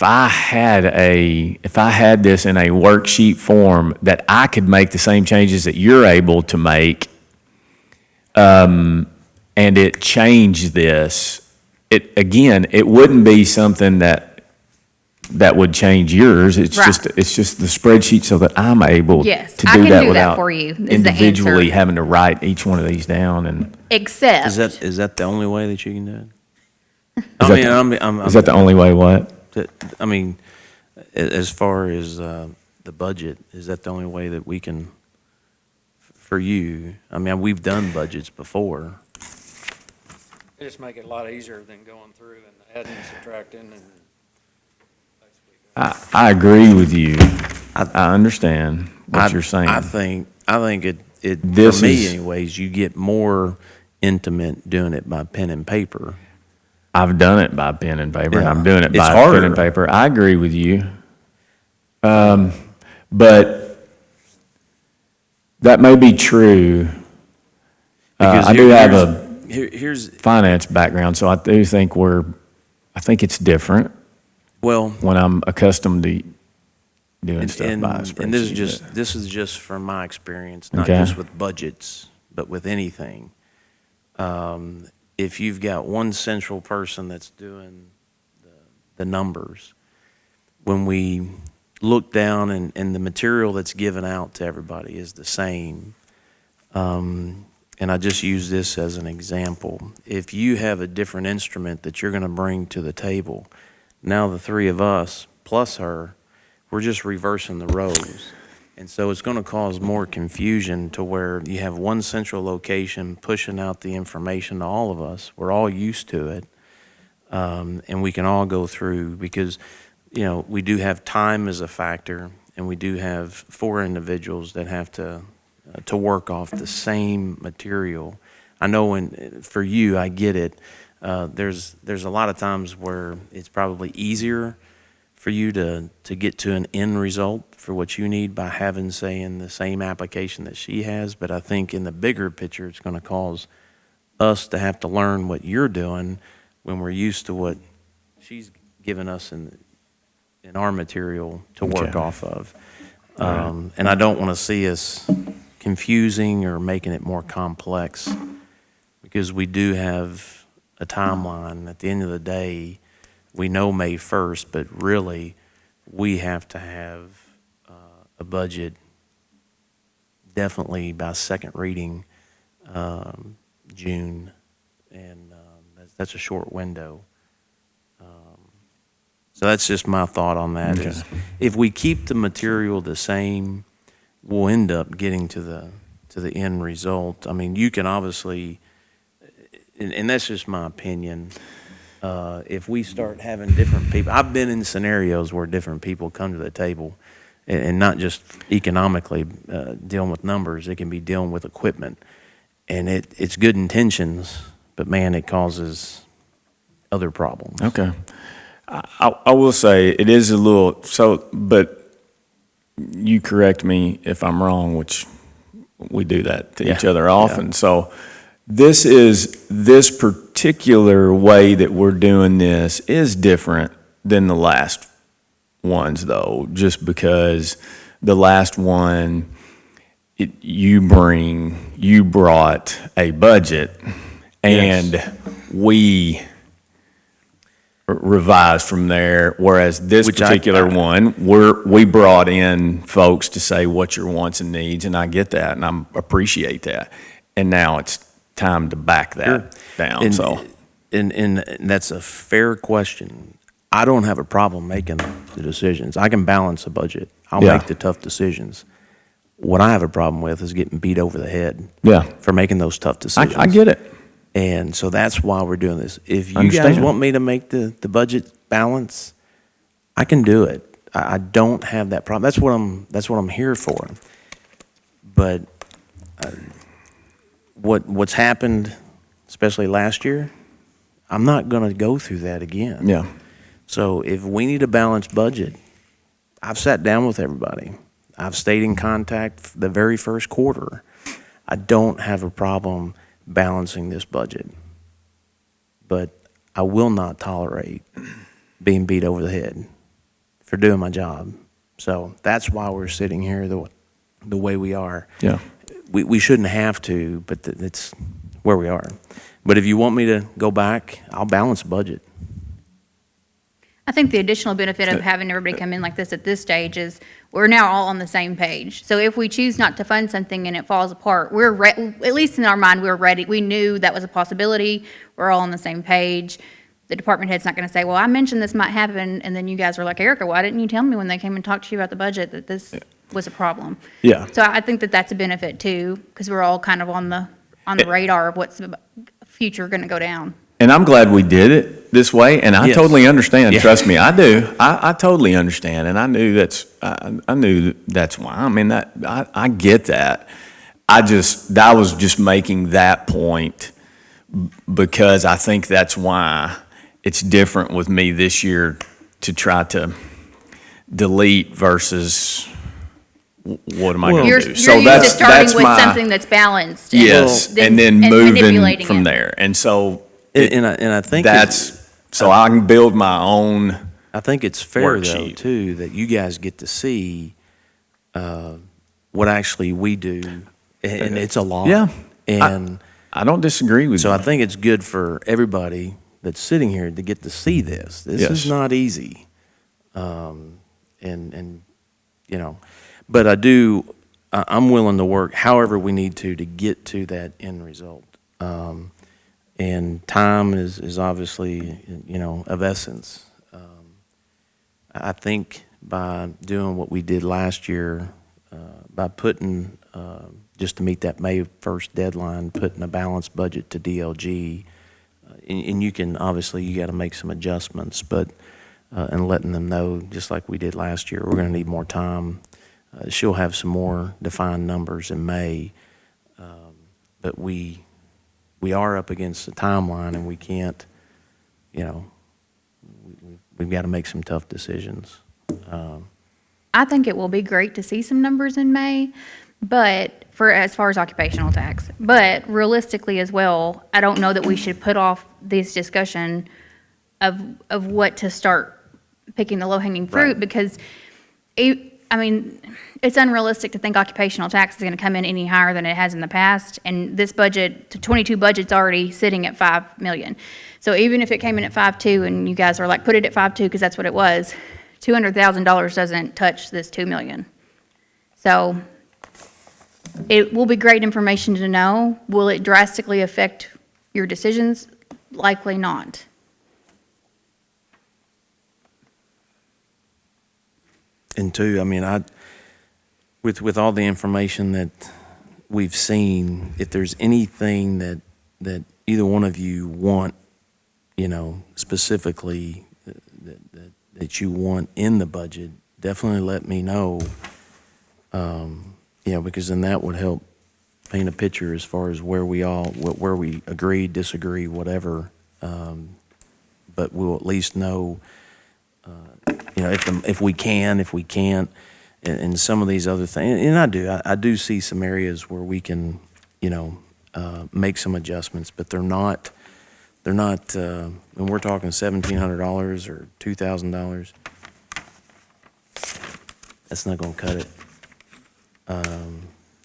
I had this in a worksheet form that I could make the same changes that you're able to make, and it changed this, it wouldn't be something that would change yours. It's Right. just the spreadsheet so that I'm able Yes, to I do can that do that without for you, is the individually answer. having to write each one of these down. And Except. Is that the only way that you can do it? is that the only way? What? I mean, as far as the budget, is that the only way that we can, for you? I mean, we've done budgets before. It just make it a lot easier than going through and adding and subtracting and basically. I agree with you. I understand what you're saying. I think it This for me is- anyways, you get more intimate doing it by pen and paper. I've done it by pen and paper, and Yeah. I'm doing it It's by harder. pen and paper. I agree with you. But that may be true. Because I do have a here's finance background, so I do think it's different well, when I'm accustomed to doing stuff by a spreadsheet. and this is just from my experience, not Okay. just with budgets, but with anything. If you've got one central person that's doing the numbers, when we look down and the material that's given out to everybody is the same, and I just use this as an example. If you have a different instrument that you're going to bring to the table, now the three of us plus her, we're just reversing the rows. And so it's going to cause more confusion to where you have one central location pushing out the information to all of us. We're all used to it. And we can all go through because, we do have time as a factor, and we do have 4 individuals that have to work off the same material. I know for you, I get it. There's a lot of times where it's probably easier for you to get to an end result for what you need by having, say, in the same application that she has. But I think in the bigger picture, it's going to cause us to have to learn what you're doing when we're used to what she's given us in our material to work Okay. off of. And I don't want to see us confusing or making it more complex because we do have a timeline. At the end of the day, we know May 1st, but really we have to have a budget definitely by second reading June, and that's a short window. So that's just my thought on that. Okay. Is if we keep the material the same, we'll end up getting to the end result. I mean, you can obviously, and that's just my opinion. If we start having different people, I've been in scenarios where different people come to the table, and not just economically dealing with numbers. It can be dealing with equipment, and it's good intentions, but man, it causes other problems. Okay. I will say it is a little, but you correct me if I'm wrong, which we do that to each Yeah. other often. So this particular way that we're doing this is different than the last ones, though, just because the last one, you brought a budget, and we revised from there, whereas this Which I- particular one, we brought in folks to say what your wants and needs, and I get that, and I appreciate that. And now it's time to back that down, And, so. and that's a fair question. I don't have a problem making the decisions. I can balance a budget. I'll Yeah. make the tough decisions. What I have a problem with is getting beat over the head Yeah, for making those tough decisions. I get it. And so that's why we're doing this. If you guys Understand. want me to make the budget balance, I can do it. I don't have that problem. That's what I'm here for. But what's happened, especially last year, I'm not going to go through that again. Yeah. So if we need a balanced budget, I've sat down with everybody. I've stayed in contact the very first quarter. I don't have a problem balancing this budget. But I will not tolerate being beat over the head for doing my job. So that's why we're sitting here the way we are. Yeah. We shouldn't have to, but it's where we are. But if you want me to go back, I'll balance budget. I think the additional benefit of having everybody come in like this at this stage is we're now all on the same page. So if we choose not to fund something and it falls apart, at least in our mind, we're ready. We knew that was a possibility. We're all on the same page. The department head's not going to say, well, I mentioned this might happen, and then you guys are like, Erica, why didn't you tell me when they came and talked to you about the budget that this was a problem? Yeah. So I think that that's a benefit too, because we're all kind of on the radar of what's future going to go down. And I'm glad we did it this way, and I Yes. totally understand. Yeah. Trust me, I do. I totally understand, and I knew that's why. I mean, I get that. I was just making that point because I think that's why it's different with me this year to try to delete versus what am I going You're to do? used to starting with something that's balanced. Yes, and then and moving manipulating from it. there, and so. And I think So I can build my own. I think it's fair, though, Worksheet. too, that you guys get to see what actually we do, and it's a lot. Yeah. And I don't disagree with so you. I think it's good for everybody that's sitting here to get to see this. This Yes. is not easy. And you know, but I'm willing to work however we need to get to that end result. And time is obviously, you know, of essence. I think by doing what we did last year, by putting, just to meet that May 1st deadline, putting a balanced budget to DLG, and you can, obviously, you got to make some adjustments, but, and letting them know, just like we did last year, we're going to need more time. She'll have some more defined numbers in May, but we are up against the timeline, and we can't, you know, we've got to make some tough decisions. I think it will be great to see some numbers in May, but as far as occupational tax. But realistically as well, I don't know that we should put off this discussion of what to start picking the low-hanging fruit, Right. because it's unrealistic to think occupational tax is going to come in any higher than it has in the past. And this budget, the 22 budget's already sitting at 5 million. So even if it came in at 5.2 and you guys are like, put it at 5.2 because that's what it was, $200,000 doesn't touch this 2 million. So it will be great information to know. Will it drastically affect your decisions? Likely not. And two, I mean, with all the information that we've seen, if there's anything that either one of you want, you know, specifically that you want in the budget, definitely let me know. You know, because then that would help paint a picture as far as where we agree, disagree, whatever. But we'll at least know, you know, if we can, if we can't, and some of these other things. And I do see some areas where we can, you know, make some adjustments, but they're not, when we're talking $1,700 or $2,000, that's not going to cut it.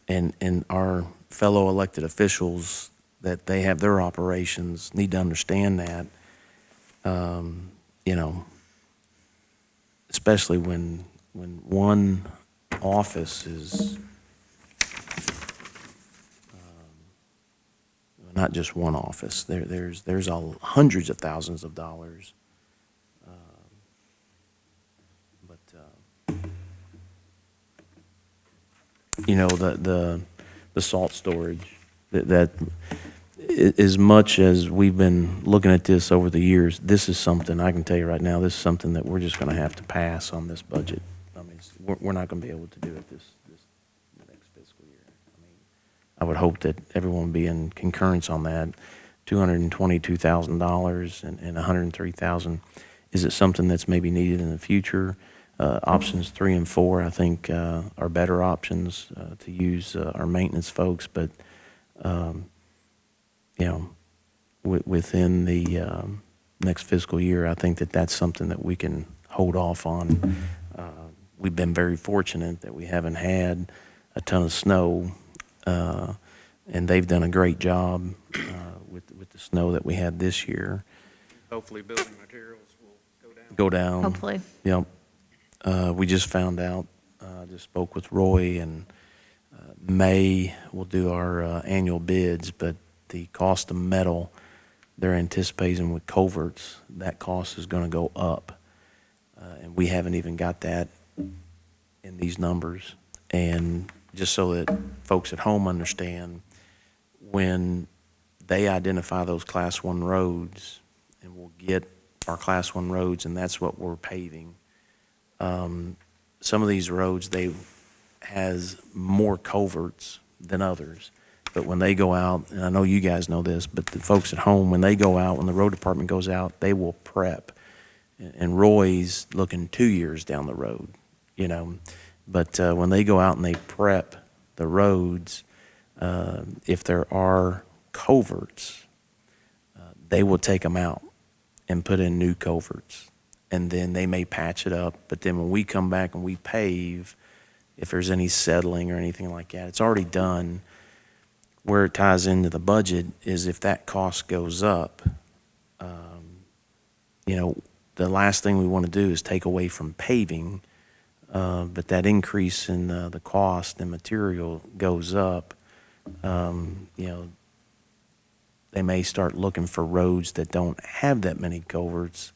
And our fellow elected officials, that they have their operations, need to understand that, you know, especially when one office is, not just one office, there's hundreds of thousands of dollars. You know, the salt storage, that as much as we've been looking at this over the years, this is something, I can tell you right now, this is something that we're just going to have to pass on this budget. I mean, we're not going to be able to do it this next fiscal year. I mean, I would hope that everyone would be in concurrence on that. $222,000 and $103,000. Is it something that's maybe needed in the future? Options 3 and 4, I think, are better options to use our maintenance folks, but you know, within the next fiscal year, I think that that's something that we can hold off on. We've been very fortunate that we haven't had a ton of snow, and they've done a great job with the snow that we had this year. Hopefully building materials will Go down. Hopefully. Yep. We just found out, just spoke with Roy, and May we'll do our annual bids, but the cost of metal, they're anticipating with culverts, that cost is going to go up. And we haven't even got that in these numbers. And just so that folks at home understand, when they identify those Class 1 roads, and we'll get our Class 1 roads, and that's what we're paving. Some of these roads, they has more culverts than others. But when they go out, and I know you guys know this, but the folks at home, when they go out, when the road department goes out, they will prep. And Roy's looking 2 years down the road, you know. But when they go out and they prep the roads, if there are culverts, they will take them out and put in new culverts. And then they may patch it up. But then when we come back and we pave, if there's any settling or anything like that, it's already done. Where it ties into the budget is if that cost goes up, you know, the last thing we want to do is take away from paving, but that increase in the cost and material goes up, you know, they may start looking for roads that don't have that many culverts,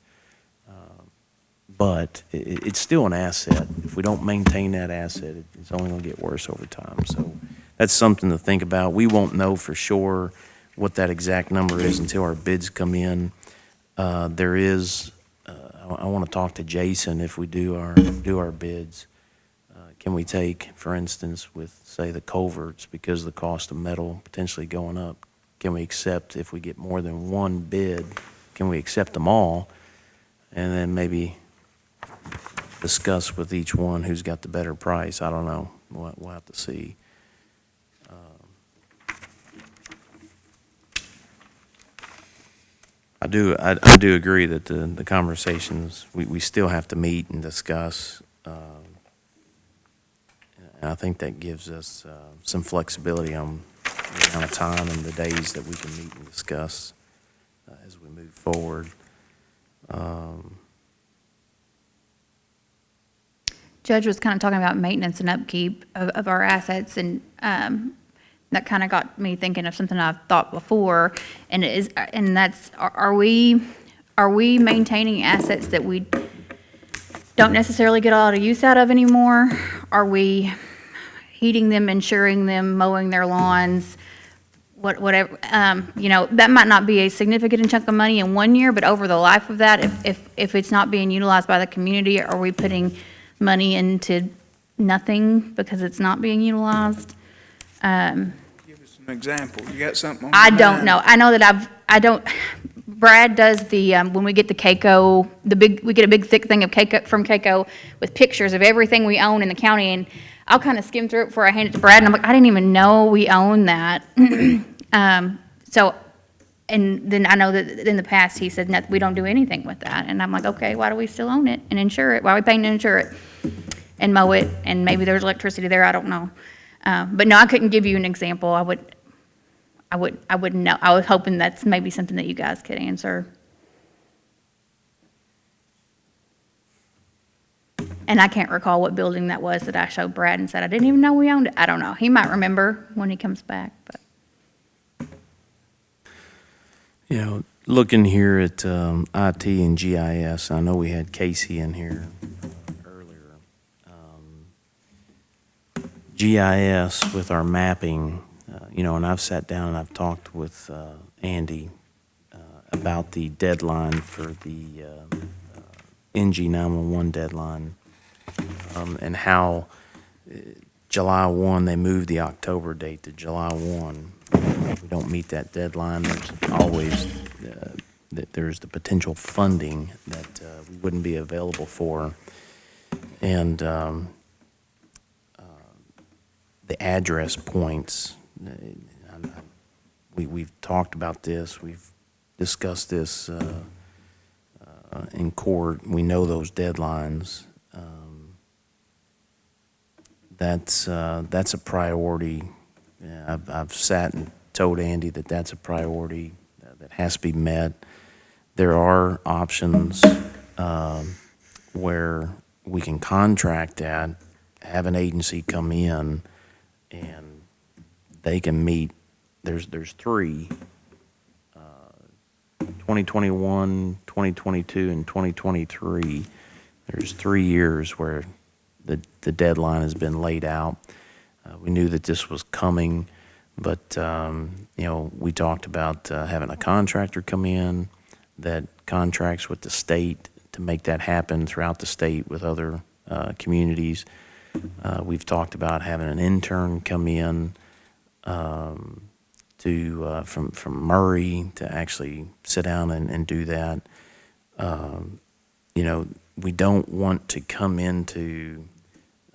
but it's still an asset. If we don't maintain that asset, it's only going to get worse over time. So that's something to think about. We won't know for sure what that exact number is until our bids come in. There is, I want to talk to Jason if we do our bids. Can we take, for instance, with, say, the culverts, because of the cost of metal potentially going up, can we accept, if we get more than one bid, can we accept them all? And then maybe discuss with each one who's got the better price. I don't know. We'll have to see. I do agree that the conversations, we still have to meet and discuss. And I think that gives us some flexibility on the amount of time and the days that we can meet and discuss as we move forward. Judge was kind of talking about maintenance and upkeep of our assets, and that kind of got me thinking of something I've thought before, and that's, are we maintaining assets that we don't necessarily get a lot of use out of anymore? Are we heating them, insuring them, mowing their lawns, whatever? You know, that might not be a significant chunk of money in 1 year, but over the life of that, if it's not being utilized by the community, are we putting money into nothing because it's not being utilized? Give us an example. You got something on I your don't mind? know. I know that Brad does the, when we get the Keiko, we get a big thick thing of Keiko, from Keiko, with pictures of everything we own in the county, and I'll kind of skim through it before I hand it to Brad, and I'm like, I didn't even know we own that. So, and then I know that in the past, he said, no, we don't do anything with that, and I'm like, okay, why do we still own it and insure it? Why are we paying to insure it and mow it? And maybe there's electricity there, I don't know. But no, I couldn't give you an example. I wouldn't know. I was hoping that's maybe something that you guys could answer. And I can't recall what building that was that I showed Brad and said, I didn't even know we owned it. I don't know. He might remember when he comes back, but. You know, looking here at IT and GIS, I know we had Casey in here earlier. GIS with our mapping, and I've sat down and I've talked with Andy about the deadline for the NG 911 deadline, and how July 1, they moved the October date to July 1. If we don't meet that deadline, there's always there's the potential funding that we wouldn't be available for. And the address points, we've talked about this, we've discussed this in court. We know those deadlines. That's a priority. Yeah, I've sat and told Andy that that's a priority that has to be met. There are options where we can contract that, have an agency come in, and they can meet. There's three, 2021, 2022, and 2023. There's 3 years where the deadline has been laid out. We knew that this was coming, but, we talked about having a contractor come in that contracts with the state to make that happen throughout the state with other communities. We've talked about having an intern come in from Murray to actually sit down and do that. We don't want to come into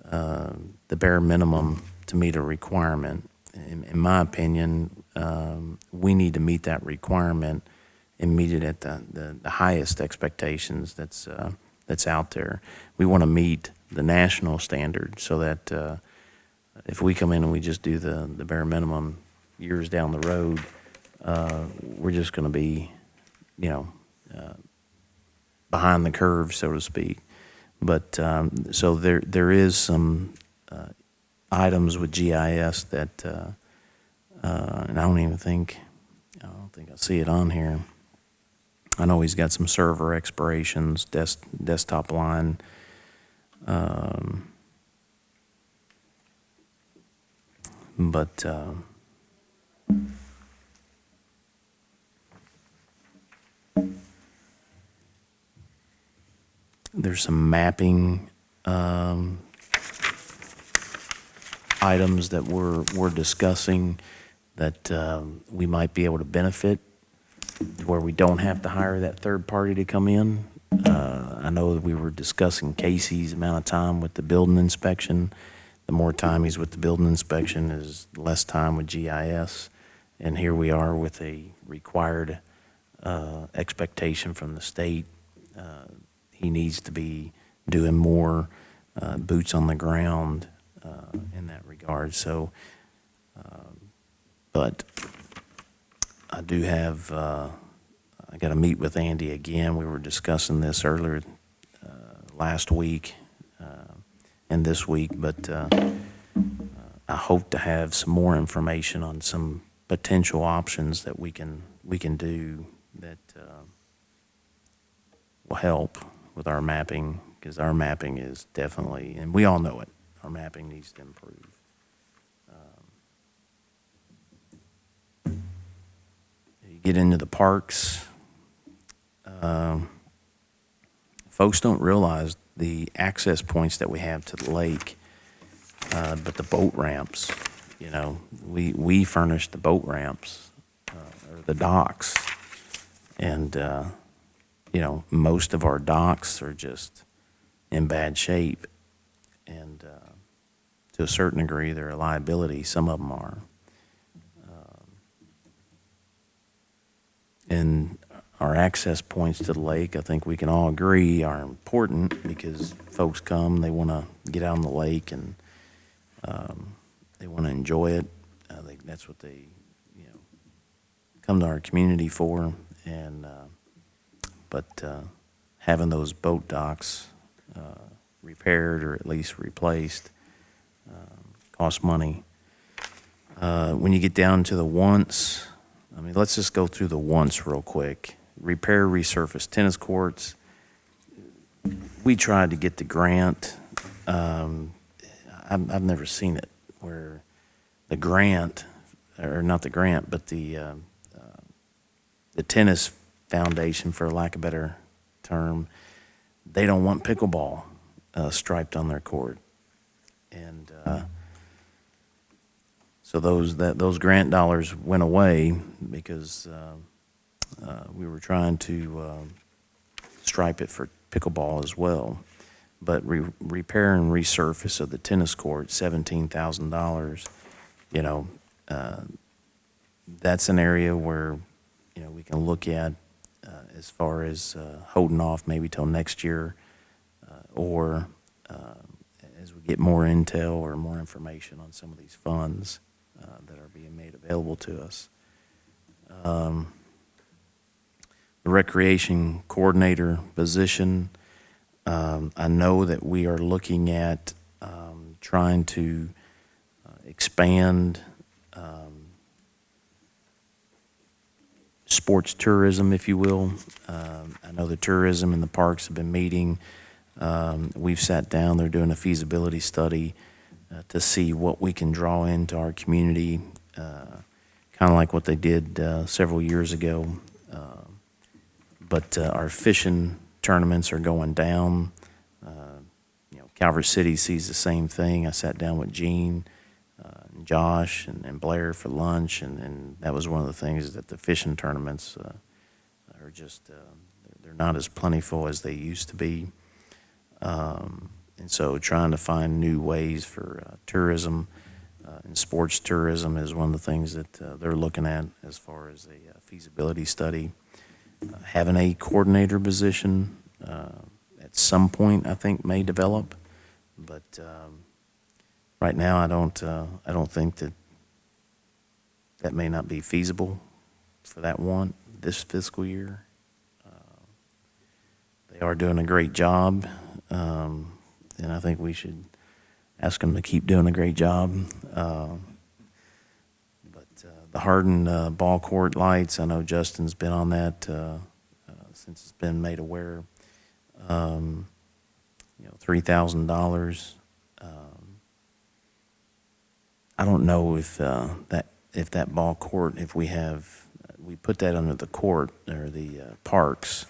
the bare minimum to meet a requirement. In my opinion, we need to meet that requirement and meet it at the highest expectations that's out there. We want to meet the national standard so that if we come in and we just do the bare minimum years down the road, we're just going to be, behind the curve, so to speak. But so there is some items with GIS that, and I don't think I see it on here. I know he's got some server expirations, desktop line. But there's some mapping items that we're discussing that we might be able to benefit, where we don't have to hire that third party to come in. I know that we were discussing Casey's amount of time with the building inspection. The more time he's with the building inspection is less time with GIS. And here we are with a required expectation from the state. He needs to be doing more boots on the ground in that regard. So, but I do have, I got to meet with Andy again. We were discussing this earlier last week and this week, but I hope to have some more information on some potential options that we can do that will help with our mapping, because our mapping is definitely, and we all know it, our mapping needs to improve. You get into the parks, folks don't realize the access points that we have to the lake, but the boat ramps, we furnish the boat ramps, or the docks, and most of our docks are just in bad shape, and to a certain degree, they're a liability. Some of them are. And our access points to the lake, I think we can all agree, are important because folks come, they want to get out on the lake, and they want to enjoy it. I think that's what they, come to our community for. And but having those boat docks repaired or at least replaced costs money. When you get down to the once, let's just go through the once real quick. Repair, resurface tennis courts. We tried to get the grant. I've never seen it where the grant or not the grant, but the tennis foundation, for lack of a better term, they don't want pickleball striped on their court. And so those grant dollars went away because we were trying to stripe it for pickleball as well. But repair and resurface of the tennis court, $17,000, you know, that's an area where, you know, we can look at as far as holding off maybe till next year, or as we get more intel or more information on some of these funds that are being made available to us. The recreation coordinator position, I know that we are looking at trying to expand sports tourism, if you will. I know the tourism and the parks have been meeting. We've sat down, they're doing a feasibility study to see what we can draw into our community, kind of like what they did several years ago. But our fishing tournaments are going down. You know, Calvert City sees the same thing. I sat down with Gene, and Josh, and Blair for lunch, and that was one of the things, that the fishing tournaments are just, they're not as plentiful as they used to be. And so trying to find new ways for tourism and sports tourism is one of the things that they're looking at as far as a feasibility study. Having a coordinator position at some point, I think, may develop, but right now I don't think that may not be feasible for that one this fiscal year. They are doing a great job, and I think we should ask them to keep doing a great job. The hardened ball court lights, I know Justin's been on that since it's been made aware. You know, $3,000. I don't know if that ball court, if we put that under the court or the parks.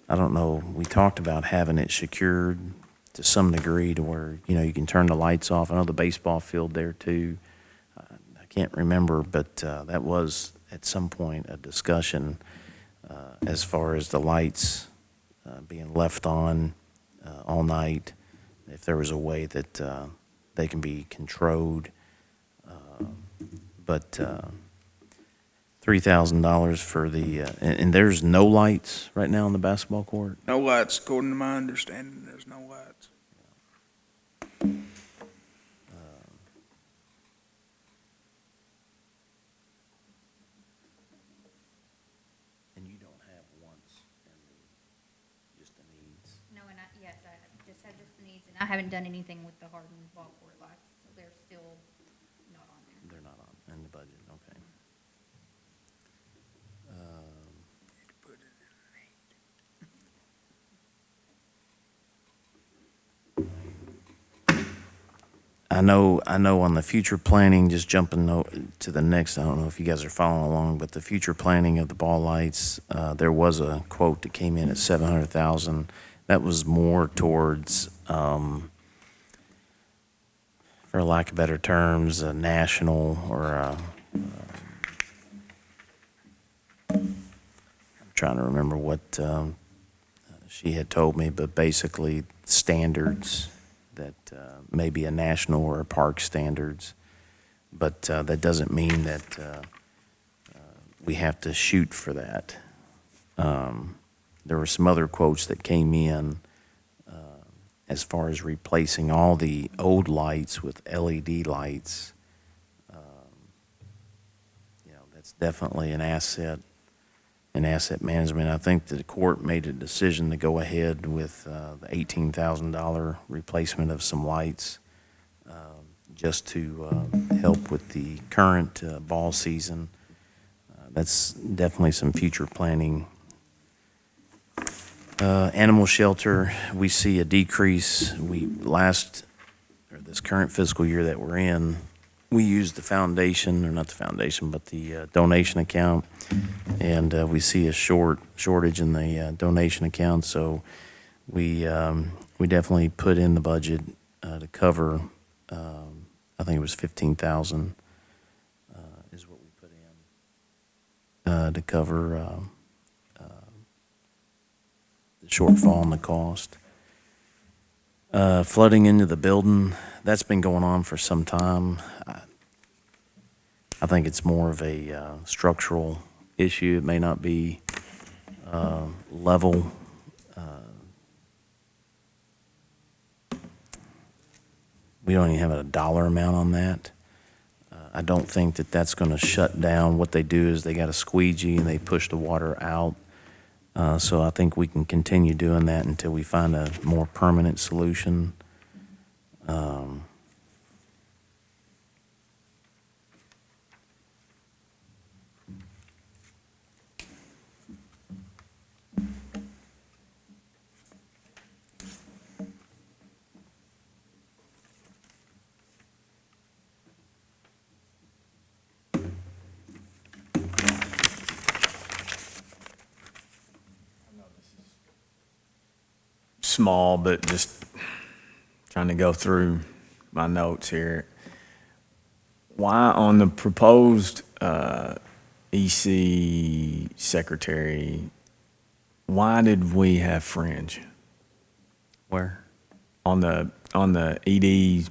I don't know. We talked about having it secured to some degree to where, you know, you can turn the lights off. I know the baseball field there too. I can't remember, but that was at some point a discussion as far as the lights being left on all night. If there was a way that they can be controlled, but $3,000 for the and there's no lights right now on the basketball court. No lights, according to my understanding, there's no lights. And you don't have wants and just the needs. No, and yes, I just have the needs, and I haven't done anything with the hardened ball court lights, so they're still not on there. They're not on in the budget. Okay. I know on the future planning, just jumping to the next, I don't know if you guys are following along, but the future planning of the ball lights, there was a quote that came in at $700,000. That was more towards, for lack of better terms, a national or I'm trying to remember what she had told me, but basically standards that maybe a national or a park standards, but that doesn't mean that we have to shoot for that. There were some other quotes that came in as far as replacing all the old lights with LED lights. You know, that's definitely an asset in asset management. I think the court made a decision to go ahead with the $18,000 replacement of some lights just to help with the current ball season. That's definitely some future planning. Animal shelter, we see a decrease. This current fiscal year that we're in, we use the foundation, or not the foundation, but the donation account, and we see a shortage in the donation account, so we definitely put in the budget to cover, I think it was 15,000 is what we put in to cover the shortfall in the cost. Flooding into the building, that's been going on for some time. I think it's more of a structural issue. It may not be level. We don't even have a dollar amount on that. I don't think that that's going to shut down. What they do is they got a squeegee and they push the water out. So I think we can continue doing that until we find a more permanent solution. Small, but just trying to go through my notes here. Why on the proposed EC secretary, why did we have fringe Where? on the ED?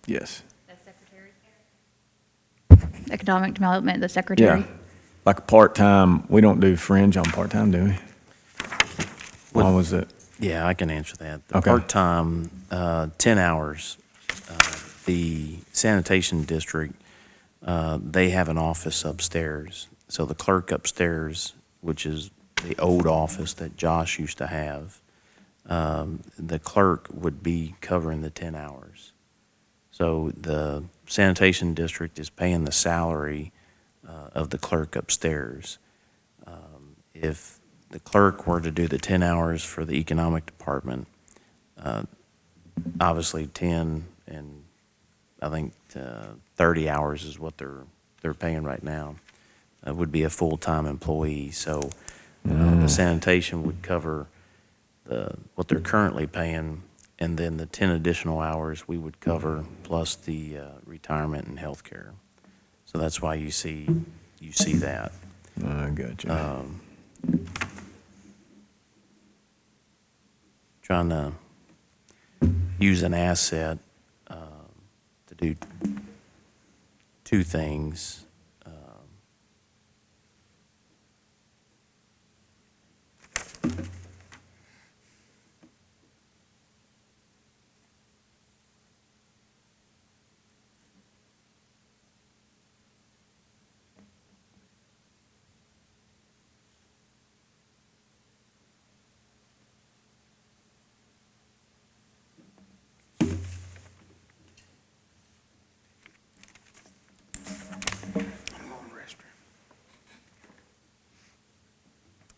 Yes. Economic Development, the secretary. Yeah. Like a part-time, we don't do fringe on part-time, do we? Why was it? Yeah, I can answer that. The Okay. part-time, 10 hours, the sanitation district, they have an office upstairs. So the clerk upstairs, which is the old office that Josh used to have, the clerk would be covering the 10 hours. So the sanitation district is paying the salary of the clerk upstairs. If the clerk were to do the 10 hours for the economic department, obviously 10 and I think 30 hours is what they're paying right now, would be a full-time employee. So the sanitation would cover what they're currently paying, and then the 10 additional hours we would cover, plus the retirement and health care. So that's why you see that. I gotcha. Trying to use an asset to do two things.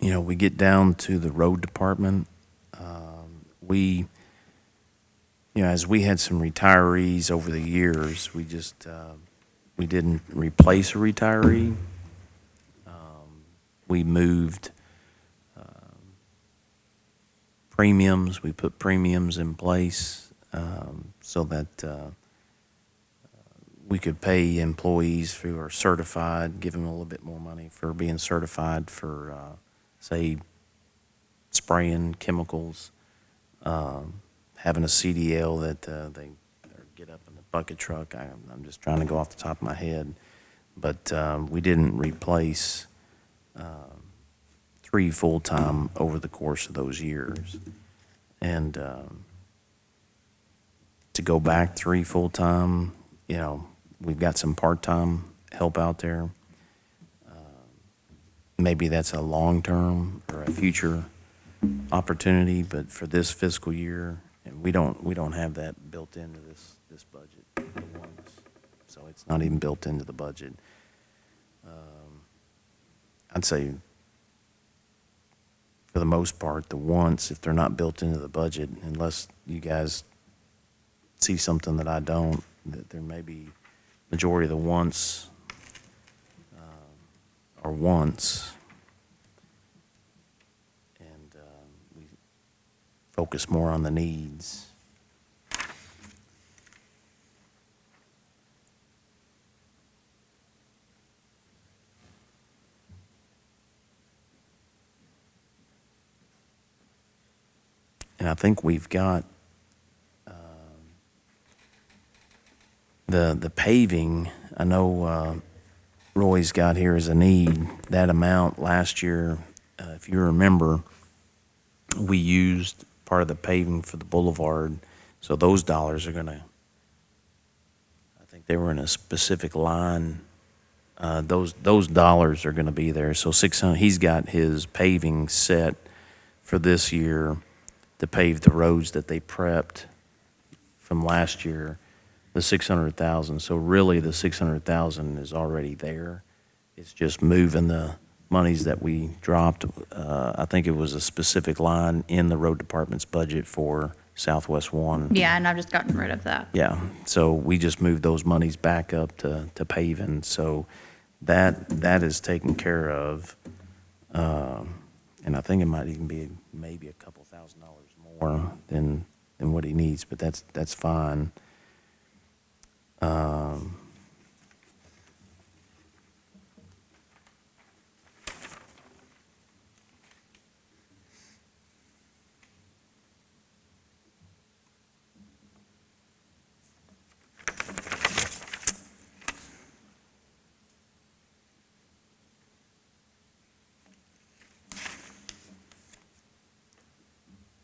You know, we get down to the road department. As we had some retirees over the years, we just, we didn't replace a retiree. We moved premiums. We put premiums in place so that we could pay employees who are certified, give them a little bit more money for being certified for, say, spraying chemicals, having a CDL that they get up in the bucket truck. I'm just trying to go off the top of my head. But we didn't replace 3 full-time over the course of those years. And to go back 3 full-time, we've got some part-time help out there. Maybe that's a long-term or a future opportunity, but for this fiscal year, and we don't have that built into this budget, the ones. So it's not even built into the budget. I'd say for the most part, the wants, if they're not built into the budget, unless you guys see something that I don't, that there may be majority of the wants are wants, and we focus more on the needs. And I think we've got the paving. I know Roy's got here as a need. That amount last year, if you remember, we used part of the paving for the boulevard. So those dollars are gonna, I think they were in a specific line. Those dollars are gonna be there. So 600, he's got his paving set for this year to pave the roads that they prepped from last year, the 600,000. So really, the 600,000 is already there. It's just moving the monies that we dropped. I think it was a specific line in the road department's budget for Southwest One. Yeah, and I've just gotten rid of that. Yeah, so we just moved those monies back up to paving. So that is taken care of. And I think it might even be maybe a couple $1,000s more than what he needs, but that's fine.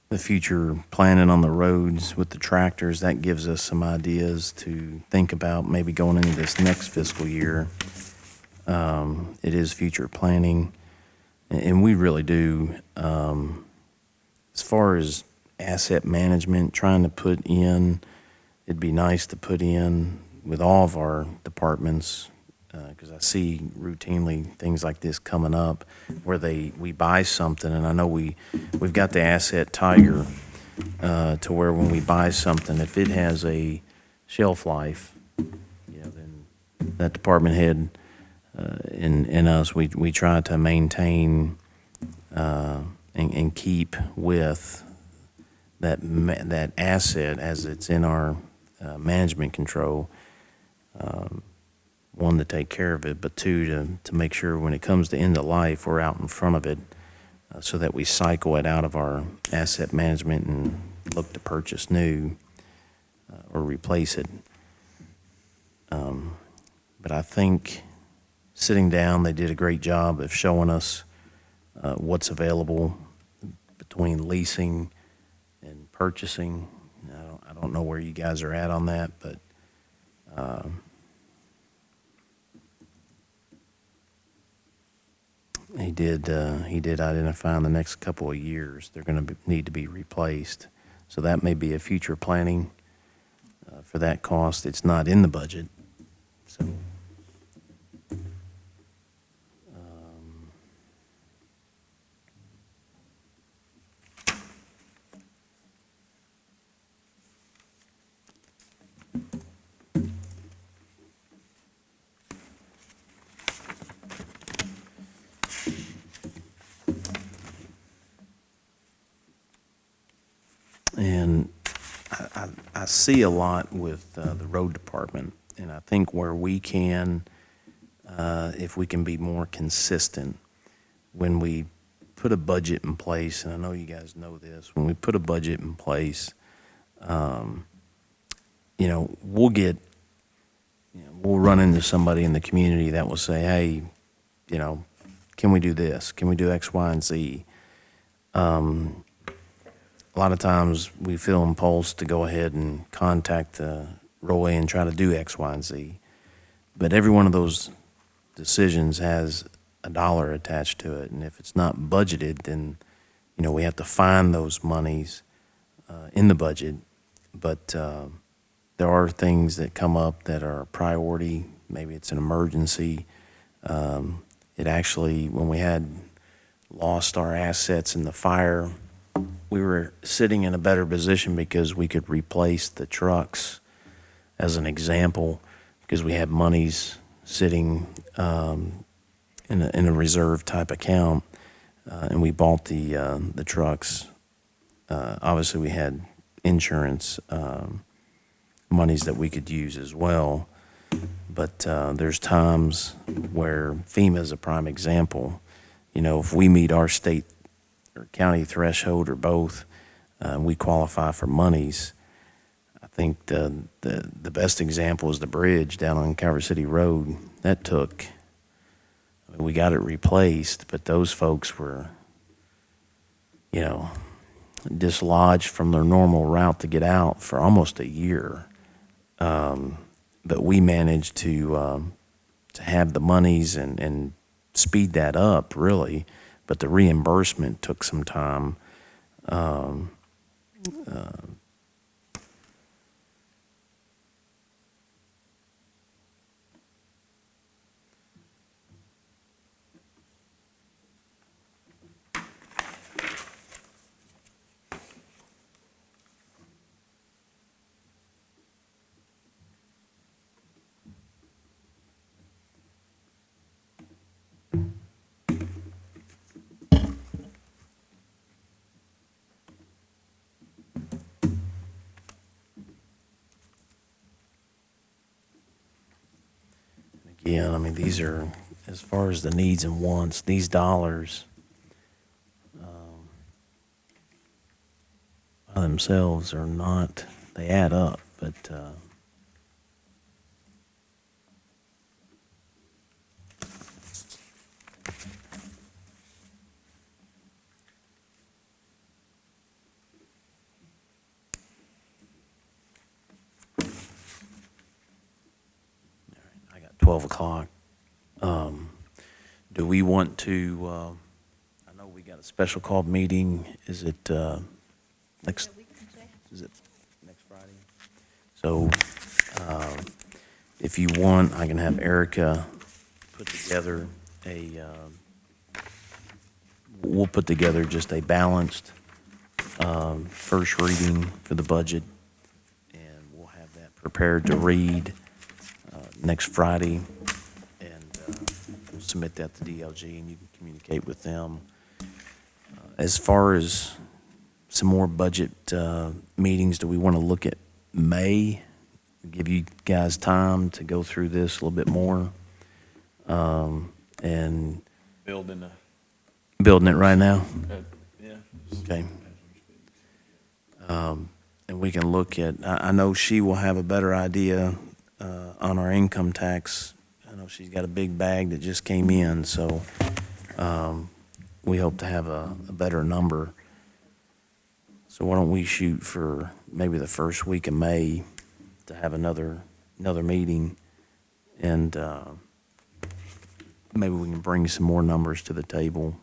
The future planning on the roads with the tractors, that gives us some ideas to think about maybe going into this next fiscal year. It is future planning, and we really do. As far as asset management, trying to put in, it'd be nice to put in with all of our departments, because I see routinely things like this coming up where we buy something, and I know we've got the asset tiger to where when we buy something, if it has a shelf life, then that department head and us, we try to maintain and keep with that asset as it's in our management control. One, to take care of it, but two, to make sure when it comes to end of life, we're out in front of it so that we cycle it out of our asset management and look to purchase new or replace it. But I think sitting down, they did a great job of showing us what's available between leasing and purchasing. I don't know where you guys are at on that, but he did identify in the next couple of years they're going to need to be replaced. So that may be a future planning for that cost. It's not in the budget. So and I see a lot with the road department, and I think where we can, if we can be more consistent, when we put a budget in place, and I know you guys know this, when we put a budget in place, we'll run into somebody in the community that will say, hey, can we do this? Can we do X, Y, and Z? A lot of times we feel impulsed to go ahead and contact Roy and try to do X, Y, and Z. But every one of those decisions has a dollar attached to it. And if it's not budgeted, then, we have to find those monies in the budget. But there are things that come up that are a priority. Maybe it's an emergency. It actually, when we had lost our assets in the fire, we were sitting in a better position because we could replace the trucks as an example, because we have monies sitting in a reserve type account, and we bought the trucks. Obviously, we had insurance monies that we could use as well. But there's times where FEMA is a prime example. You know, if we meet our state or county threshold or both, we qualify for monies. I think the best example is the bridge down on Calvert City Road. That took, I mean, we got it replaced, but those folks were, you know, dislodged from their normal route to get out for almost a year. But we managed to have the monies and speed that up, really. But the reimbursement took some time. Again, I mean, these are, as far as the needs and wants, these dollars by themselves are not, they add up, but I got 12 o'clock. Do we want to, I know we got a special called meeting. Is it next, is it next Friday? So if you want, I can have Erica put together we'll put together just a balanced first reading for the budget, and we'll have that prepared to read next Friday, and we'll submit that to DLG, and you can communicate with them. As far as some more budget meetings, do we want to look at May? Give you guys time to go through this a little bit more, and building it right now? Yeah. Okay. And we can look at, I know she will have a better idea on our income tax. I know she's got a big bag that just came in, so we hope to have a better number. So why don't we shoot for maybe the first week of May to have another meeting, and maybe we can bring some more numbers to the table.